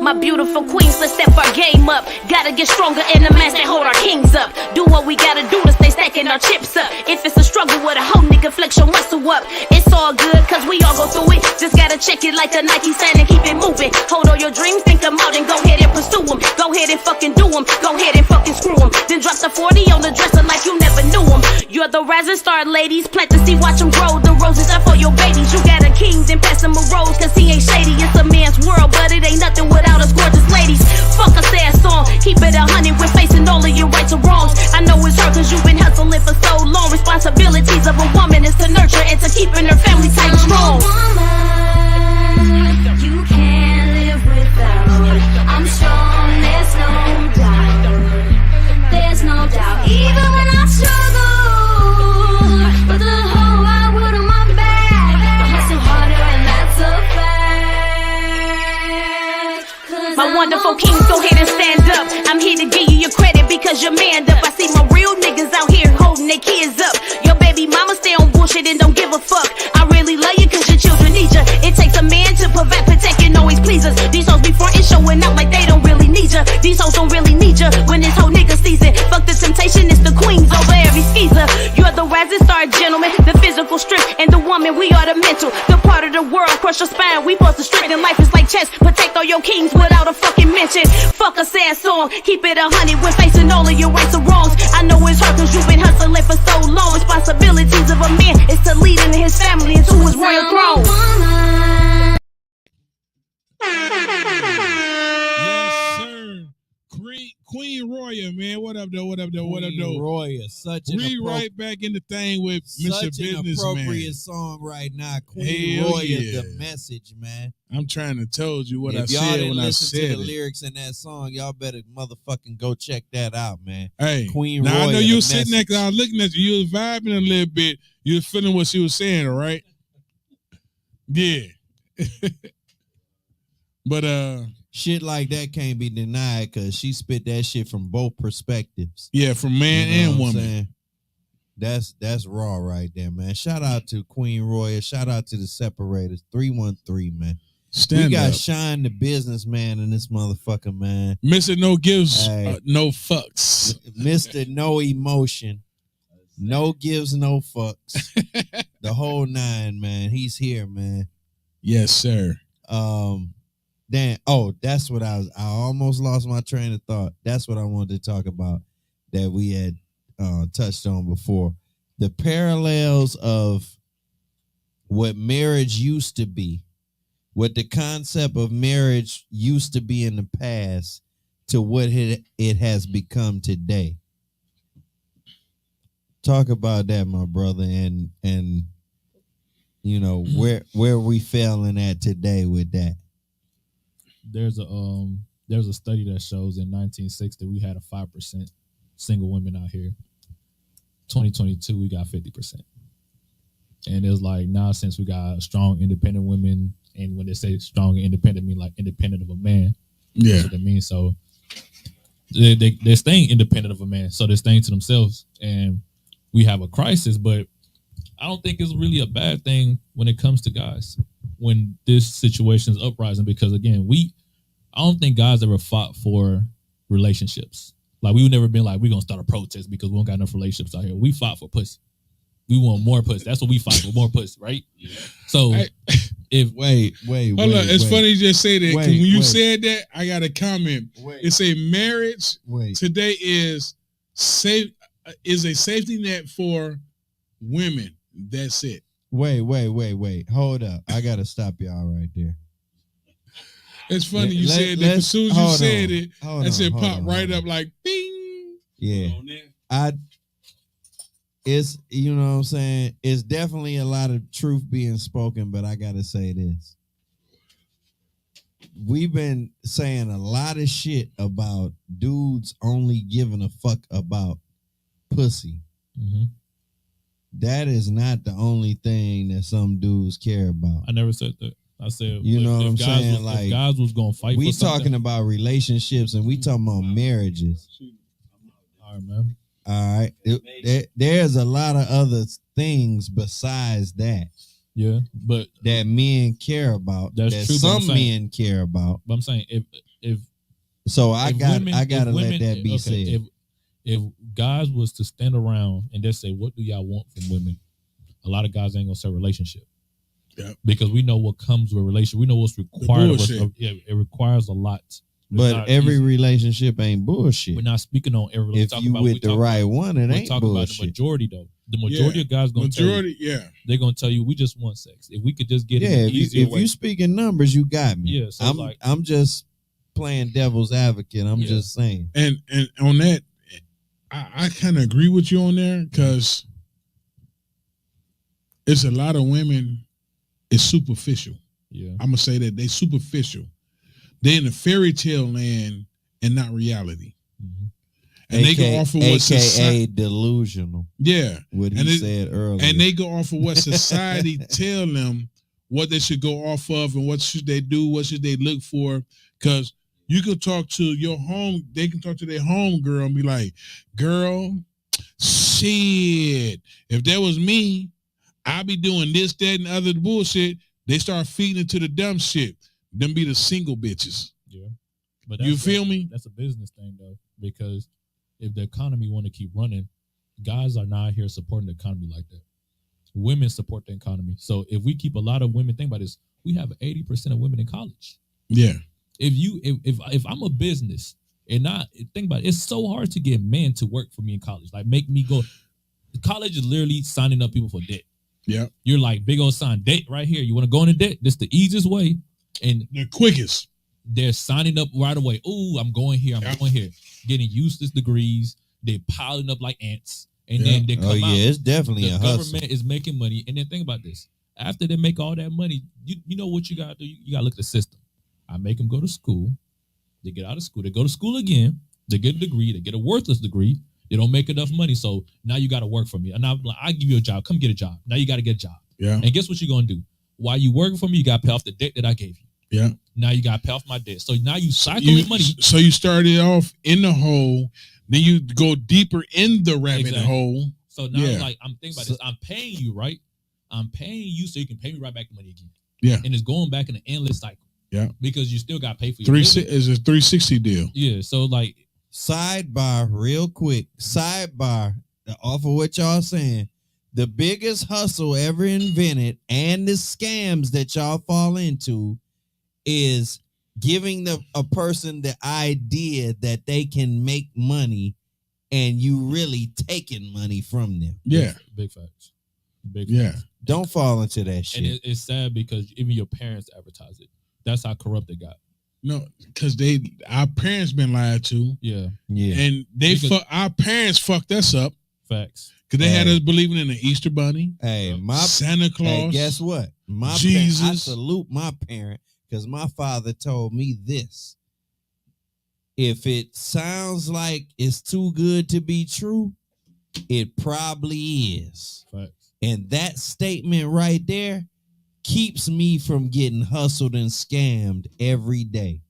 My beautiful queens, let's step our game up. Gotta get stronger in the mass that hold our kings up. Do what we gotta do to stay stacking our chips up. If it's a struggle with a whole nigga, flex your muscle up. It's all good, cause we all go through it. Just gotta check it like a Nike sign and keep it moving. Hold all your dreams, think them out and go ahead and pursue them. Go ahead and fucking do them. Go ahead and fucking screw them. Then drop the 40 on the dresser like you never knew them. You're the rising star, ladies. Plant the seed, watch them grow. The roses are for your babies. You got a king, then pass him a rose, cause he ain't shady. It's a man's world, but it ain't nothing without us gorgeous ladies. Fuck a sad song, keep it 100. We're facing all of your rights or wrongs. I know it's hard cause you've been hustling for so long. Responsibilities of a woman is to nurture and to keeping her family tight and strong. You can't live without. I'm strong, there's no doubt. There's no doubt. Even when I struggle, but the whole wide world on my back, I hustle harder and that's a fact. My wonderful kings, go ahead and stand up. I'm here to give you your credit because you're manned up. I see my real niggas out here holding their kids up. Your baby mama stay on bullshit and don't give a fuck. I really love you cause your children need you. It takes a man to provide, protect, and always please us. These hoes be frontin' showing out like they don't really need you. These hoes don't really need you when this whole nigga season. Fuck the temptation, it's the queens over every skeezer. You're the rising star, gentleman, the physical strength, and the woman, we are the mental. The part of the world, crush your spine, we supposed to strengthen. Life is like chess, protect all your kings without a fucking mention. Fuck a sad song, keep it 100. We're facing all of your rights or wrongs. I know it's hard cause you've been hustling for so long. Responsibilities of a man is to lead in his family into his royal throne. Yes, sir. Queen Roya, man. What up, though? What up, though? What up, though? Roya, such an We right back in the thing with Mr. such an Businessman. appropriate song right now. Queen Hell Roya, yeah. the message, man. I'm trying to told you what If I y'all said didn't when I listen said to the it. lyrics in that song, y'all better motherfucking go check that out, man. Hey, Queen now I Roya, know the you was sitting there message. because I was looking at you. You was vibing a little bit. You was feeling what she was saying, all right? Yeah. But Shit like that can't be denied because she spit that shit from both perspectives. yeah, from man You know and what I'm woman. saying? That's raw right there, man. Shout out to Queen Roya. Shout out to the Separators. 313, man. Stand we got up. Shine the businessman in this motherfucker, man. Mr. No gives, Hey. no fucks. Mr. No Emotion. No gives, no fucks. The whole nine, man. He's here, man. Yes, sir. Dan, that's what I almost lost my train of thought. That's what I wanted to talk about that we had touched on before. The parallels of what marriage used to be, what the concept of marriage used to be in the past to what it has become today. Talk about that, my brother, and you know where we failing at today with that. There's a study that shows in 1960 we had a 5% single women out here. 2022 we got 50%, and it's like now since we got strong independent women, and when they say strong and independent, mean like independent of a man. Yeah. That's what it means. So they're staying independent of a man, so they're staying to themselves, and we have a crisis. But I don't think it's really a bad thing when it comes to guys when this situation is uprising, because again, I don't think guys ever fought for relationships. Like we've never been like, we're gonna start a protest because we don't got enough relationships out here. We fought for pussy. We want more pussy. That's what we fight for, more pussy, right? So if Wait. Hold on. It's funny you just say that. 'Cause Wait, when you wait. said that, I got a comment. It say marriage today is a safety net for women. That's it. Wait. Hold up. I gotta stop y'all right there. It's funny you Let- said that. As let's- soon as you hold said on. it, Hold that shit on, popped hold right on. up like bing. Yeah. It's, you know what I'm saying? It's definitely a lot of truth being spoken, but I gotta say this. We've been saying a lot of shit about dudes only giving a fuck about pussy. That is not the only thing that some dudes care about. I never said that. I said, You know what I'm guys saying? was, Like, if guys was gonna fight. We for something, talking about relationships and we talking about marriages. all right, man. All right. There's a lot of other things besides that. Yeah, but that men care about. That's that true, but I'm some saying- men care about. But I'm saying if So I If got women- I if gotta let women- that be okay, said. If guys was to stand around and just say, "What do y'all want from women?" A lot of guys ain't gonna say relationship. Yeah. Because we know what comes with a relationship. We know what's required of us. bullshit. It required a lot. It's But not every easy. relationship ain't bullshit. We're not speaking on every. we If talk you about- with we the talk right about- one, it we're ain't talking about the bullshit. majority though. The majority Yeah. of guys gonna tell you, Majority, yeah. they're gonna tell you we just want sex. If we could just get Yeah, it if you, easier if way. you speak in numbers, you got me. Yeah, so like- I'm just playing devil's advocate. I'm Yeah. just saying. And on that, I kind of agree with you on there because it's a lot of women. It's superficial. Yeah. I'm gonna say that they superficial. They in the fairy tale land and not reality. Mhm. And they go off of what society. AKA delusional. Yeah, What he And it- said earlier. and they go off of what society tell them what they should go off of and what should they do, what should they look for. Because you can talk to your home, they can talk to their home girl and be like, "Girl, shit, if that was me, I'd be doing this, that, and other bullshit." They start feeding into the dumb shit. Them be the single bitches. Yeah. But You feel me? That's a business thing though, because if the economy want to keep running, guys are not here supporting the economy like that. Women support the economy. So if we keep a lot of women, think about this, we have 80% of women in college. Yeah, If I'm a business and not think about it, it's so hard to get men to work for me in college. Like make me go. College is literally signing up people for debt. yeah, You're like big old sign debt right here. You want to go into debt? This is the easiest way. And the quickest. they're signing up right away. Ooh, I'm going here. I'm Yeah. going here. Getting useless degrees. They're piling up like ants. And Yeah. then they come oh yeah, out. it's definitely The a hustle. government is making money. And then think about this. After they make all that money, you know what you got to do? You got to look at the system. I make them go to school. They get out of school. They go to school again. They get a degree. They get a worthless degree. They don't make enough money. So now you got to work for me. And I'm like, I give you a job. Come get a job. Now you got to get a job. Yeah, And guess what you're going to do? While you working for me, you got to pay off the debt that I gave you. yeah. Now you got to pay off my debt. So now you cycling money. So you started off in the hole, then you go deeper in the rabbit Exactly. hole. So now Yeah. like I'm thinking about this. I'm paying you, right? I'm paying you so you can pay me right back the money again. Yeah. And it's going back in an endless cycle. Yeah. Because you still got to pay for your Three living. is a 360 deal. Yeah. So like Sidebar, real quick. Sidebar, off of what y'all saying. The biggest hustle ever invented and the scams that y'all fall into is giving a person the idea that they can make money and you really taking money from them. Yeah, big facts. Big yeah. facts. Don't fall into that shit. And it's sad because even your parents advertise it. That's how corrupt they got. No, because our parents been lied to, Yeah. yeah. and our parents fucked us up Facts. because they had Hey. us believing in the Easter Bunny, Hey, Santa Claus. Hey, guess what? My Jesus. I salute my parent because my father told me this. If it sounds like it's too good to be true, it probably is. Facts. And that statement right there keeps me from getting hustled and scammed every day.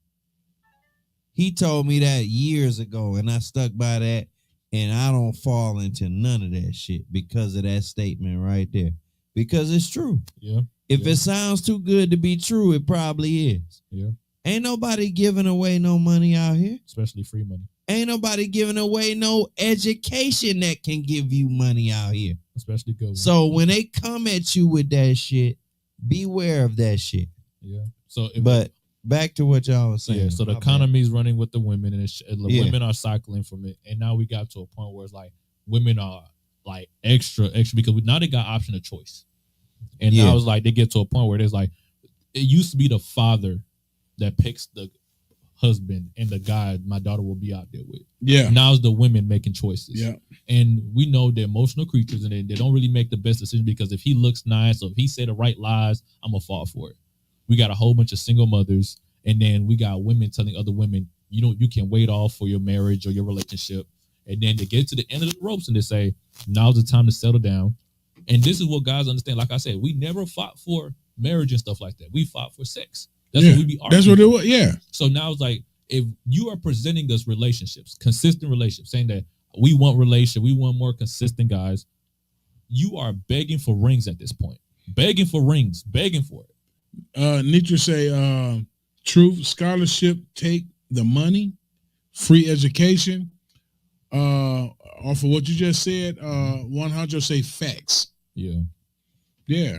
He told me that years ago, and I stuck by that, and I don't fall into none of that shit because of that statement right there. Because it's true. Yeah. If Yeah. it sounds too good to be true, it probably is. Yeah. Ain't nobody giving away no money out here. Especially free money. Ain't nobody giving away no education that can give you money out here. Especially good ones. So when they come at you with that shit, beware of that shit. Yeah. So if, But back to what y'all was saying. yeah, so the My bad. economy is running with the women, and the Yeah. women are cycling from it. And now we got to a point where it's like women are like extra because now they got option of choice. And Yeah. now it's like they get to a point where there's like it used to be the father that picks the husband and the guy my daughter will be out there with. Yeah, Now it's the women making choices. yeah, And we know they're emotional creatures and they don't really make the best decision because if he looks nice or if he say the right lies, I'm gonna fall for it. We got a whole bunch of single mothers, and then we got women telling other women, you can wait off for your marriage or your relationship. And then they get to the end of the ropes and they say, now's the time to settle down. And this is what guys understand. Like I said, we never fought for marriage and stuff like that. We fought for sex. That's yeah. what we be arguing. That's what it was. Yeah, So now it's like, if you are presenting us relationships, consistent relationships, saying that we want relationship, we want more consistent guys, you are begging for rings at this point. Begging for rings, begging for it. Nietzsche say, truth, scholarship, take the money. free education. Off of what you just said, 100 say facts. Yeah. Yeah,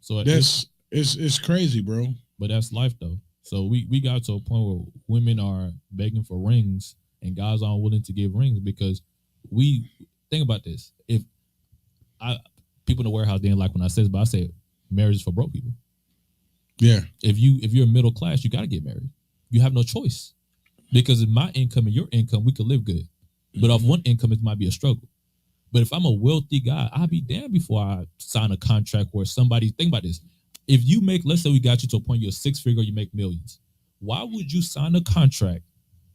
So it's crazy, bro. but that's life though. So we got to a point where women are begging for rings and guys aren't willing to give rings because we think about this. If people in the warehouse didn't like when I said this, but I say marriage is for broke people. Yeah, If you're middle class, you got to get married. You have no choice because in my income and your income, we could live good. But off one income, it might be a struggle. But if I'm a wealthy guy, I'll be damned before I sign a contract where somebody, think about this. If you make, let's say we got you to a point you're a six figure, you make millions. Why would you sign a contract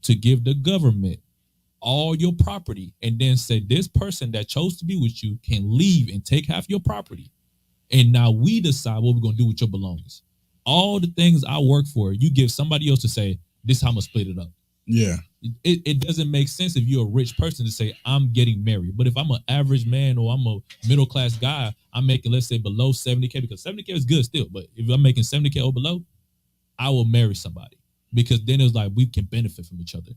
to give the government all your property and then say this person that chose to be with you can leave and take half your property? And now we decide what we're going to do with your belongings. All the things I work for, you give somebody else to say, this is how I'm going to split it up. yeah. It doesn't make sense if you're a rich person to say, I'm getting married. But if I'm an average man or I'm a middle class guy, I'm making, let's say, below 70K, because 70K is good still. But if I'm making 70K or below, I will marry somebody because then it's like we can benefit from each other.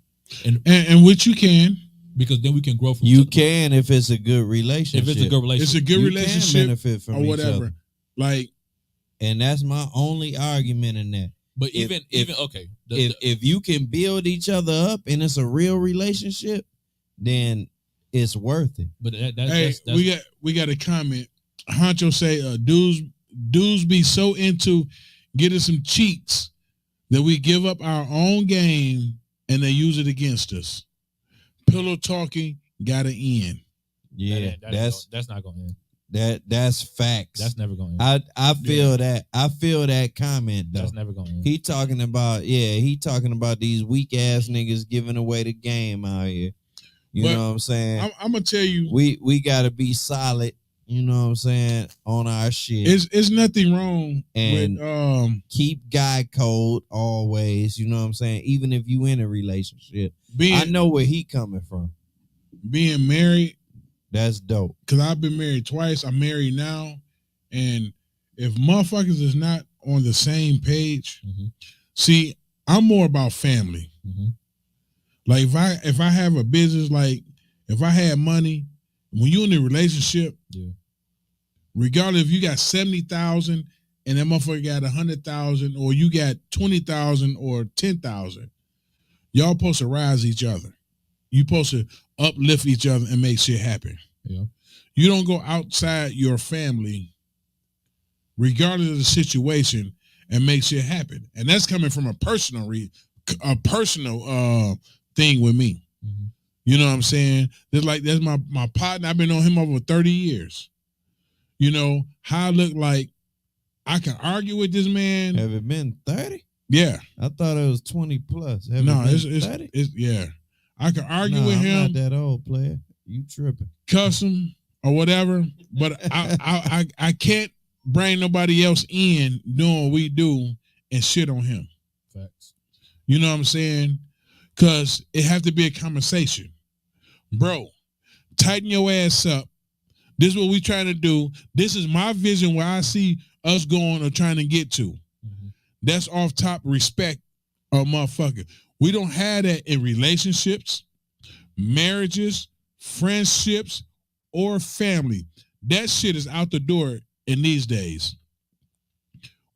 And which you can. Because then we can grow from each You other. can if it's a good relationship. If it's a good relationship. It's a good You relationship can benefit from or each whatever. other. Like, And that's my only argument in that. But if- even okay. If you can build each other up and it's a real relationship, then it's worth it. but hey, that's we got a comment. Honcho say, dudes be so into getting some cheats that we give up our own game and they use it against us. Pillow talking gotta end. Yeah, that's not going to end. that's facts. That's never going to end. I feel that. I feel that comment though. That's never going to end. He talking about these weak ass niggas giving away the game out here. You But know what I'm saying? I'm gonna tell you, We gotta be solid. You know what I'm saying on our shit. it's nothing wrong And with keep guy code always. You know what I'm saying? Even if you in a relationship, being I know where he coming from. being married. That's dope. Because I've been married twice. I'm married now, and if motherfuckers is not on the same page, Mhm. see, I'm more about family. Mhm. Like if I have a business, like if I had money, when you in a relationship, Yeah. regardless if you got 70,000 and that motherfucker got 100,000, or you got 20,000 or 10,000, y'all supposed to rise each other. You supposed to uplift each other and make shit happen. Yeah. You don't go outside your family, regardless of the situation, and make shit happen. And that's coming from a personal thing with me. Mhm. You know what I'm saying? That's my partner. I've been on him over 30 years. You know, how I look like I can argue with this man. Have it been 30? Yeah. I thought it was 20 plus. Have No, it been 30? it's yeah. I can argue Nah, with I'm him, not that old, player. You tripping. cuss him or whatever, but I can't bring nobody else in doing what we do and shit on him. Facts. You know what I'm saying? Because it have to be a conversation. Bro, tighten your ass up. This is what we trying to do. This is my vision where I see us going or trying to get to. Mhm. That's off top respect of motherfucker. We don't have that in relationships, marriages, friendships, or family. That shit is out the door in these days.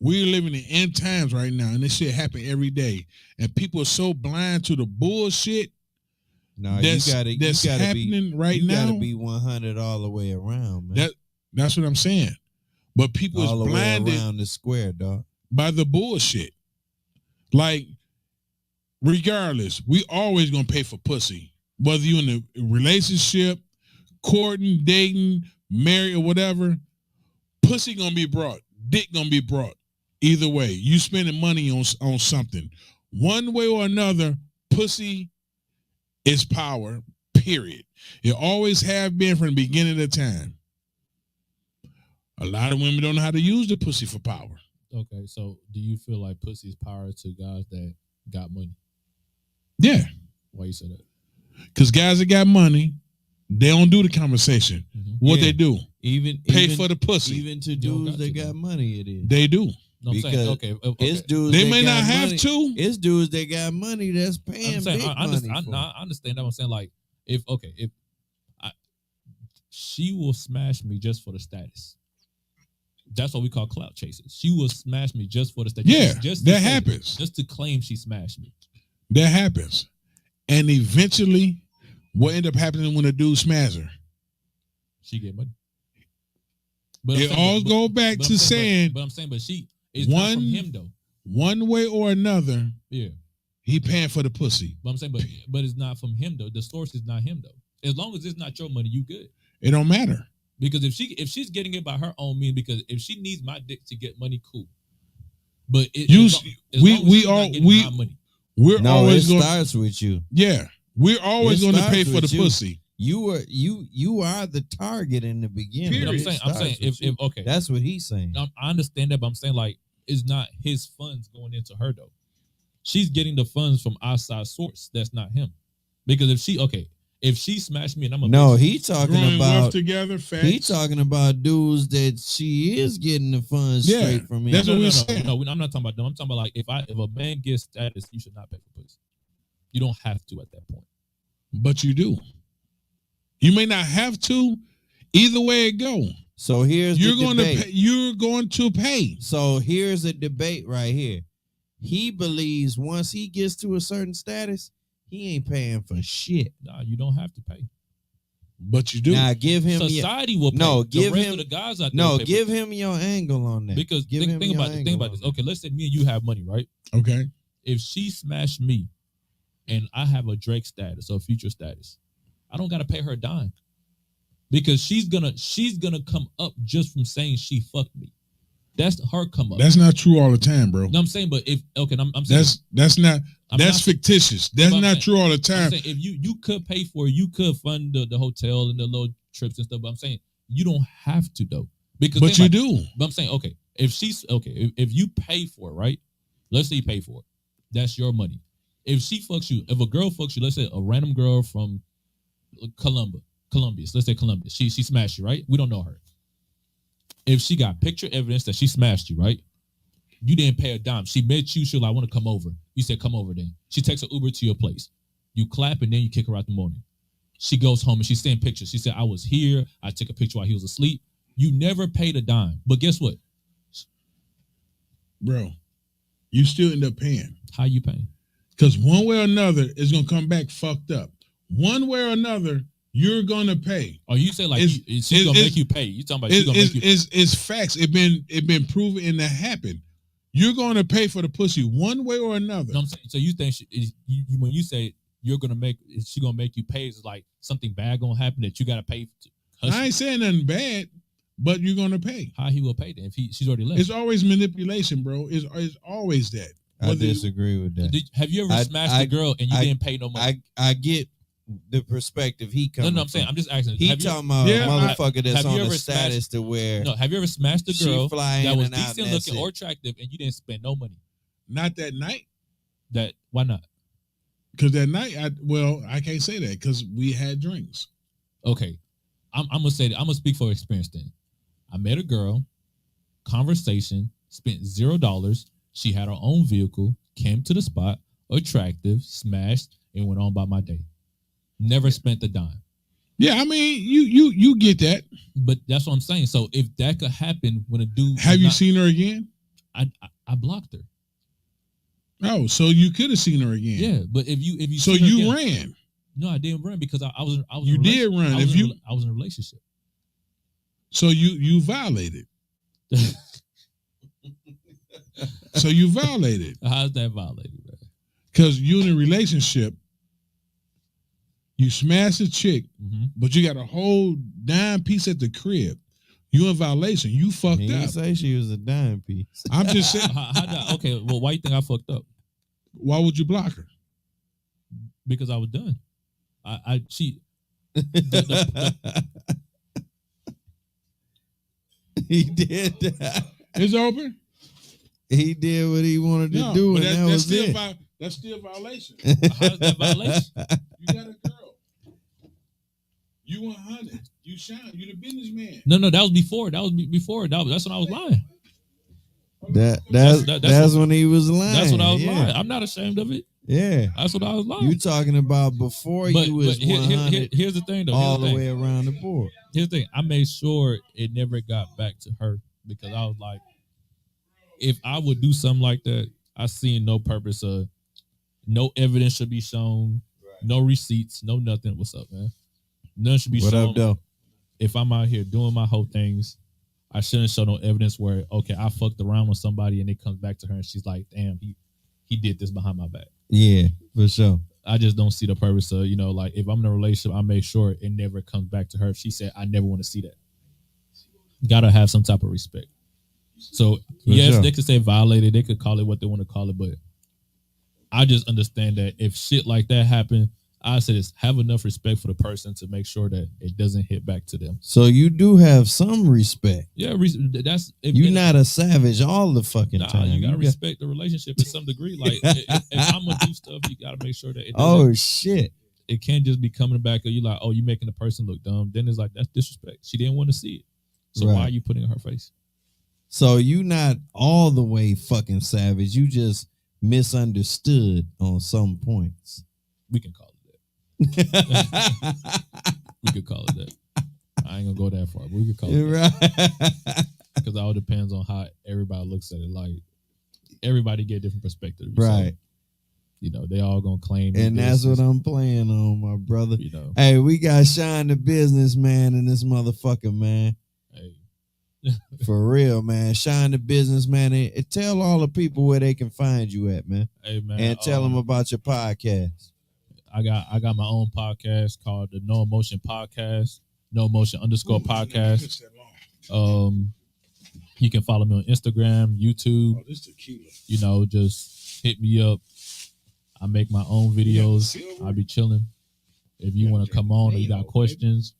We're living in end times right now, and this shit happen every day. And people are so blind to the bullshit No, that's you gotta happening be, right you now. gotta be 100 all the way around, man. That's what I'm saying. But people all is the way blinded around the square, dog. by the bullshit. Like, regardless, we always gonna pay for pussy. Whether you in a relationship, courting, dating, married, or whatever, pussy gonna be brought. Dick gonna be brought. Either way, you spending money on something. One way or another, pussy is power, period. It always have been from the beginning of the time. A lot of women don't know how to use the pussy for power. Okay, so do you feel like pussy's power to guys that got money? Yeah. Why you say that? Because guys that got money, they don't do the conversation. Mhm. What Yeah. they do, Even pay for the pussy. even to don't dudes got that to, got though. money, it is. They do. No, I'm saying Because okay. it's dudes They that may got not have money. to. It's dudes that got money that's paying I'm saying big I money understand. for. I understand that. I'm saying like if she will smash me just for the status. That's what we call clout chasers. She will smash me just for the status. Yeah, just that happens. Just to claim she smashed me. That happens. And eventually, what end up happening when a dude smashes her? She get money. But It all go back to saying, but I'm saying, but she is not from him though. One way or another, Yeah. he paying for the pussy. But I'm saying, but it's not from him though. The source is not him though. As long as it's not your money, you good. It don't matter. Because if she's getting it by her own means, because if she needs my dick to get money, cool. But my money. We're No, always it going. starts with you. Yeah, we're always It going to starts pay for the with you. pussy. You are the target in the beginning. But I'm It saying starts with if you. okay, That's what he's saying. I understand that, but I'm saying like it's not his funds going into her though. She's getting the funds from outside source. That's not him. Because if she smashed me and I'm a No, bitch, he talking Growing wealth about together. Facts. he talking about dudes that she is getting the funds Yeah, straight from him. that's what no, we're no, saying. no, I'm not talking about them. I'm talking about like if a man gets status, you should not pay for pussy. You don't have to at that point. But you do. You may not have to. Either way it go, So here's you're the going debate. to pay. You're going to pay. So here's a debate right here. He believes once he gets to a certain status, he ain't paying for shit. Nah, you don't have to pay. But you do. Now give him Society will pay. No, the give rest him- of the guys out there no, will pay give for him your angle on that. because give him think your about this. Think angle about this. on Okay, let's say me and you have money, right? Okay. If she smashed me and I have a Drake status or future status, I don't gotta pay her a dime. Because she's gonna come up just from saying she fucked me. That's her come up. That's not true all the time, bro. No, I'm saying, but if I'm saying That's not. I'm That's not- fictitious. That's But I'm not saying- true all the I'm time. saying if you could pay for it, you could fund the hotel and the little trips and stuff. But I'm saying you don't have to though. Because But think you about it. do. But I'm saying, okay, if you pay for it, right? Let's say you pay for it. That's your money. If she fucks you, if a girl fucks you, let's say a random girl from Columbia, let's say Columbia, she smashed you, right? We don't know her. If she got picture evidence that she smashed you, right? You didn't pay a dime. She met you, she's like, I want to come over. You said, come over then. She takes an Uber to your place. You clap and then you kick her out the morning. She goes home and she's sending pictures. She said, I was here. I took a picture while he was asleep. You never paid a dime. But guess what? Bro, you still end up paying. How you paying? Because one way or another, it's going to come back fucked up. One way or another, you're going to pay. Oh, you say like It's- she's going to it's- make you pay. You talking about she's going to make you pay. It's facts. It been proven and that happened. You're going to pay for the pussy one way or another. No, I'm saying, so you think when you say you're going to make, she going to make you pay, is like something bad going to happen that you got to pay to I ain't saying nothing bad, but you're going to pay. How he will pay then if she's already left? It's always manipulation, bro. It's always that. I disagree with that. Have you ever smashed a girl and you didn't pay no money? I get the perspective he comes. No, I'm saying, I'm just asking. He have you- talking about Yeah, a motherfucker that's have you on the ever status smashed- to where No, have you ever smashed a she girl fly that in was and out decent and that's looking it. or attractive and you didn't spend no money? Not that night. Why not? Because that night, I can't say that because we had drinks. Okay, I'm gonna say that. I'm gonna speak for experience. Then I met a girl, conversation, spent $0. She had her own vehicle, came to the spot, attractive, smashed, and went on by my day. Never spent a dime. Yeah, I mean, you get that. But that's what I'm saying. So if that could happen when a dude Have you seen her again? I blocked her. Oh, so you could have seen her again. Yeah, but if you So see her you again- ran. No, I didn't run because I was You in a did relation- run. I was If in a you- rela- I was in a relationship. So you violated. So you violated How's that violated, bro? because you in a relationship. You smashed a chick, Mm-hmm. but you got a whole dime piece at the crib. You in violation. You fucked he didn't up. say she was a dime piece. I'm just saying. Okay, well, why you think I fucked up? Why would you block her? Because I was done. I cheat. He did that. It's open. He did what he wanted to No, do, but and that was still it. that's still violation. How's that violation? You got a girl. You 100. You shine. You the businessman. No, that was before. That was before. That's when I was lying. That's when he was lying. That's what I was yeah. lying. I'm not ashamed of it. Yeah. That's what I was lying. You talking about before you was 100 here's the thing, though. all the way around the board. Here's the thing. I made sure it never got back to her because I was like, if I would do something like that, I seen no purpose of, no evidence should be shown, no receipts, no nothing. What's up, man? None should be What shown. up, though? If I'm out here doing my whole things, I shouldn't show no evidence where, okay, I fucked around with somebody and it comes back to her and she's like, damn, he did this behind my back. Yeah, for sure. I just don't see the purpose of, like if I'm in a relationship, I make sure it never comes back to her. If she said, I never want to see that. Gotta have some type of respect. So, yes, sure. they could say violated. They could call it what they want to call it. But I just understand that if shit like that happen, I say this, have enough respect for the person to make sure that it doesn't hit back to them. So you do have some respect. Yeah, that's... You're not a savage all the fucking time. You gotta respect the relationship to some degree. Like, if I'm gonna do stuff, you gotta make sure that it doesn't... Oh, shit. It can't just be coming back of you like, oh, you making the person look dumb. Then it's like, that's disrespect. She didn't want to see it. So why are you putting it in her face? So you not all the way fucking savage. You just misunderstood on some points. We can call it that. We could call it that. I ain't gonna go that far, but we could call it that. Because it all depends on how everybody looks at it. Like, everybody get different perspectives. Right. So, they all gonna claim. And that's what I'm playing on, my brother. You Hey, we got Shine the Businessman in this motherfucker, man. Hey. For real, man. Shine the Businessman. And tell all the people where they can find you at, man. Hey, man. And tell them about your podcast. I got my own podcast called the No Emotion Podcast, No Emotion _podcast. You can follow me on Instagram, YouTube. Oh, this tequila. Just hit me up. I make my own videos. I'll be chilling. If you want to come on or you got questions,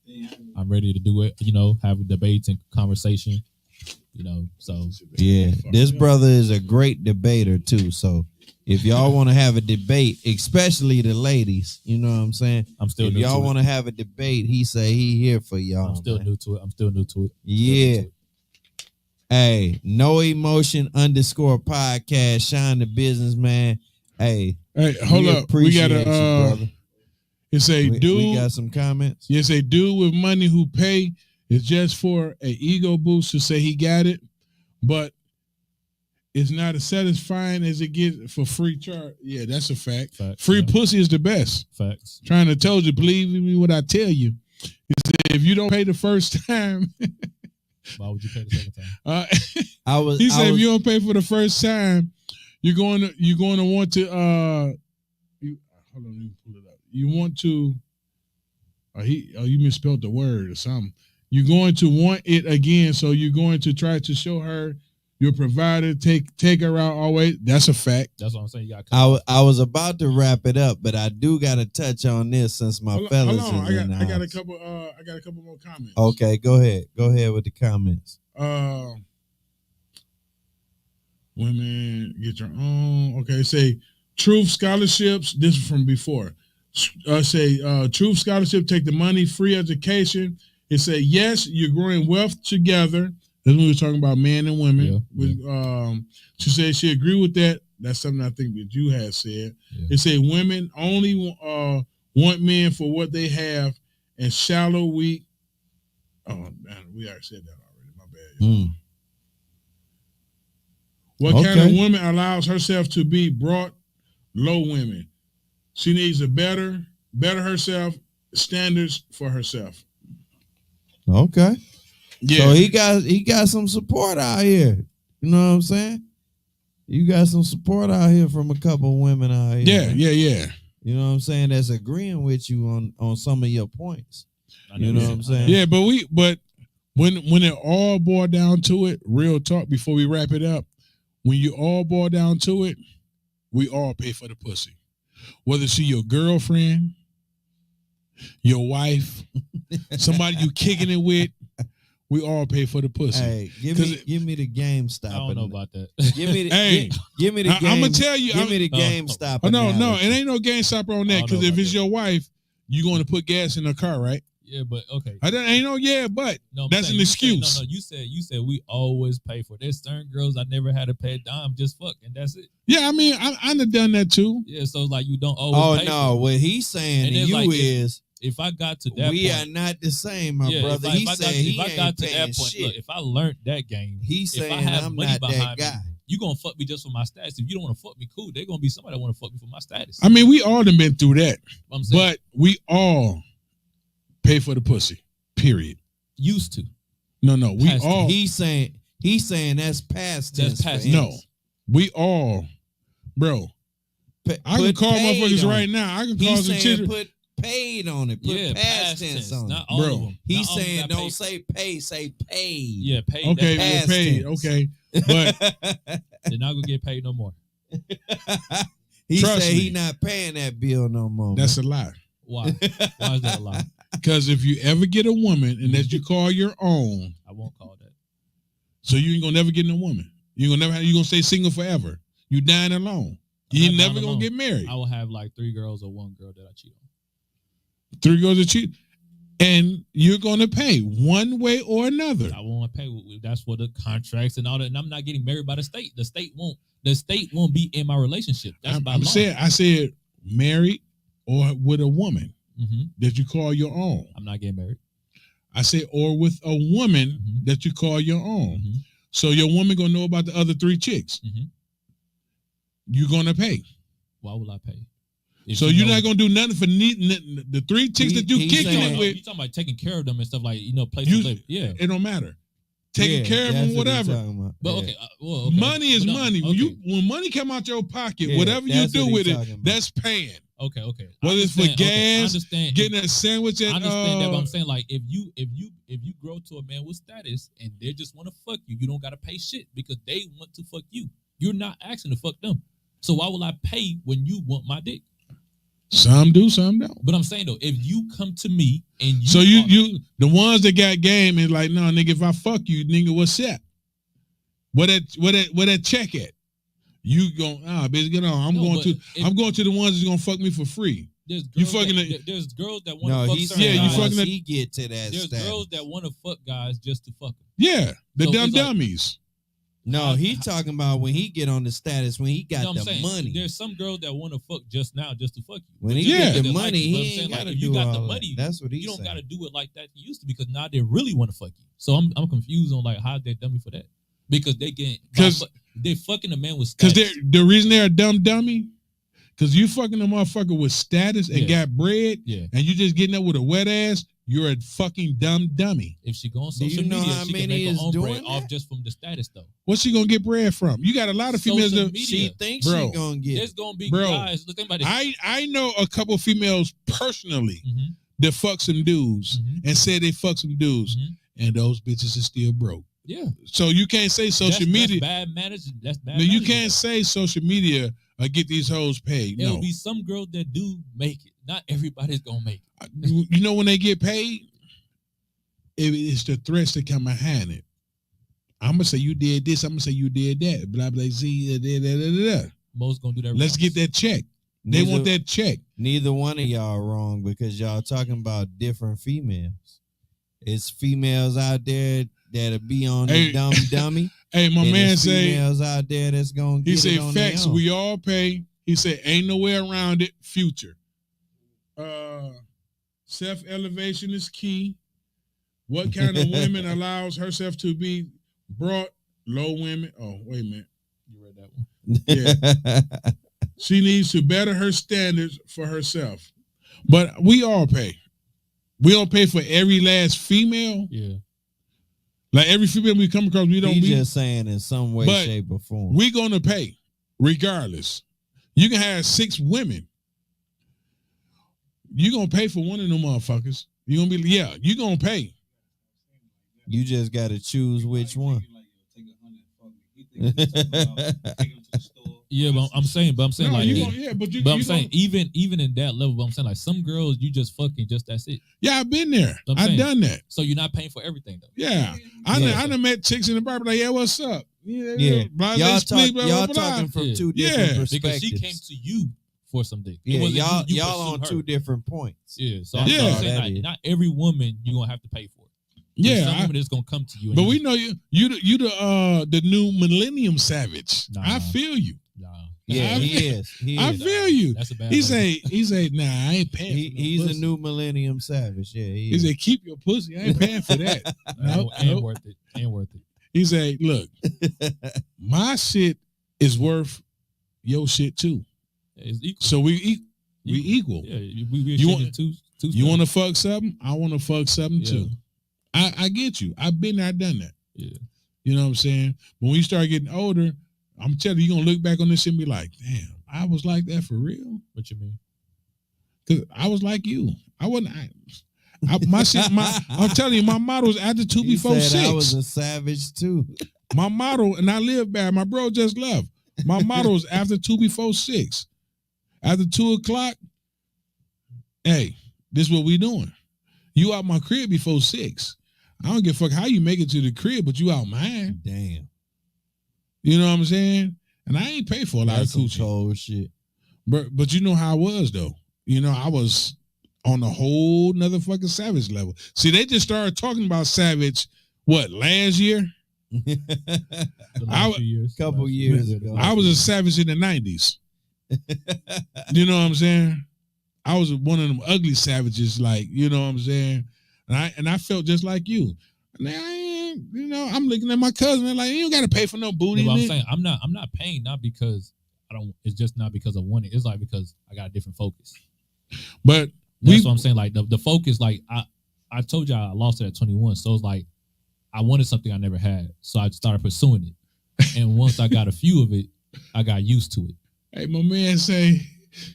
I'm ready to do it. Have debates and conversation. So yeah, this brother is a great debater too. So if y'all want to have a debate, especially the ladies, you know what I'm saying? If y'all want to have a debate, he say he here for y'all. I'm still new to it. Yeah. Hey, No Emotion _podcast, Shine the Businessman. Hey, hold up. We got you, brother. It's a dude. We got some comments. Yes, a dude with money who pay is just for an ego boost to say he got it, but it's not as satisfying as it gets for free charge. Yeah, that's a fact. Free pussy is the best. Facts. Trying to tell you, believe me what I tell you. If you don't pay the first time, why would you pay the second time? He said if you don't pay for the first time, you're going to want to hold on, let me pull it up. You want to you misspelled the word or something. You're going to want it again, so you're going to try to show her your provider, take her out always. That's a fact. That's what I'm saying. You got. I was about to wrap it up, but I do got to touch on this since my fellas is in the house. I got a couple more comments. Okay, go ahead with the comments. Women get your own. Okay, say Truth Scholarships. This is from before. Truth Scholarship, take the money, free education. It say yes, you're growing wealth together. That's when we were talking about men and women. Yeah. She said she agreed with that. That's something I think that you had said. Yeah. It say women only want men for what they have, and shallow, weak. Oh man, we already said that already. My bad. What kind of woman allows herself to be brought? Low women. She needs to better herself, standards for herself. Okay. Yeah. So he got some support out here. You know what I'm saying? You got some support out here from a couple of women out here. Yeah. You know what I'm saying? That's agreeing with you on some of your points. You know what I'm saying? Yeah, but when it all boiled down to it, real talk before we wrap it up, when you all boil down to it, we all pay for the pussy. Whether she your girlfriend, your wife, somebody you kicking it with, we all pay for the pussy. Hey, give me the GameStop. I don't know about that. Give me the give me the game. I'm gonna tell you. Give me the GameStop. No, it ain't no GameStop on that. Because if it's your wife, you're going to put gas in her car, right? Yeah, but okay. I don't ain't no but. No, I'm That's saying, an excuse. No, you said we always pay for it. There's certain girls I never had to pay a dime, just fuck, and that's it. Yeah, I mean, I done done that too. Yeah, so like you don't always. Oh pay no, for it. what he's saying And to it's you like, is If I got to that we point, are not the same, my yeah, brother. He said he if I got ain't to that paying point, shit. look, if I learned that game, He's if I saying have I'm money not that behind guy. me, you gonna fuck me just for my status. If you don't want to fuck me, cool. They're gonna be somebody that want to fuck me for my status. I mean, we all done been through that. I'm saying, But we all pay for the pussy. Period. used to. No, we Past all. He's saying that's past tense. That's past for him. No, we all, bro. I can Put call paid motherfuckers on right it. now. I can call He's some saying children. put paid on it. Put Yeah, past tense on not it. all Bro, of them. He's Not all of them saying got don't paid. say pay, say paid. Yeah, paid. Okay, That's well, past paid. tense. Okay, but They're not gonna get paid no more. He Trust said me. he not paying that bill no more. that's a lie. Why? Why is that a lie? Because if you ever get a woman and that you call your own, I won't call that. so you ain't gonna never get no woman. You gonna stay single forever. You dying alone. You ain't I'm not never dying gonna alone. get married. I will have like 3 girls or 1 girl that I cheat on. 3 girls are cheat, and you're gonna pay one way or another. I won't pay. That's for the contracts and all that. And I'm not getting married by the state. The state won't be in my relationship. That's by law. I said married or with a woman Mm-hmm. that you call your own. I'm not getting married. I said or with a woman Mhm. that you call your own. Mm-hmm. So your woman gonna know about the other 3 chicks. Mm-hmm. You're gonna pay. Why will I pay? If So you you're know- not gonna do nothing for the 3 chicks that you he's kicking saying- it You with. talking about taking care of them and stuff like place You- to live? Yeah, It don't matter. Taking care of that's them, what he's whatever. talking about. but Yeah. okay, well, okay. Money is But no, money. Okay. When money come out your pocket, Yeah, whatever you that's do what with he's it, talking about. that's paying. Okay. Whether it's for I gas, understand. getting a sandwich I at understand that, but I'm saying like if you grow to a man with status and they just want to fuck you, you don't gotta pay shit because they want to fuck you. You're not asking to fuck them. So why will I pay when you want my dick? some do, some don't. But I'm saying though, if you come to me and you So are- you the ones that got game is like, no, nigga, if I fuck you, nigga, what's up? Where that check at? You going, bitch, get on. I'm No, going but to if- I'm going to the ones that's gonna fuck me for free. there's you girls fucking that, a- there's girls that want to No, fuck he's certain Yeah, saying you guys. fucking once a- he get to that There's status. girls that want to fuck guys just to fuck them. Yeah, the So dumb it's like- dummies. No, he talking about when he get on the status, when he got You know what the I'm saying? money. There's some girls that want to fuck just now just to fuck you. When he Yeah. get the Like, money, but I'm he saying, ain't like, got to if you do got all the that. money, That's what You he's don't saying. got to do it like that you used to because now they really want to fuck you. So I'm confused on like how they dummy for that because they get 'Cause- they fucking a man with Because status. the reason they're a dumb dummy, because you fucking a motherfucker with status and Yeah. got bread, Yeah. and you just getting up with a wet ass, you're a fucking dumb dummy. If she go on Do you social know media, how she can many make her is own bread doing off that? just from the status though. What's she gonna get bread from? You got a lot of females Social that media. She thinks Bro, she gonna get. There's gonna be Bro, guys. Look, think about this. I know a couple females personally Mhm. that fuck some dudes Mhm. and said they fuck some dudes, Mhm. and those bitches are still broke. Yeah, So you can't say social media. That's bad management. That's bad. No, you management, can't though. say social media get these hoes paid. There'll No, be some girls that do make it. Not everybody's gonna make it. you know when they get paid, it's the threats that come behind it. I'm gonna say you did this. I'm gonna say you did that. Blah blah. Z. Da, da, da, da. Most gonna do that. Let's get that check. They want that check. Neither one of y'all wrong because y'all talking about different females. It's females out there that'll be on Hey. the dumb dummy. Hey, my and man there's say. females out there that's gonna He get said it on their facts. own. We all pay. He said ain't no way around it. Future. Self elevation is key. What kind of women allows herself to be brought? Low women. Oh, wait a minute. You read that one. Yeah. She needs to better her standards for herself. But we all pay. We don't pay for every last female. Yeah. Like every female we come across, we don't He's be. just saying in some way, But shape, or form. We gonna pay regardless. You can have 6 women. You gonna pay for one of them motherfuckers. You gonna be you gonna pay. You just got to choose which one. Yeah, but I'm saying No, like, you gonna, but you. but I'm you saying gonna, even in that level, but I'm saying like some girls you just fucking just that's it. yeah, I've been there. I'm I've saying. done that. So you're not paying for everything though. Yeah, I done met chicks in the bar, like, yeah, what's up? Yeah, blah, y'all, split, talk, blah, y'all blah, blah. talking from Yeah. two Yeah. different Because perspectives. she came to you for some dick. It Yeah, wasn't you y'all on pursue her. 2 different points. Yeah, so That's I'm all saying that like, is. not every woman you gonna have to pay for. Yeah, Some women that's gonna come to you. And but you we just- know you the new millennium savage. Nah. I feel you. Nah, Yeah, I he is. He I is. feel you. that's a bad. He way. say, nah, I ain't paying. for no He's pussy. a new millennium savage. Yeah, he He is. say, keep your pussy. I ain't paying for that. No, ain't no. worth it. Ain't worth it. He say, look, my shit is worth your shit too. It's equal. So we equal. Yeah, we You want- exchanging two. You want to fuck something? I want to fuck something Yeah. too. I get you. I've been there, done that. Yeah. You know what I'm saying? But when you start getting older, I'm telling you, you're going to look back on this and be like, damn, I was like that for real? What you mean? Because I was like you. I wasn't. My shit, I'm telling you, my motto was after 2 He before said 6. I was a savage too. My motto, and I live by, my bro just left. My motto is after 2 before 6. After 2 o'clock, hey, this is what we doing. You out my crib before 6. I don't give a fuck how you make it to the crib, but you out mine. Damn, You know what I'm saying? And I ain't pay for a lot that's of some coochie. cold shit. But you know how I was though. You know, I was on a whole nother fucking savage level. See, they just started talking about savage, what, last year? The I- last few years. couple Last- years yeah, ago. I was a savage in the 90s. You know what I'm saying? I was one of them ugly savages, like, you know what I'm saying? And I felt just like you. And I ain't, you know, I'm looking at my cousin and like, you don't gotta pay for no booty. No, but I'm nigga. saying I'm not paying not because I don't. It's just not because of wanting. It's like because I got a different focus. But That's what I'm saying. Like the focus. Like I told you I lost it at 21. So it's like I wanted something I never had. So I started pursuing it. And once I got a few of it, I got used to it. hey, my man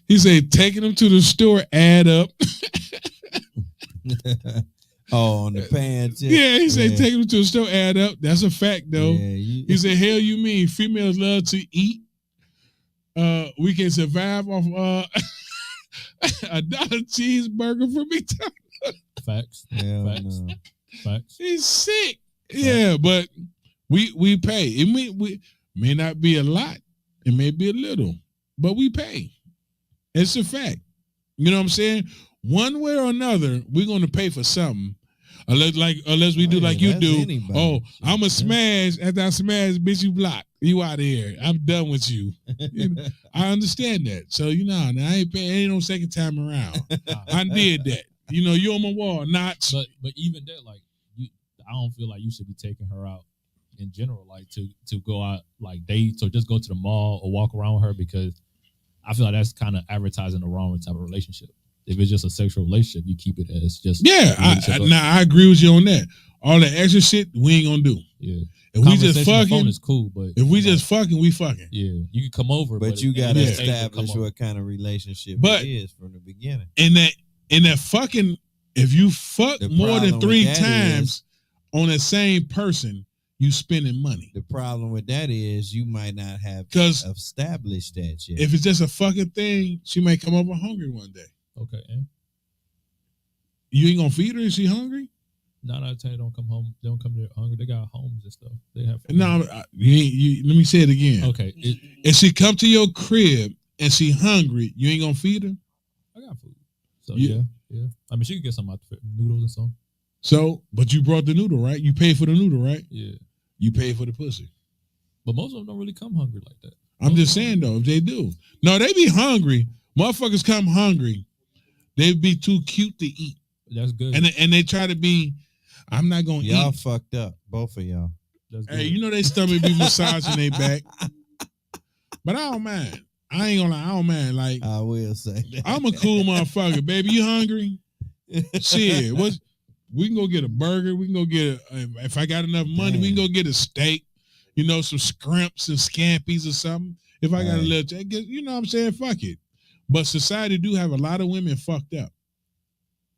he said taking them to the store add up. Oh, on the pants. Yeah, he said taking them to the store add up. That's a fact though. Yeah, He said, hell you mean females love to eat? We can survive off a dollar cheeseburger for McDonald's. Facts. hell Facts. no. Facts. He's sick. Yeah, but we pay. It may not be a lot. It may be a little, but we pay. It's a fact. You know what I'm saying? One way or another, we're gonna pay for something. Unless we do like you that's do. anybody. Oh, I'm a Yeah. smash. After I smash, bitch, you block. You out of here. I'm done with you. You know, I understand that. So now I ain't paying. Ain't no second time around. I did that. You know, you on my wall, not. But even that, like I don't feel like you should be taking her out in general, like to go out like dates or just go to the mall or walk around with her, because I feel like that's kind of advertising the wrong type of relationship. If it's just a sexual relationship, you keep it as just Yeah, I agree with you on that. All that extra shit we ain't gonna do. yeah. If we just Conversation on the phone fucking, is cool, but if we like, just fucking, we fucking. yeah, you can come over, But you at gotta the end of the day, establish come over. what kind of relationship But- it is from the beginning. In that fucking, if you fuck The more than problem 3 with that times on the same person, you spending money. The problem with that is you might not have 'Cause established that yet. if it's just a fucking thing, she may come over hungry one day. Okay, and You ain't gonna feed her if she hungry? 9 out of 10 don't come home. They don't come there hungry. They got homes and stuff. They have No, let me say it again. Okay, If she come to your crib and she hungry, you ain't gonna feed her. I got food. So Yeah. yeah. I mean, she could get some out the noodles and some. So, but you brought the noodle, right? You paid for the noodle, right? Yeah, You paid for the pussy. but most of them don't really come hungry like that. I'm just saying though, if they do, no, they be hungry. Motherfuckers come hungry. They be too cute to eat, That's good. and they try to be. I'm not gonna Y'all eat. fucked up, both of y'all. That's good. Hey, you know they stomach be massaging their back, but I don't mind. I ain't gonna lie, I don't mind. Like I will say that. I'm a cool motherfucker, baby. You hungry? Shit, we can go get a burger. We can go get if I got enough money, we can go get a steak. You know, some scrimps and scampies or something. If I got a Right. little, you know what I'm saying? Fuck it. But society do have a lot of women fucked up.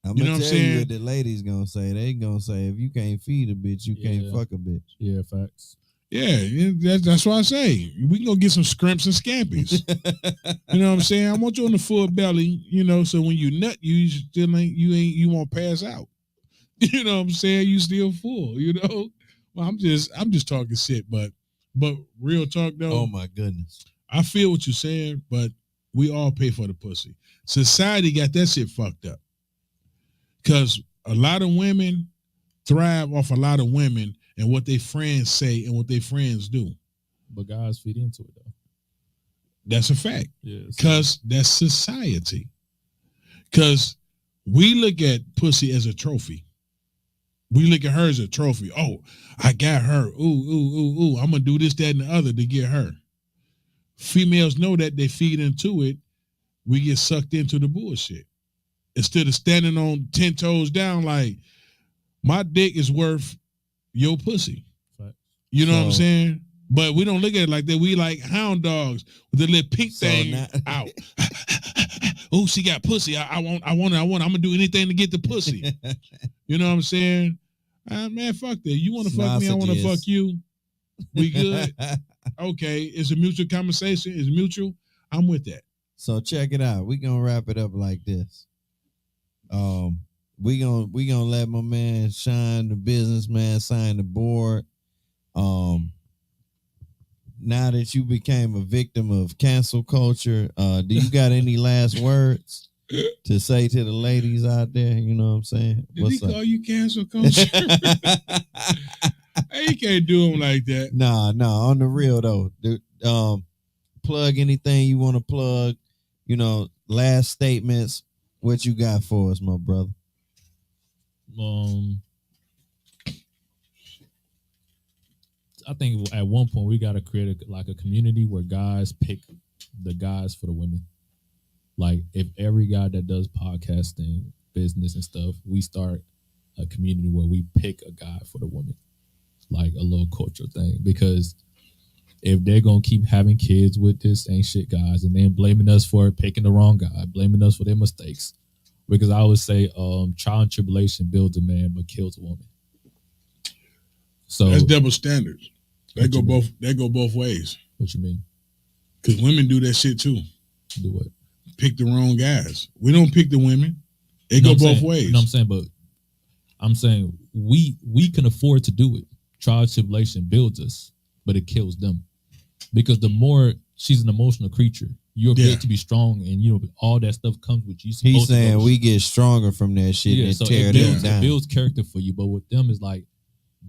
I'm You know gonna what I'm tell you saying? what the ladies gonna say. They gonna say if you can't feed a bitch, you can't Yeah. fuck a bitch. Yeah, facts. Yeah, that's what I say. We can go get some scrimps and scampies. You know what I'm saying? I want you on the full belly, you know, so when you nut, you won't pass out. You know what I'm saying? You still full, you know? Well, I'm just talking shit, but real talk though, Oh my goodness. I feel what you're saying, but we all pay for the pussy. Society got that shit fucked up. Because a lot of women thrive off a lot of women and what their friends say and what their friends do. But guys feed into it though. That's a fact. Yes. Because that's society. Because we look at pussy as a trophy. We look at her as a trophy. Oh, I got her. Ooh. I'm going to do this, that, and the other to get her. Females know that they feed into it. We get sucked into the bullshit. Instead of standing on 10 toes down like, my dick is worth your pussy. Right. You know what I'm So- saying? But we don't look at it like that. We like hound dogs with the little pink So thing now- out. Oh, she got pussy. I want it. I'm gonna do anything to get the pussy. You know what I'm saying? Man, fuck that. You want to fuck me? I want to Sausages. fuck you. We good? Okay. It's a mutual conversation. It's mutual. I'm with that. So check it out. We're gonna wrap it up like this. We gonna let my man Shine, the businessman, sign the board. Now that you became a victim of cancel culture, do you got any last words to say to the ladies out there? You know what I'm saying? Did he call you cancel culture? Hey, you can't do him like that. Nah, on the real though. Plug anything you want to plug. You know, last statements. What you got for us, my brother? I think at one point we got to create a community where guys pick the guys for the women. Like if every guy that does podcasting, business and stuff, we start a community where we pick a guy for the women, like a little cultural thing. Because if they're gonna keep having kids with this ain't shit guys, and then blaming us for picking the wrong guy, blaming us for their mistakes. Because I would say, trial and tribulation builds a man but kills a woman. So That's double standards. What you mean? That go both ways. What you mean? Because women do that shit too. Do what? Pick the wrong guys. We don't pick the women. It You know go what I'm both saying? ways. You know what I'm saying? But I'm saying we can afford to do it. Trial and tribulation builds us, but it kills them. Because the more she's an emotional creature, you're built to be strong, and you know all that stuff comes with you. He's saying we get stronger from that shit and so tear it them builds, down. it builds character for you. But with them is like,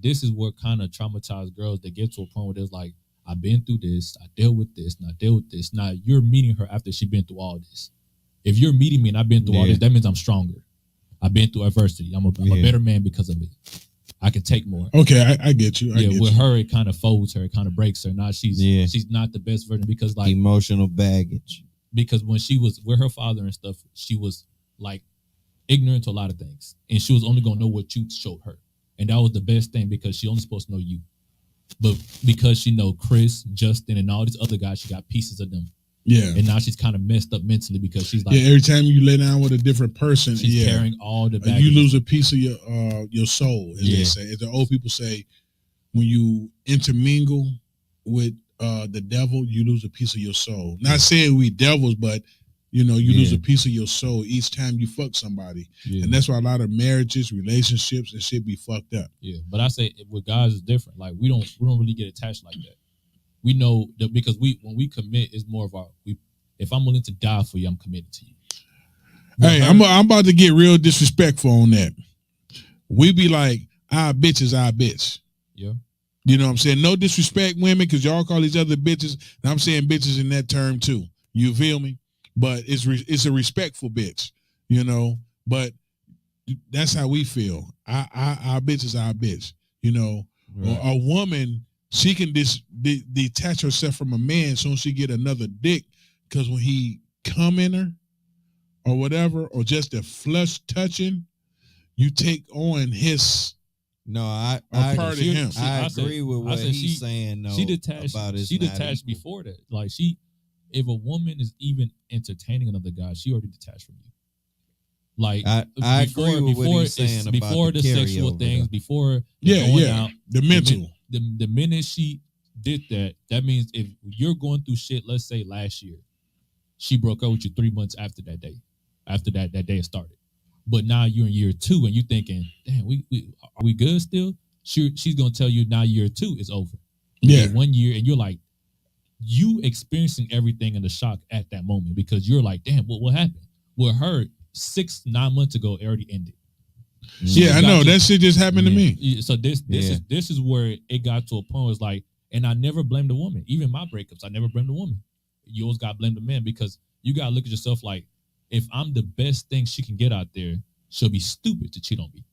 this is what kind of traumatized girls that get to a point where it's like, I've been through this, I deal with this, and I deal with this. Now you're meeting her after she's been through all this. If you're meeting me and I've been through all this, that means I'm stronger. I've been through adversity. I'm a better man because of it. I can take more. Okay, I get you. With her, it kind of folds her, it kind of breaks her. Now she's not the best version because like emotional baggage. Because when she was with her father and stuff, she was like ignorant to a lot of things, and she was only gonna know what you showed her, and that was the best thing because she only supposed to know you. But because she know Chris, Justin, and all these other guys, she got pieces of them. Yeah. And now she's kind of messed up mentally because she's like, every time you lay down with a different person, she's carrying all the baggage. You lose a piece of your soul, as they say. As the old people say, when you intermingle with the devil, you lose a piece of your soul. Not saying we devils, but you lose a piece of your soul each time you fuck somebody. And that's why a lot of marriages, relationships, and shit be fucked up. Yeah. But I say with guys it's different. Like we don't really get attached like that. We know that because when we commit, it's more of if I'm willing to die for you, I'm committed to you. Hey, I'm about to get real disrespectful on that. We be like, our bitch is our bitch. Yeah. You know what I'm saying? No disrespect, women, because y'all call these other bitches. And I'm saying bitches in that term too. You feel me? But it's a respectful bitch, But that's how we feel. Our bitch is our bitch, Right. A woman, she can detach herself from a man as soon as she get another dick, because when he come in her or whatever, or just a flush touching, you take on his. No, I part of him. I agree with what he's saying. Though, she detached. about his she detached before that. Like if a woman is even entertaining another guy, she already detached from you. Like I agree with what he's saying about before the sexual carryover, things, though. before going out, the mental. The minute she did that, that means if you're going through shit, let's say last year, she broke up with you 3 months after that day, after that day started. But now you're in year 2 and you're thinking, damn, are we good still? She's gonna tell you now year 2 is over. You get 1 year and you're like, you experiencing everything in the shock at that moment because you're like, damn, what happened? With her, 6-9 months ago, it already ended. Yeah, I know that shit just happened to me. So this is where it got to a point where it's like, and I never blamed the woman. Even my breakups, I never blamed the woman. You always got to blame the man because you got to look at yourself like, if I'm the best thing she can get out there, she'll be stupid to cheat on me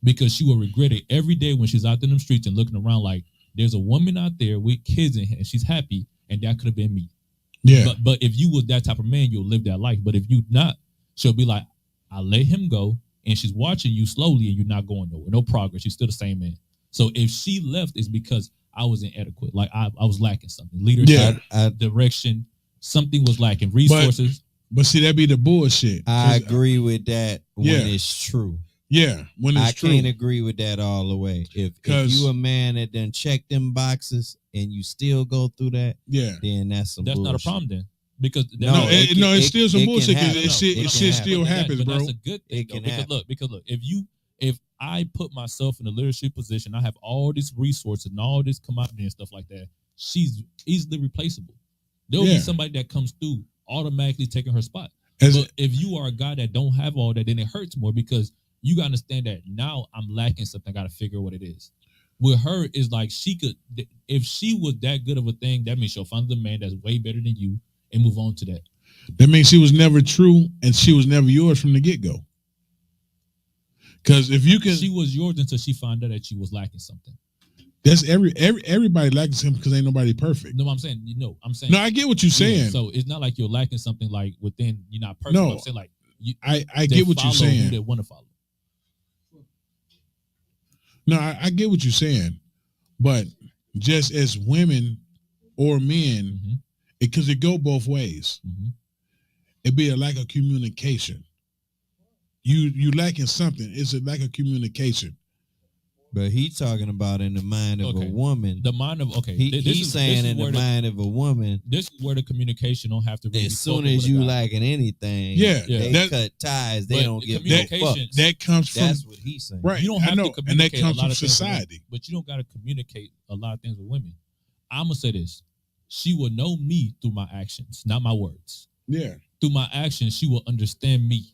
because she will regret it every day when she's out in the streets and looking around like there's a woman out there with kids and she's happy and that could have been me. Yeah. But if you was that type of man, you'll live that life. But if you not, she'll be like, I let him go. And she's watching you slowly and you're not going nowhere. No progress. You're still the same man. So if she left, it's because I was inadequate. Like I was lacking something. Leadership, direction, something was lacking. Resources. But see, that be the bullshit. I agree with that when it's true. Yeah, when it's true. I can't agree with that all the way. If you a man that done check them boxes and you still go through that, then that's bullshit. Not a problem then. Because it's still some bullshit because it still happens, bro. That's a good thing. Because look, if I put myself in a leadership position, I have all this resources and all this commodity and stuff like that. She's easily replaceable. There'll be somebody that comes through automatically taking her spot. But if you are a guy that don't have all that, then it hurts more because you gotta understand that now I'm lacking something. I gotta figure out what it is. With her, is like she could, if she was that good of a thing, that means she'll find the man that's way better than you and move on to that. That means she was never true and she was never yours from the get-go. Because if you can, she was yours until she found out that she was lacking something. That's everybody lacking something because ain't nobody perfect. No, I'm saying. No, I get what you're saying. Yeah, so it's not like you're lacking something like within. You're not perfect. No, I'm saying like I get what you're saying. Who they want to follow. No, I get what you're saying, but just as women or men, because it go both ways. It be a lack of communication. You lacking something. It's a lack of communication. But he talking about in the mind of a woman. The mind of he's saying in the mind of a woman. This is where the communication don't have to. Really as soon as you lacking anything, they cut ties. They don't give fucks. That comes from. That's what he's saying. Right. You don't have to communicate, and that comes a lot from of society. But you don't got to communicate a lot of things with women. I'm gonna say this: she will know me through my actions, not my words. Yeah. Through my actions, she will understand me.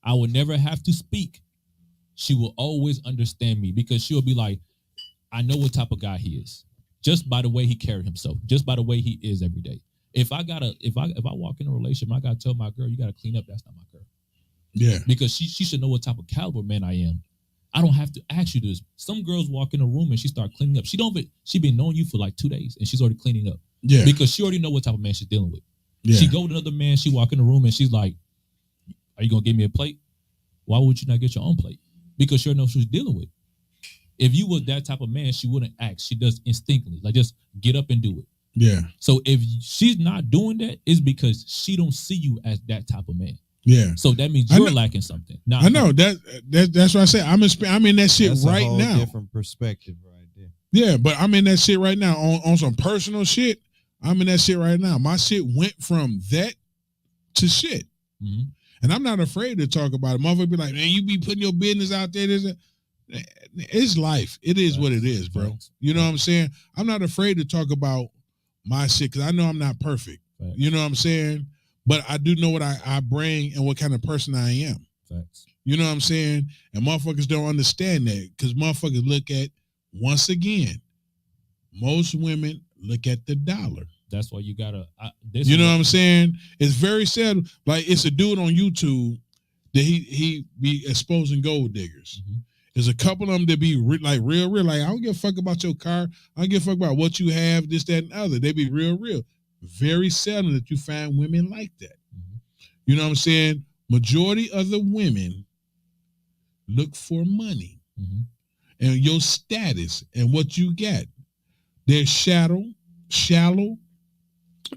I will never have to speak. She will always understand me because she'll be like, I know what type of guy he is, just by the way he carried himself, just by the way he is every day. If I walk in a relationship, I gotta tell my girl, you gotta clean up. That's not my girl. Yeah. Because she should know what type of caliber man I am. I don't have to ask you this. Some girls walk in a room and she start cleaning up. She been knowing you for like 2 days and she's already cleaning up. Yeah. Because she already know what type of man she's dealing with. Yeah. She go with another man, she walk in the room and she's like, are you gonna give me a plate? Why would you not get your own plate? Because she already knows what she's dealing with. If you was that type of man, she wouldn't ask. She does instinctively, like just get up and do it. Yeah. So if she's not doing that, it's because she don't see you as that type of man. Yeah. So that means you're lacking something. I know that's what I say. I'm in that shit that's right a whole now. Different perspective, right there. Yeah, but I'm in that shit right now on some personal shit. I'm in that shit right now. My shit went from that to shit. Mm-hmm. And I'm not afraid to talk about it. Motherfucker be like, man, you be putting your business out there. It's life. It is what it is, bro. You know what I'm saying? I'm not afraid to talk about my shit because I know I'm not perfect. Facts. You know what I'm saying? But I do know what I bring and what kind of person I am. Facts. You know what I'm saying? And motherfuckers don't understand that because motherfuckers look at, once again, most women look at the dollar. That's why you gotta. You know what I'm saying? It's very sad. Like it's a dude on YouTube that he be exposing gold diggers. Mm-hmm. There's a couple of them that be like real. Like I don't give a fuck about your car. I don't give a fuck about what you have. This, that, and other. They be real. Very seldom that you find women like that. Mm-hmm. You know what I'm saying? Majority of the women look for money and your status and what you got. They're shallow.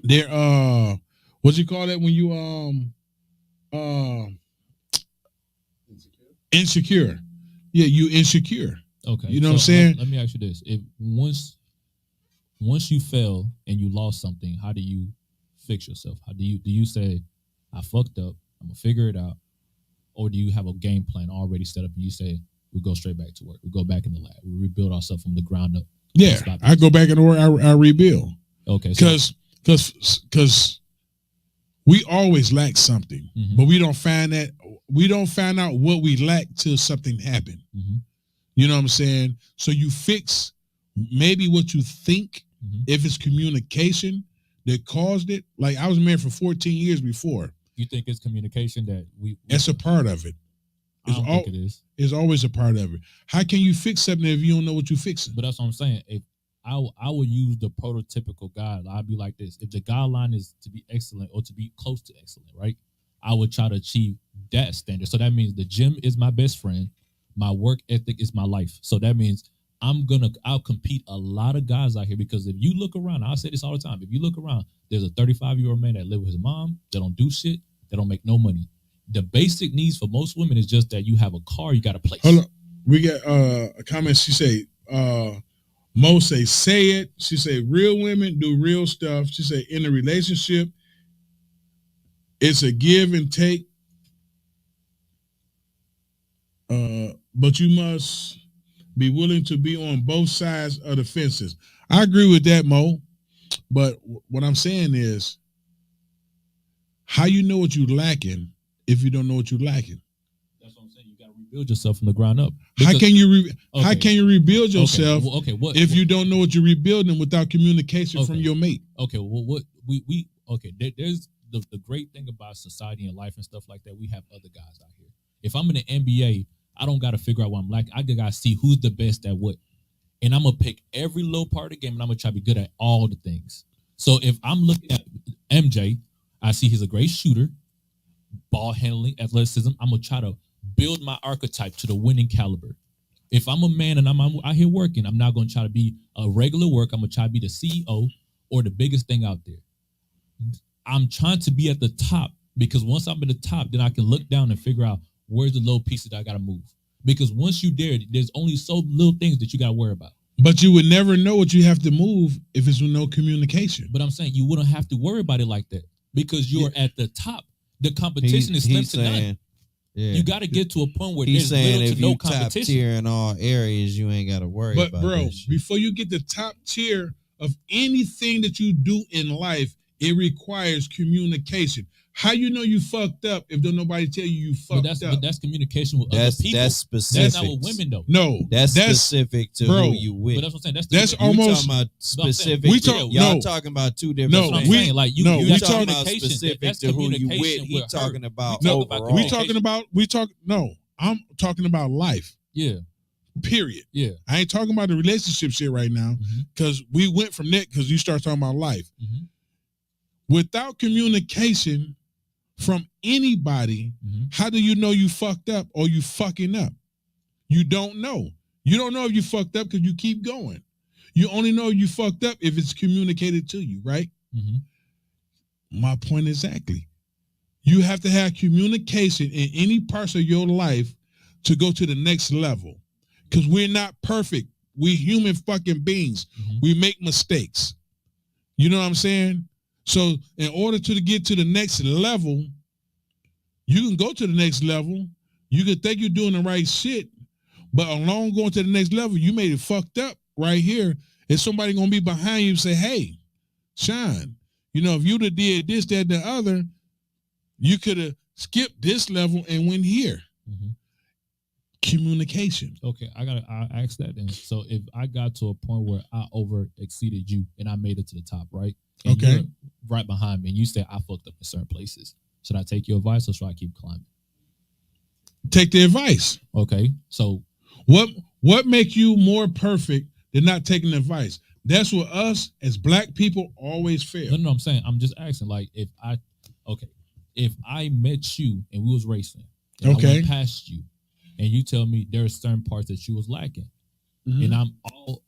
They're what you call that when you insecure. Yeah, you insecure. Okay. You know what I'm saying? Let me ask you this. If once you fell and you lost something, how do you fix yourself? How do you say, I fucked up, I'm gonna figure it out? Or do you have a game plan already set up and you say, we go straight back to work, we go back in the lab, we rebuild ourselves from the ground up? Yeah, I go back in the work, I rebuild. Okay. So, Because we always lack something, Mhm. but we don't find out what we lack till something happened. Mhm. You know what I'm saying? So you fix maybe what you think, Mhm. if it's communication that caused it. Like I was married for 14 years before. you think it's communication that we That's a part of it. I don't think it is. It's always a part of it. How can you fix something if you don't know what you're fixing? But that's what I'm saying. If I would use the prototypical guide, I'd be like this. If the guideline is to be excellent or to be close to excellent, right? I would try to achieve that standard. So that means the gym is my best friend. My work ethic is my life. So that means I'll compete a lot of guys out here, because if you look around, I say this all the time. If you look around, there's a 35-year-old man that live with his mom, that don't do shit, that don't make no money. The basic needs for most women is just that you have a car, you got a place. Hold on. We got a comment. She say, Mo say it. She say, real women do real stuff. She say, in a relationship, it's a give and take. But you must be willing to be on both sides of the fences. I agree with that, Mo. But what I'm saying is, how you know what you're lacking if you don't know what you're lacking? That's what I'm saying. You got to rebuild yourself from the ground up. How Because- can you how Okay. can you rebuild yourself What if you don't know what you're rebuilding without communication from Okay. your mate? Okay, well, what we okay, there's the great thing about society and life and stuff like that. We have other guys out here. If I'm in the NBA, I don't got to figure out what I'm lacking. I got to see who's the best at what, and I'm gonna pick every little part of the game, and I'm gonna try to be good at all the things. So if I'm looking at MJ, I see he's a great shooter, ball handling, athleticism. I'm gonna try to build my archetype to the winning caliber. If I'm a man and I'm out here working, I'm not gonna try to be a regular work. I'm gonna try to be the CEO or the biggest thing out there. I'm trying to be at the top, because once I'm at the top, then I can look down and figure out where's the little pieces that I gotta move. Because once you there, there's only so little things that you gotta worry about. But you would never know what you have to move if it's with no communication. But I'm saying you wouldn't have to worry about it like that, because you're at the top. The competition is slim He's to none. saying, yeah. You got to get to a point where He's there's saying little if to no you top competition. tier in all areas, you ain't got to worry But about bro, that shit. before you get the top tier of anything that you do in life, it requires communication. How you know you fucked up if don't nobody tell you fucked But up? that's communication with other That's people. that's specific. That's not with women though. No, That's specific to bro, who you with. But that's what I'm saying. That's You almost talking about That's what I'm saying. specific. We talk- y'all no. talking about two different No, That's what I'm things. saying. Like you, no, you we got talking about communication. specific That's to who you with. communication He with talking her. about We talk about overall. we talking about no. I'm talking about life. Yeah, Period. yeah. I ain't talking about the relationship shit right now, Mhm. because we went from that because you start talking about life. Mhm. Without communication from anybody, Mhm. how do you know you fucked up or you fucking up? You don't know. You don't know if you fucked up because you keep going. You only know you fucked up if it's communicated to you, right? Mhm. My point exactly. You have to have communication in any parts of your life to go to the next level. Because we're not perfect. We're human fucking beings. Mhm. We make mistakes. You know what I'm saying? So in order to get to the next level, you can go to the next level. You can think you're doing the right shit, but along going to the next level, you made it fucked up right here. Is somebody gonna be behind you and say, hey, Sean, if you'd have did this, that, and the other, you could have skipped this level and went here. Mhm. Communication. Okay, I ask that then. So if I got to a point where I over exceeded you and I made it to the top, right? And Okay. you're right behind me, and you say I fucked up in certain places. Should I take your advice or should I keep climbing? Take the advice. Okay, so What make you more perfect than not taking advice? That's what us as black people always fail. no, I'm saying I'm just asking. Like if I met you and we was racing, and I Okay. went past you, and you tell me there's certain parts that you was lacking, and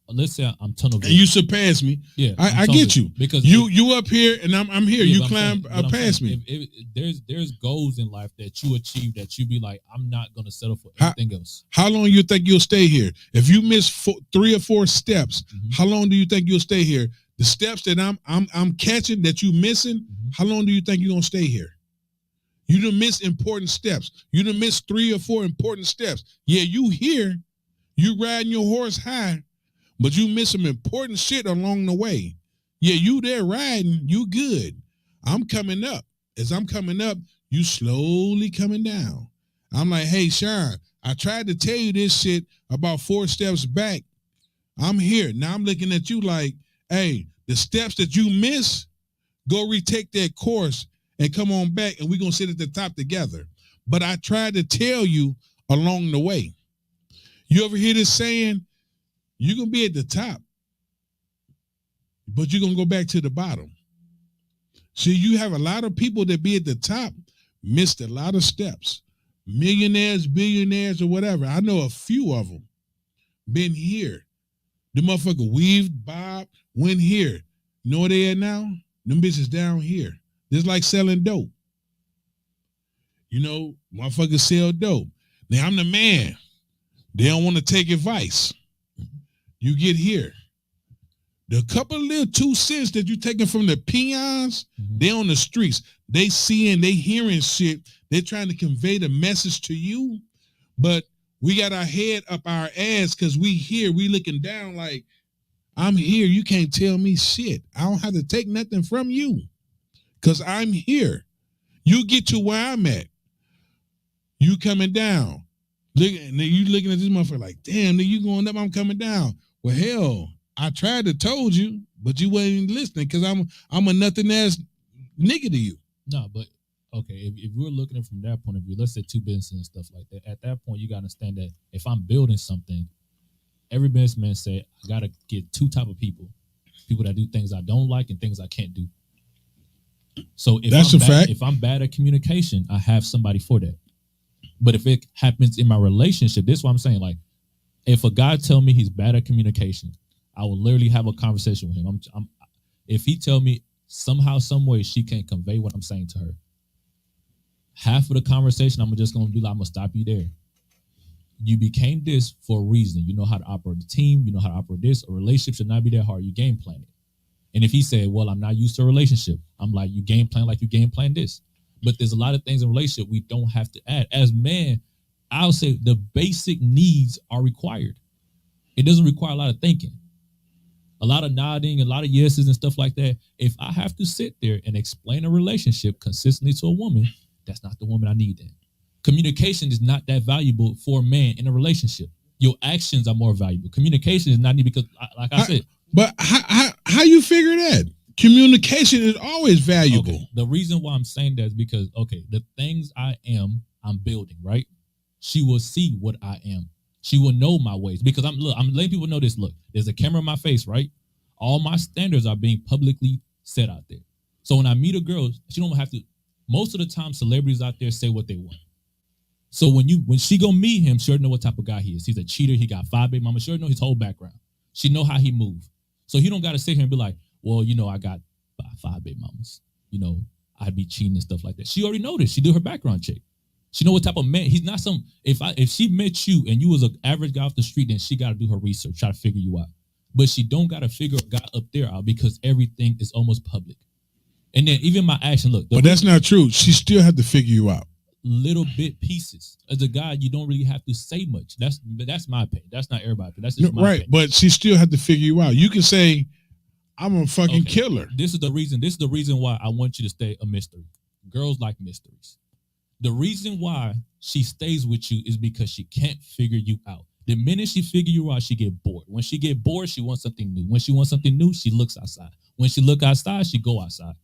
let's say I'm tunnel And vision. you surpass me. Yeah, I I'm tunnel get vision. you. Because You up here and I'm here. yeah, You but I'm climb saying- but I'm past saying, me. If there's goals in life that you achieve that you be like, I'm not gonna settle for How- anything else. How long you think you'll stay here? If you miss 3 or 4 steps, Mhm. how long do you think you'll stay here? The steps that I'm catching that you missing, Mhm. how long do you think you're gonna stay here? You done miss important steps. You done miss 3 or 4 important steps. Yeah, you here, you riding your horse high, but you miss some important shit along the way. Yeah, you there riding, you good. I'm coming up. As I'm coming up, you slowly coming down. I'm like, hey, Sharon, I tried to tell you this shit about 4 steps back. I'm here. Now I'm looking at you like, hey, the steps that you miss, go retake that course and come on back and we're going to sit at the top together. But I tried to tell you along the way. You ever hear this saying, you're going to be at the top, but you're going to go back to the bottom. See, you have a lot of people that be at the top, missed a lot of steps. Millionaires, billionaires, or whatever. I know a few of them been here. The motherfucker weaved, bob, went here. You know where they at now? Them bitches down here. Just like selling dope. You know, motherfuckers sell dope. Now I'm the man. They don't want to take advice. You get here. The couple of little 2 cents that you taking from the peons, they on the streets. They seeing, they hearing shit. They trying to convey the message to you, but we got our head up our ass because we here. We looking down like, I'm here. You can't tell me shit. I don't have to take nothing from you because I'm here. You get to where I'm at. You coming down. You looking at this motherfucker like, damn, nigga, you going up, I'm coming down. Well, hell, I tried to told you, but you wasn't listening because I'm a nothing ass nigga to you. No, but okay, if we're looking at it from that point of view, let's say 2 businesses and stuff like that. At that point, you gotta understand that if I'm building something, every businessman say I gotta get 2 type of people that do things I don't like and things I can't do. So if I'm bad at communication, I have somebody for that. But if it happens in my relationship, this is what I'm saying. Like, if a guy tell me he's bad at communication, I will literally have a conversation with him. If he tell me somehow, some way she can't convey what I'm saying to her, half of the conversation, I'm just gonna be like, I'm gonna stop you there. You became this for a reason. You know how to operate a team. You know how to operate this. A relationship should not be that hard. You game plan it. And if he said, well, I'm not used to a relationship, I'm like, you game plan like you game plan this. But there's a lot of things in a relationship we don't have to add. As men, I'll say the basic needs are required. It doesn't require a lot of thinking, a lot of nodding, a lot of yeses and stuff like that. If I have to sit there and explain a relationship consistently to a woman, that's not the woman I need then. Communication is not that valuable for a man in a relationship. Your actions are more valuable. Communication is not needed because, like I said. But how you figure that? Communication is always valuable. Okay. The reason why I'm saying that is because, okay, the things I'm building, right? She will see what I am. She will know my ways because I'm letting people know this. Look, there's a camera in my face, right? All my standards are being publicly set out there. So when I meet a girl, she don't have to. Most of the time, celebrities out there say what they want. So when she go meet him, she already know what type of guy he is. He's a cheater. He got 5 baby mamas. She already know his whole background. She know how he move. So he don't got to sit here and be like, well, you know, I got 5 baby mamas. You know, I'd be cheating and stuff like that. She already know this. She do her background check. She know what type of man. He's not some. If she met you and you was an average guy off the street, then she got to do her research, try to figure you out. But she don't got to figure a guy up there out because everything is almost public. And then even my action, look. But that's not true. She still had to figure you out. Little bit pieces. As a guy, you don't really have to say much. That's my opinion. That's not everybody. That's just my opinion. But she still had to figure you out. You can say, I'm a fucking killer. This is the reason why I want you to stay a mystery. Girls like mysteries. The reason why she stays with you is because she can't figure you out. The minute she figure you out, she get bored. When she get bored, she wants something new. When she wants something new, she looks outside. When she look outside, she go outside.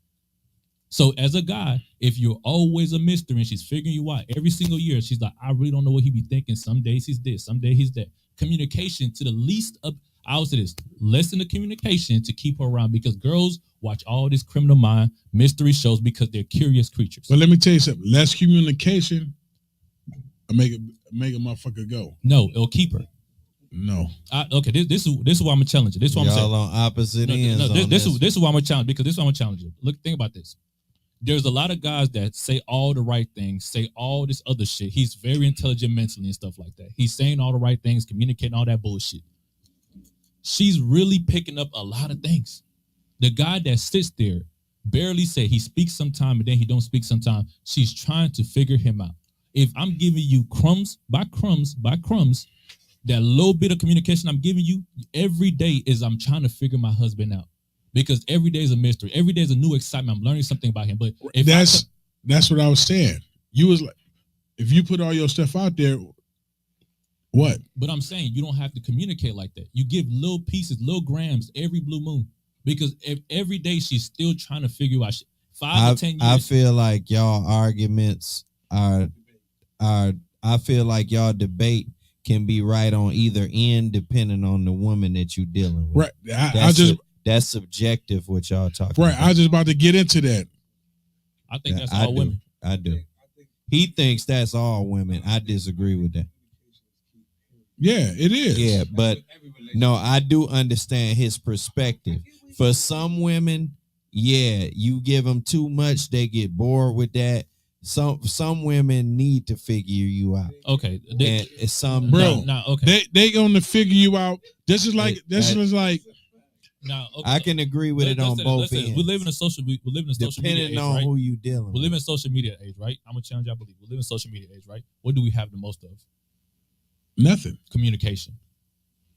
So as a guy, if you're always a mystery and she's figuring you out every single year, she's like, I really don't know what he be thinking. Some days he's this, some days he's that. Communication to the least of, I would say this, lessen the communication to keep her around because girls watch all this Criminal Mind mystery shows because they're curious creatures. But let me tell you something. Less communication, make a motherfucker go. No, it'll keep her. No. Okay, this is why I'm gonna challenge you. This is why I'm saying. Y'all on opposite ends. This is why I'm gonna challenge because this is why I'm gonna challenge you. Look, think about this. There's a lot of guys that say all the right things, say all this other shit. He's very intelligent mentally and stuff like that. He's saying all the right things, communicating all that bullshit. She's really picking up a lot of things. The guy that sits there barely say he speaks sometime and then he don't speak sometime. She's trying to figure him out. If I'm giving you crumbs by crumbs by crumbs, that little bit of communication I'm giving you every day is I'm trying to figure my husband out. because every day is a mystery. Every day is a new excitement. I'm learning something about him. But if that's what I was saying. You was like, if you put all your stuff out there, what? But I'm saying you don't have to communicate like that. You give little pieces, little grams every blue moon, because every day she's still trying to figure out 5 to 10 years. I feel like y'all arguments are. I feel like y'all debate can be right on either end depending on the woman that you're dealing with. Right. That's subjective what y'all talking right. about. I was just about to get into that. I think that's all women. I do. He thinks that's all women. I disagree with that. Yeah, it is. Yeah, but no, I do understand his perspective. For some women, yeah, you give them too much, they get bored with that. Some women need to figure you out. Okay, and some bro, okay. They gonna figure you out. This is like Now, okay, I can agree with it on both ends. We live in a social media Depending age, on right? who you dealing with. We live in social media age, right? I'm gonna challenge y'all belief. We live in social media age, right? What do we have the most of? Nothing. Communication.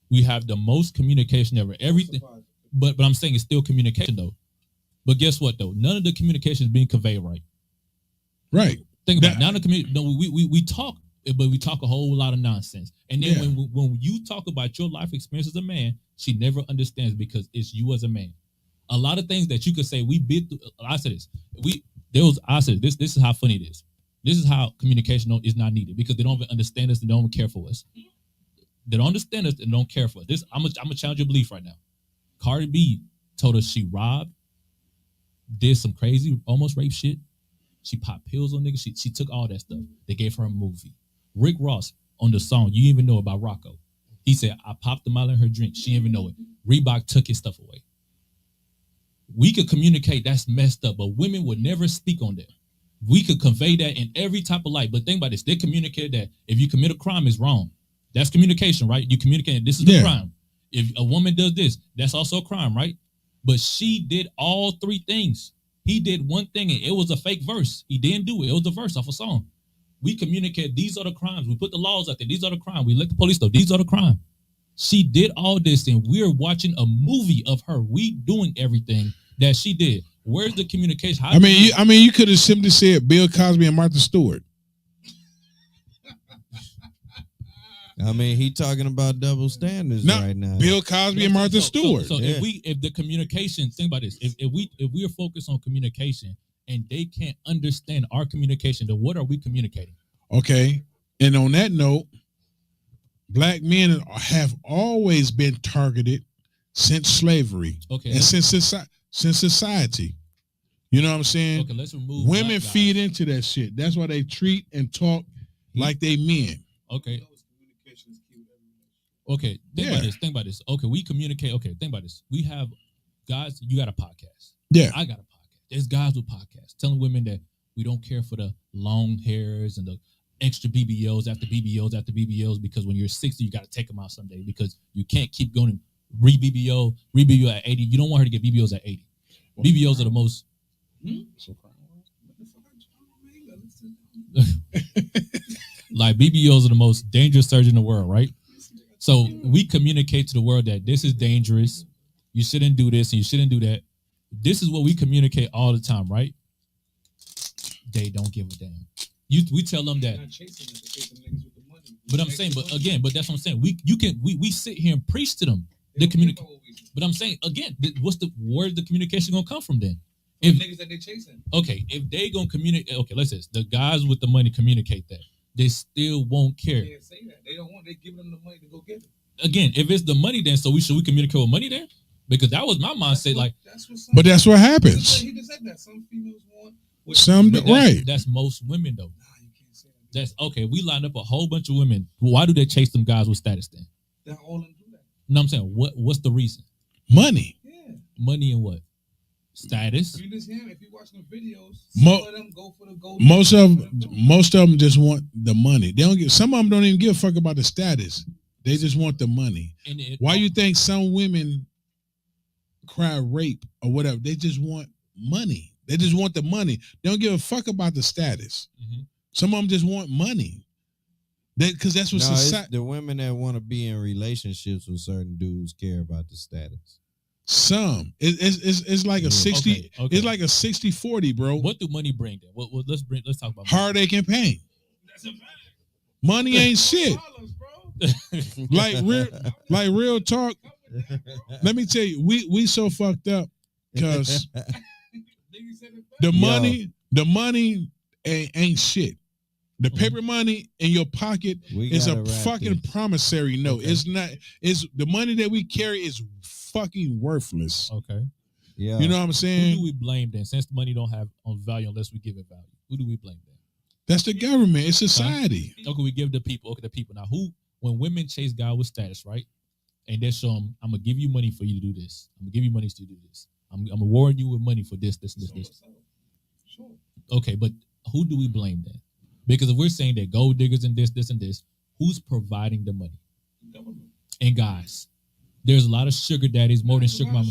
We have the most communication ever. Everything, but I'm saying it's still communication though. But guess what though? None of the communication is being conveyed right. Right. Think about it. Now the community. No, we talk, but we talk a whole lot of nonsense. And then when you talk about your life experience as a man, she never understands because it's you as a man. A lot of things that you could say we been through. I said this. I said this. This is how funny it is. This is how communication is not needed because they don't even understand us and don't even care for us. They don't understand us and don't care for us. This I'm gonna challenge your belief right now. Cardi B told us she robbed, did some crazy almost rape shit. She popped pills on niggas. She took all that stuff. They gave her a movie. Rick Ross on the song you even know about Rocco. He said, I popped the mile in her drink. She didn't even know it. Reebok took his stuff away. We could communicate that's messed up, but women would never speak on that. We could convey that in every type of light. But think about this. They communicate that if you commit a crime, it's wrong. That's communication, right? You communicate this is the crime. If a woman does this, that's also a crime, right? But she did all three things. He did one thing and it was a fake verse. He didn't do it. It was a verse off a song. We communicate these are the crimes. We put the laws out there. These are the crimes. We let the police know these are the crimes. She did all this and we're watching a movie of her. We doing everything that she did. Where's the communication? You could have simply said Bill Cosby and Martha Stewart. He talking about double standards right now. Bill Cosby and Martha Stewart. So if the communication, think about this. If we are focused on communication and they can't understand our communication, then what are we communicating? Okay. And on that note, black men have always been targeted since slavery. Okay. And since society. You know what I'm saying? Okay, let's remove women feed into that shit. That's why they treat and talk like they men. Okay. Okay, think about this. Okay, we communicate. Okay, think about this. We have guys, you got a podcast. Yeah. I got a podcast. There's guys with podcasts telling women that we don't care for the long hairs and the extra BBLs after BBLs after BBLs because when you're 60, you got to take them out someday because you can't keep going and re-BBL at 80. You don't want her to get BBLs at 80. BBLs are the most... like BBLs are the most dangerous surgery in the world, right? So we communicate to the world that this is dangerous. You shouldn't do this and you shouldn't do that. This is what we communicate all the time, right? They don't give a damn. We tell them that. But I'm saying, but that's what I'm saying. We sit here and preach to them. They communicate. But I'm saying again, where's the communication gonna come from then? If niggas that they chasing. Okay, if they gonna communicate, okay, let's say the guys with the money communicate that. They still won't care. They can't say that. They don't want. They giving them the money to go get it. Again, if it's the money, then should we communicate with money then? Because that was my mindset. But that's what happens. He just said that some females want. Right. That's most women though. Nah, you can't say that. That's okay. We lined up a whole bunch of women. Why do they chase them guys with status then? They're all in do that. No, I'm saying what's the reason? Money. Yeah. Money and what? Status. You just hear if you watch the videos, some of them go for the gold. Most of them just want the money. They don't give. Some of them don't even give a fuck about the status. They just want the money. Why you think some women cry rape or whatever? They just want money. They just want the money. They don't give a fuck about the status. Mm-hmm. Some of them just want money. Because that's what society. The women that want to be in relationships with certain dudes care about the status. Some. It's like a 60. Okay. It's like a 60-40, bro. What do money bring then? Let's talk about Heartache and pain. Money ain't shit. like real talk. Let me tell you, we so fucked up because the money ain't shit. The paper money in your pocket is a fucking promissory note. It's not. It's the money that we carry is fucking worthless. Okay. Yeah. You know what I'm saying? Who do we blame then? Since money don't have value unless we give it value, who do we blame then? That's the government. It's society. Okay, we give the people. Okay, the people. Now, when women chase God with status, right? And they show them, I'm gonna give you money for you to do this. I'm gonna give you money to do this. I'm gonna warn you with money for this. Sure. Okay, but who do we blame then? Because if we're saying that gold diggers and this, and this, who's providing the money? And guys, there's a lot of sugar daddies, more than sugar mama.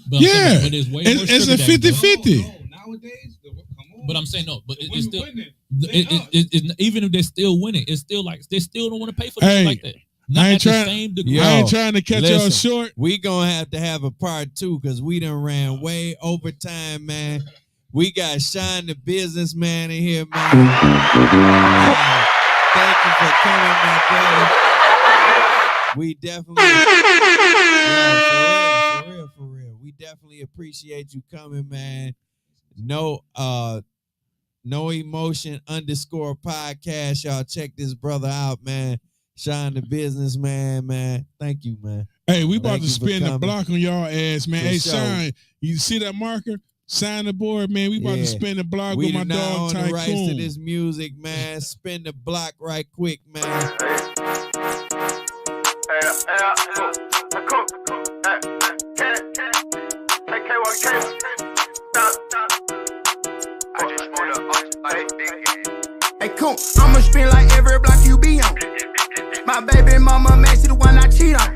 But yeah, but there's way more it's sugar a 50-50. No, nowadays, come on. But I'm saying no. But it's still, winning. even if they're still winning, it's still like they still don't want to pay for things like that. Not I ain't at the same degree. I ain't trying to catch y'all short. We gonna have a part 2 because we done ran way over time, man. We got Shine the Businessman in here, man. Thank you for coming, my brother. We definitely, for real. We definitely appreciate you coming, man. No emotion _ podcast. Y'all check this brother out, man. Shine the Businessman, man. Thank you, man. Hey, we about to spin the block on y'all ass, man. Hey, Shine, you see that marker? Sign the board, man. We about to spin the block with my dog Tycoon. We the rights to this music, man. Spin the block right quick, man. Hey, cool. I'ma spin like every block you be on. My baby mama, man, she the one I cheat on.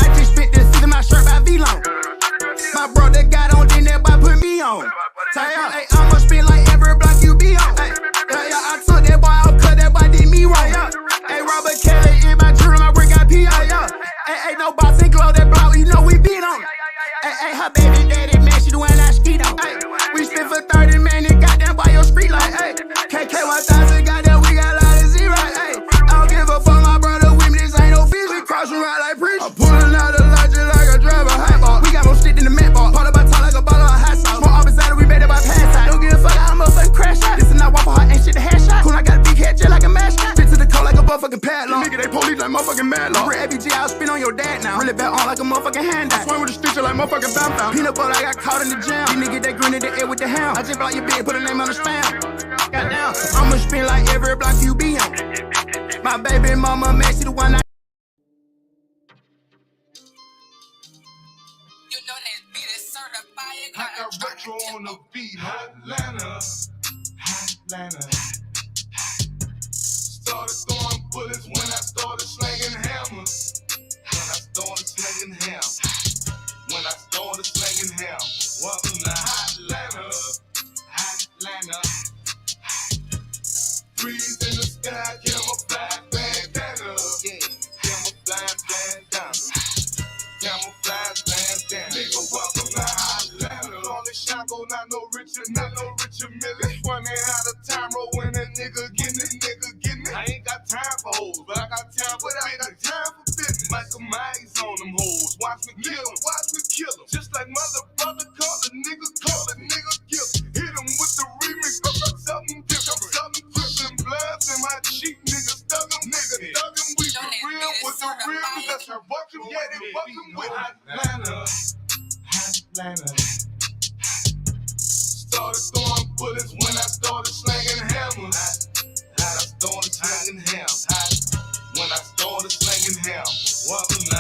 I just spit this in my shirt by V-Long. My brother got on, then that boy put me on. Tell y'all, hey, I'ma spin like every block you be on. Hey, I took that boy out, cut that boy did me wrong. Hey, Robert Kelly in my journal, my work got P on. Hey, no box and glow that block, you know we beat on. Hey, her baby daddy, man, she the one I skeet on. Hey, we spit for 30 minutes, goddamn by your street light. Hey, KK 1000, goddamn, we got a lot of zero. Hey, I don't give a fuck, my brother with me, this ain't no fish, we crossing right like preach. I'm pulling out the logic like a driver, high ball. We got more shit than the mat ball. Part of my top like a bottle of hot sauce. More opposite, we made it by pass out. Don't give a fuck, I'm a fucking crash out. This is not waffle hot, ain't shit the hash shot. Cool, I got a big head jet like a mash shot. Fit to the cold like a motherfucking padlock. Nigga, they police like motherfucking mad law. Red ABG, I'll spin on your dad now. Really back on like a motherfucking hand out. Swing with a stitcher like motherfucking bounce down. Peanut butter, I got caught in the jam. These niggas, they grin in the air with the hound. I just block your bitch, put a name on the stamp. Goddamn, I'ma spin like every block you be on. My baby mama, man, she the one I. You know that beat is certified. I got retro on the beat, Atlanta. Started throwing bullets when I started slinging hammers. When I started slinging hammers. Welcome to Atlanta. Breeze in the sky, camouflage bandana. Camouflage bandana. Nigga, welcome to Atlanta. Call it Shango, not no Richard Miller. Funny how the time roll when a nigga getting it. I ain't got time for hoes, but I got time for business. Michael Myers on them hoes. Watch me kill them. Just like mother brother call a nigga kill. Hit him with the remix. Something different. Pushing bloods in my cheek. Niggas thug him. We the real with the real. Cause that's how fucking with Atlanta. Started throwing bullets when I started slinging hammers. When I started slinging hammers. Welcome to